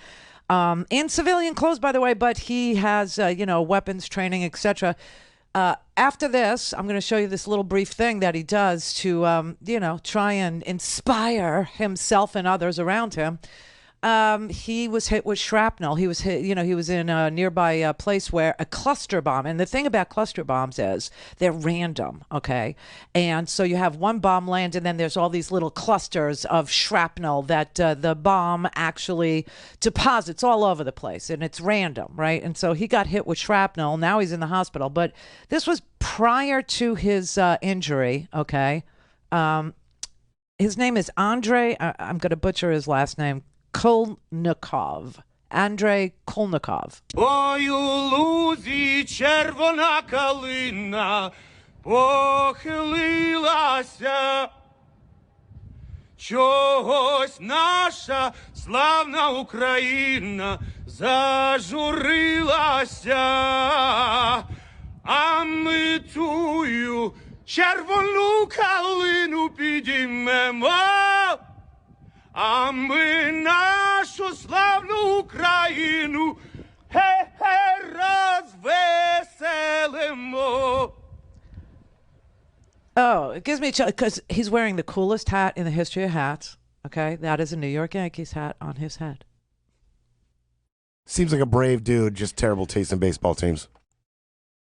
In civilian clothes, by the way, but he has, weapons training, etc. After this, I'm going to show you this little brief thing that he does to, try and inspire himself and others around him. He was hit with shrapnel. He was hit, he was in a nearby place where a cluster bomb, and the thing about cluster bombs is they're random, okay? And so you have one bomb land, and then there's all these little clusters of shrapnel that the bomb actually deposits all over the place, and it's random, right? And so he got hit with shrapnel. Now he's in the hospital, but this was prior to his injury, okay? His name is Andrei, I'm going to butcher his last name, Kolnikov. Andrei Kolnikov. Ой, у лузі червона калина похилилася. Чогось наша славна Україна зажурилася. А ми тую червону калину підіймемо. а ми нашу славну Україну розвеселимо. Oh, it gives me a chill because he's wearing the coolest hat in the history of hats. Okay, that is a New York Yankees hat on his head. Seems like a brave dude, just terrible taste in baseball teams.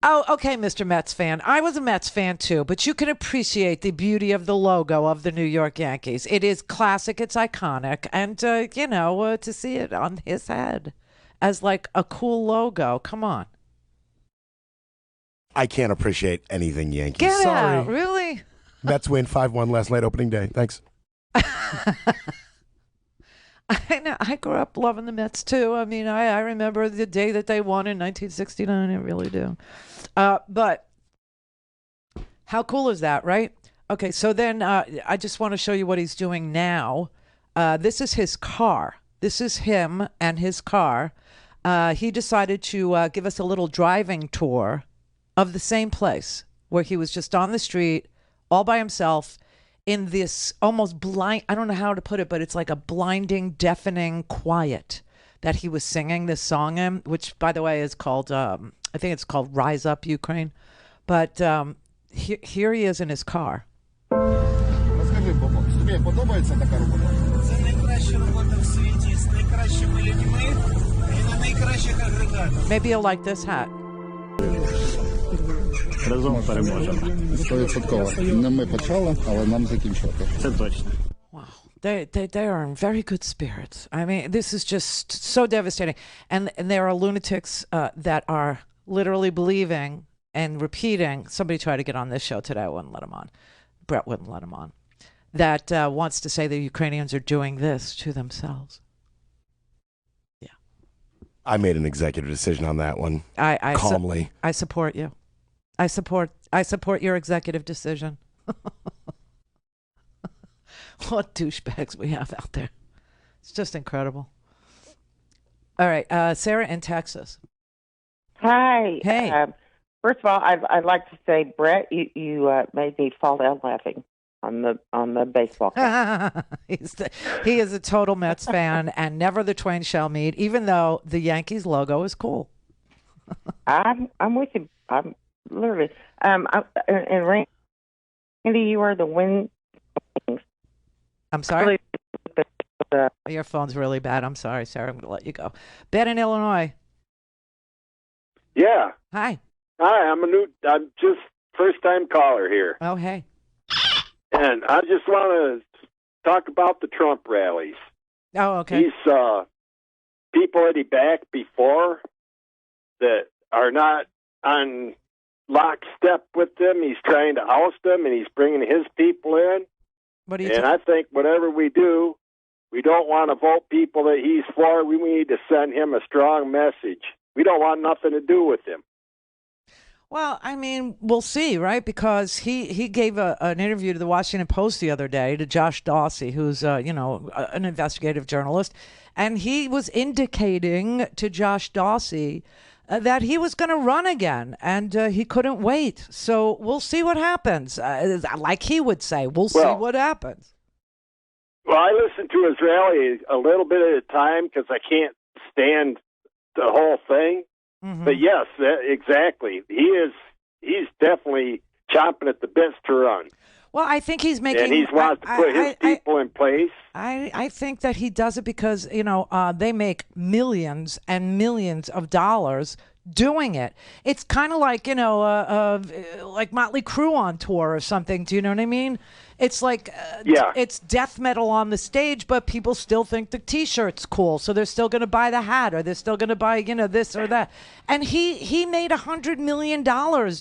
Oh, okay, Mr. Mets fan. I was a Mets fan too, but you can appreciate the beauty of the logo of the New York Yankees. It is classic, it's iconic, and, to see it on his head as like a cool logo, come on. I can't appreciate anything Yankees. Get Sorry. out, really? Mets win 5-1 last night, opening day. Thanks. I know. I grew up loving the Mets too. I mean, I remember the day that they won in 1969. I really do. But how cool is that, right? Okay, so then I just want to show you what he's doing now. This is his car. This is him and his car. He decided to give us a little driving tour of the same place where he was just on the street all by himself in this almost blind, I don't know how to put it, but it's like a blinding, deafening quiet that he was singing this song in, which, by the way, is called, I think it's called Rise Up, Ukraine. But here he is in his car. Розкажи, Бобок, тобі подобається така робота? Це найкраща робота в світі з найкращими людьми і на найкращих агрегатах. Maybe you'll like this hat. Разом переможемо. 100%. Не ми почали, але нам закінчувати. Це точно. Wow. They are in very good spirits. I mean, this is just so devastating. And there are lunatics that are literally believing and repeating. Somebody tried to get on this show today. I wouldn't let him on. Brett wouldn't let him on. That wants to say the Ukrainians are doing this to themselves. Yeah. I made an executive decision on that one. Calmly. I support you. I support your executive decision. What douchebags we have out there. It's just incredible. All right, Sarah in Texas. Hi. Hey. First of all, I'd like to say, Brett, you made me fall down laughing on the baseball game. He is a total Mets fan, and never the twain shall meet, even though the Yankees logo is cool. I'm with you. I'm literally. And Randy, you are the win. I'm sorry? Your phone's really bad. I'm sorry, Sarah. I'm going to let you go. Ben in Illinois. Yeah. Hi. Hi, I'm just first-time caller here. Oh, hey. And I just want to talk about the Trump rallies. Oh, okay. These people that he backed before that are not on lockstep with them, he's trying to oust them, and he's bringing his people in. And I think whatever we do, we don't want to vote people that he's for. We need to send him a strong message. We don't want nothing to do with him. Well, I mean, we'll see, right? Because he gave an interview to the Washington Post the other day to Josh Dawsey, who's, an investigative journalist. And he was indicating to Josh Dawsey that he was going to run again, and he couldn't wait. So we'll see what happens. Like he would say, we'll see what happens. Well, I listen to his rally a little bit at a time because I can't stand the whole thing. Mm-hmm. But yes, exactly. He's definitely chomping at the bits to run. Well, I think he's making... And he wants to put his people in place. I think that he does it because, they make millions and millions of dollars doing it. It's kind of like, like Motley Crue on tour or something. Do you know what I mean? It's like, it's death metal on the stage, but people still think the T-shirt's cool. So they're still going to buy the hat, or they're still going to buy, this or that. And he made $100 million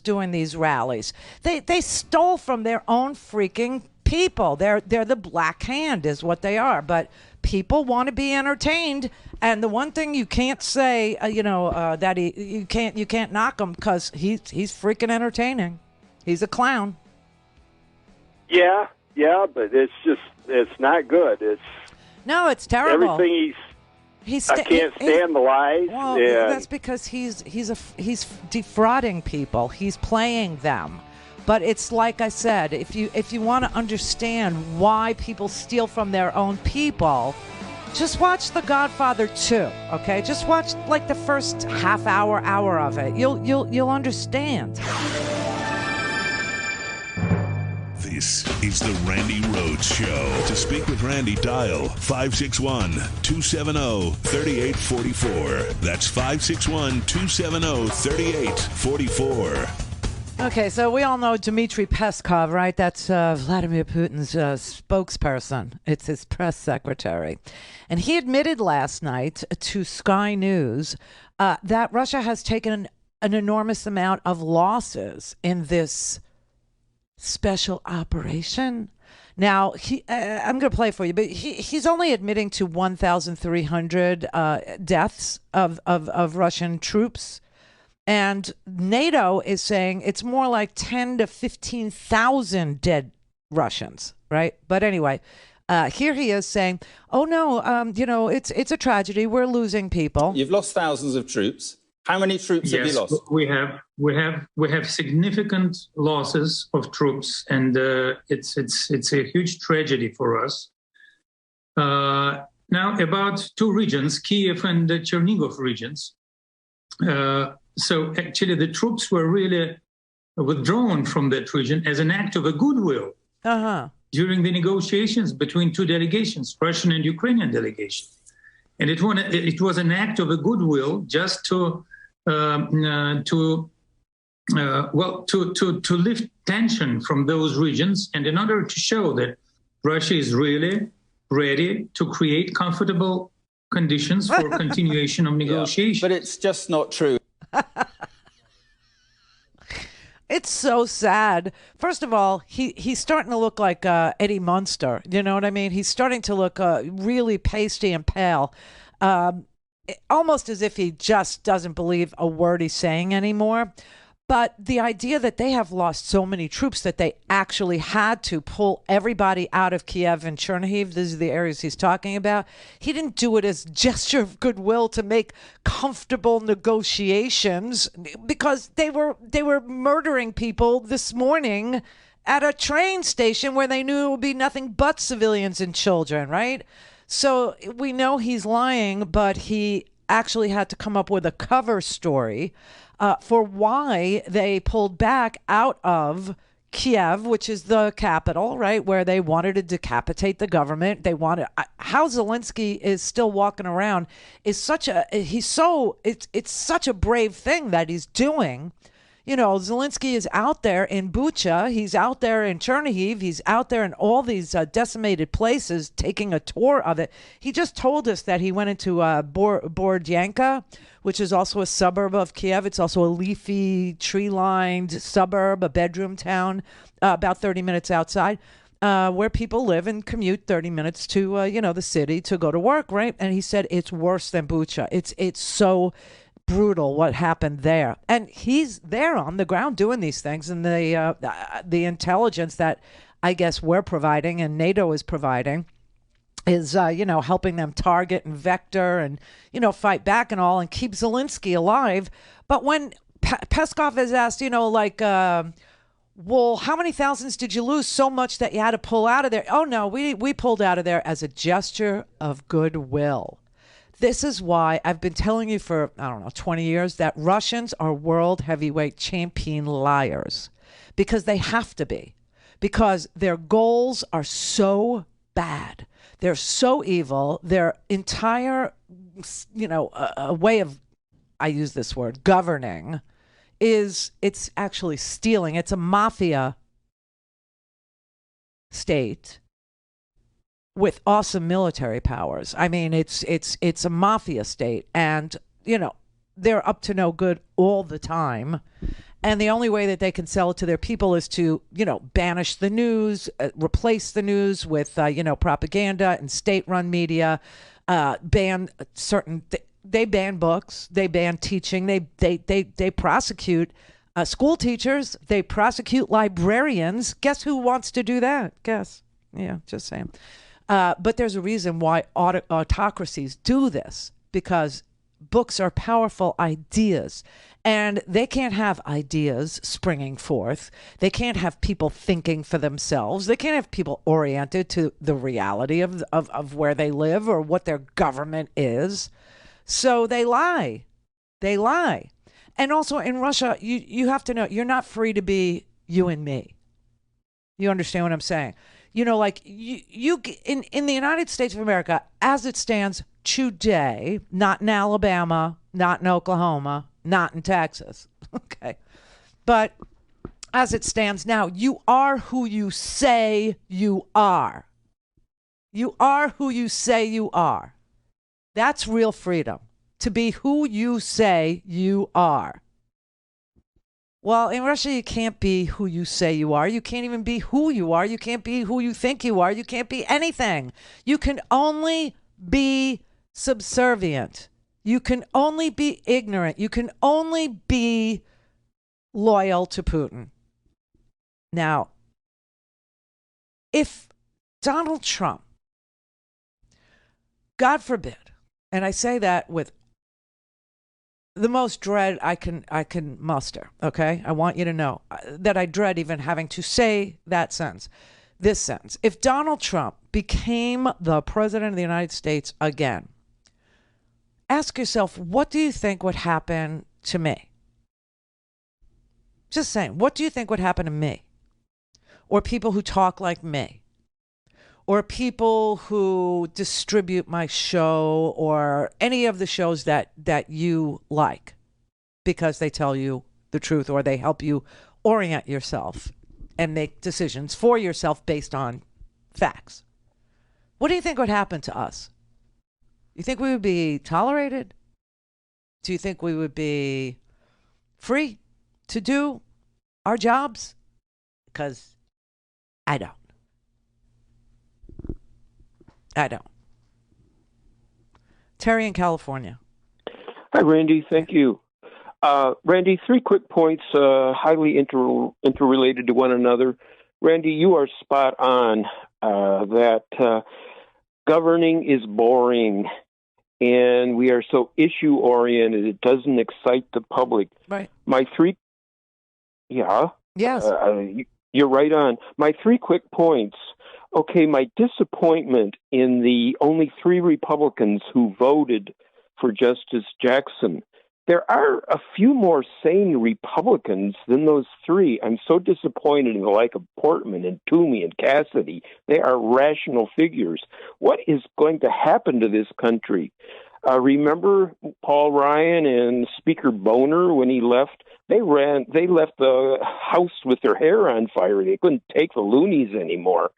doing these rallies. They stole from their own freaking people. They're the Black Hand is what they are. But people want to be entertained. And the one thing you can't say, that you can't knock him because he's freaking entertaining. He's a clown. Yeah, but it's not good. It's terrible. Everything I can't stand the lies. Well, that's because he's defrauding people. He's playing them. But it's like I said, if you want to understand why people steal from their own people, just watch The Godfather 2, okay? Just watch like the first half hour of it. You'll understand. This is the Randi Rhodes Show. To speak with Randi, dial 561-270-3844. That's 561-270-3844. Okay, so we all know Dmitry Peskov, right? That's Vladimir Putin's spokesperson. It's his press secretary. And he admitted last night to Sky News that Russia has taken an enormous amount of losses in this special operation. Now, I'm going to play for you, but he's only admitting to 1,300 deaths of Russian troops. And NATO is saying it's more like 10 to 15,000 dead Russians, right? But anyway, here he is saying, "Oh no, it's a tragedy. We're losing people." You've lost thousands of troops. How many troops have you lost? We have significant losses of troops, and it's a huge tragedy for us. Now, about two regions, Kiev and the Chernigov regions. So actually, the troops were really withdrawn from that region as an act of a goodwill during the negotiations between two delegations, Russian and Ukrainian delegation. And it was an act of a goodwill just to lift tension from those regions, and in order to show that Russia is really ready to create comfortable conditions for continuation of negotiations. But it's just not true. It's so sad. First of all, he's starting to look like Eddie Munster. You know what I mean? He's starting to look really pasty and pale, almost as if he just doesn't believe a word he's saying anymore. But the idea that they have lost so many troops that they actually had to pull everybody out of Kiev and Chernihiv, these are the areas he's talking about. He didn't do it as gesture of goodwill to make comfortable negotiations, because they were murdering people this morning at a train station where they knew it would be nothing but civilians and children, right? So we know he's lying, but he actually had to come up with a cover story for why they pulled back out of Kiev, which is the capital, right, where they wanted to decapitate the government. They wanted how Zelensky is still walking around is such a it's such a brave thing that he's doing. You know, Zelensky is out there in Bucha, he's out there in Chernihiv, he's out there in all these decimated places taking a tour of it. He just told us that he went into Bordyanka, which is also a suburb of Kiev. It's also a leafy, tree-lined suburb, a bedroom town, about 30 minutes outside, where people live and commute 30 minutes to, the city to go to work, right? And he said it's worse than Bucha. It's so brutal what happened there. And he's there on the ground doing these things. And the intelligence that I guess we're providing and NATO is providing is, helping them target and vector and, fight back and all and keep Zelensky alive. But when Peskov is asked, well, how many thousands did you lose? So much that you had to pull out of there. Oh, no, we pulled out of there as a gesture of goodwill. This is why I've been telling you for, 20 years that Russians are world heavyweight champion liars, because they have to be, because their goals are so bad. They're so evil. Their entire, a way of, I use this word, governing it's actually stealing. It's a mafia state with awesome military powers. I mean, it's a mafia state, and they're up to no good all the time. And the only way that they can sell it to their people is to, banish the news, replace the news with, propaganda and state-run media, ban certain. They ban books. They ban teaching. They prosecute school teachers. They prosecute librarians. Guess who wants to do that? Guess. Yeah, just saying. But there's a reason why autocracies do this, because books are powerful ideas, and they can't have ideas springing forth. They can't have people thinking for themselves. They can't have people oriented to the reality of where they live or what their government is. So they lie. They lie. And also in Russia, you have to know, you're not free to be you and me. You understand what I'm saying? You know, like you in the United States of America, as it stands today, not in Alabama, not in Oklahoma, not in Texas, okay, but as it stands now, you are who you say you are. You are who you say you are. That's real freedom, to be who you say you are. Well, in Russia, you can't be who you say you are. You can't even be who you are. You can't be who you think you are. You can't be anything. You can only be subservient. You can only be ignorant. You can only be loyal to Putin. Now, if Donald Trump, God forbid, and I say that with the most dread I can muster, okay? I want you to know that I dread even having to say that sentence, this sentence. If Donald Trump became the president of the United States again, ask yourself, what do you think would happen to me? Just saying, what do you think would happen to me? Or people who talk like me? Or people who distribute my show or any of the shows that you like because they tell you the truth or they help you orient yourself and make decisions for yourself based on facts. What do you think would happen to us? You think we would be tolerated? Do you think we would be free to do our jobs? Because I don't. I don't. Terry in California. Hi, Randy. Thank you. Randy, 3 quick points, highly interrelated to one another. Randy, you are spot on that governing is boring, and we are so issue-oriented, it doesn't excite the public. Right. Yes. You're right on. My 3 quick points. Okay, my disappointment in the only 3 Republicans who voted for Justice Jackson. There are a few more sane Republicans than those 3. I'm so disappointed in the like of Portman and Toomey and Cassidy. They are rational figures. What is going to happen to this country? Remember Paul Ryan and Speaker Boner when he left? They left the house with their hair on fire. They couldn't take the loonies anymore.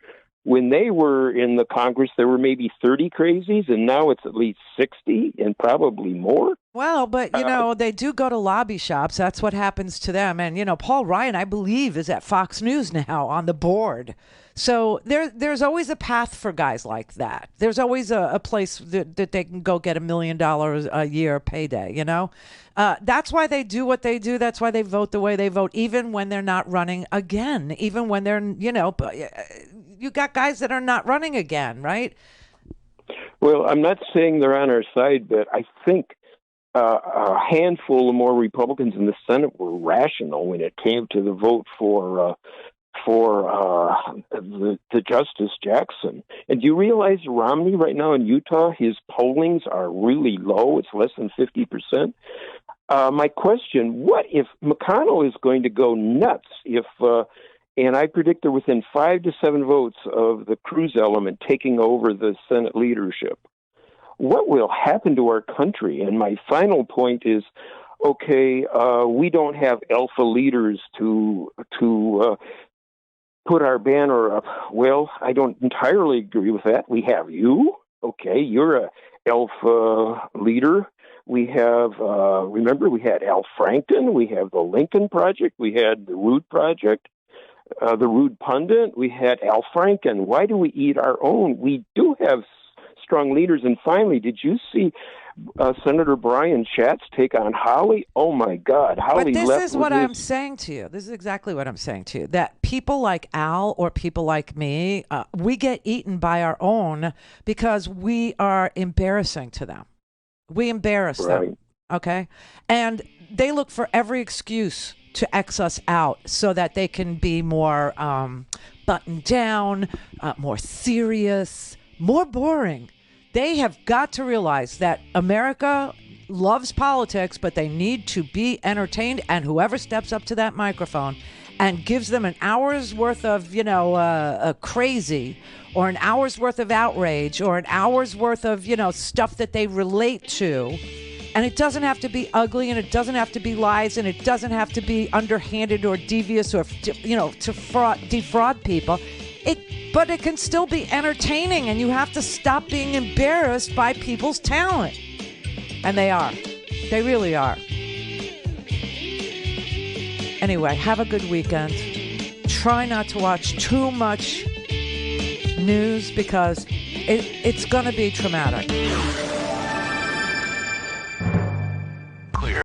When they were in the Congress, there were maybe 30 crazies, and now it's at least 60 and probably more. Well, but, you know, they do go to lobby shops. That's what happens to them. And, you know, Paul Ryan, I believe, is at Fox News now on the board. So there's always a path for guys like that. There's always a place that they can go get $1 million a year payday, you know? That's why they do what they do. That's why they vote the way they vote, even when they're not running again, even when they're, you know, you got guys that are not running again, right? Well, I'm not saying they're on our side, but I think a handful of more Republicans in the Senate were rational when it came to the vote for the Justice Jackson. And do you realize Romney right now in Utah, his pollings are really low? It's less than 50%. My question, what if McConnell is going to go nuts if... and I predict they're within 5 to 7 votes of the Cruz element taking over the Senate leadership. What will happen to our country? And my final point is, okay, we don't have alpha leaders to put our banner up. Well, I don't entirely agree with that. We have you. Okay, you're a alpha leader. We have, remember, we had Al Franken. We have the Lincoln Project. We had the Rude Project. The Rude Pundit, we had Al Franken. Why do we eat our own? We do have strong leaders. And finally, did you see Senator Brian Schatz take on Holly? Oh, my God. Holly but this left is what I'm saying to you. This is exactly what I'm saying to you, that people like Al or people like me, we get eaten by our own because we are embarrassing to them. We embarrass them. Okay? And they look for every excuse to X us out so that they can be more buttoned down, more serious, more boring. They have got to realize that America loves politics, but they need to be entertained, and whoever steps up to that microphone and gives them an hour's worth of, crazy, or an hour's worth of outrage, or an hour's worth of, stuff that they relate to. And it doesn't have to be ugly, and it doesn't have to be lies, and it doesn't have to be underhanded or devious or, to defraud people. But it can still be entertaining, and you have to stop being embarrassed by people's talent. And they are. They really are. Anyway, have a good weekend. Try not to watch too much news because it's going to be traumatic.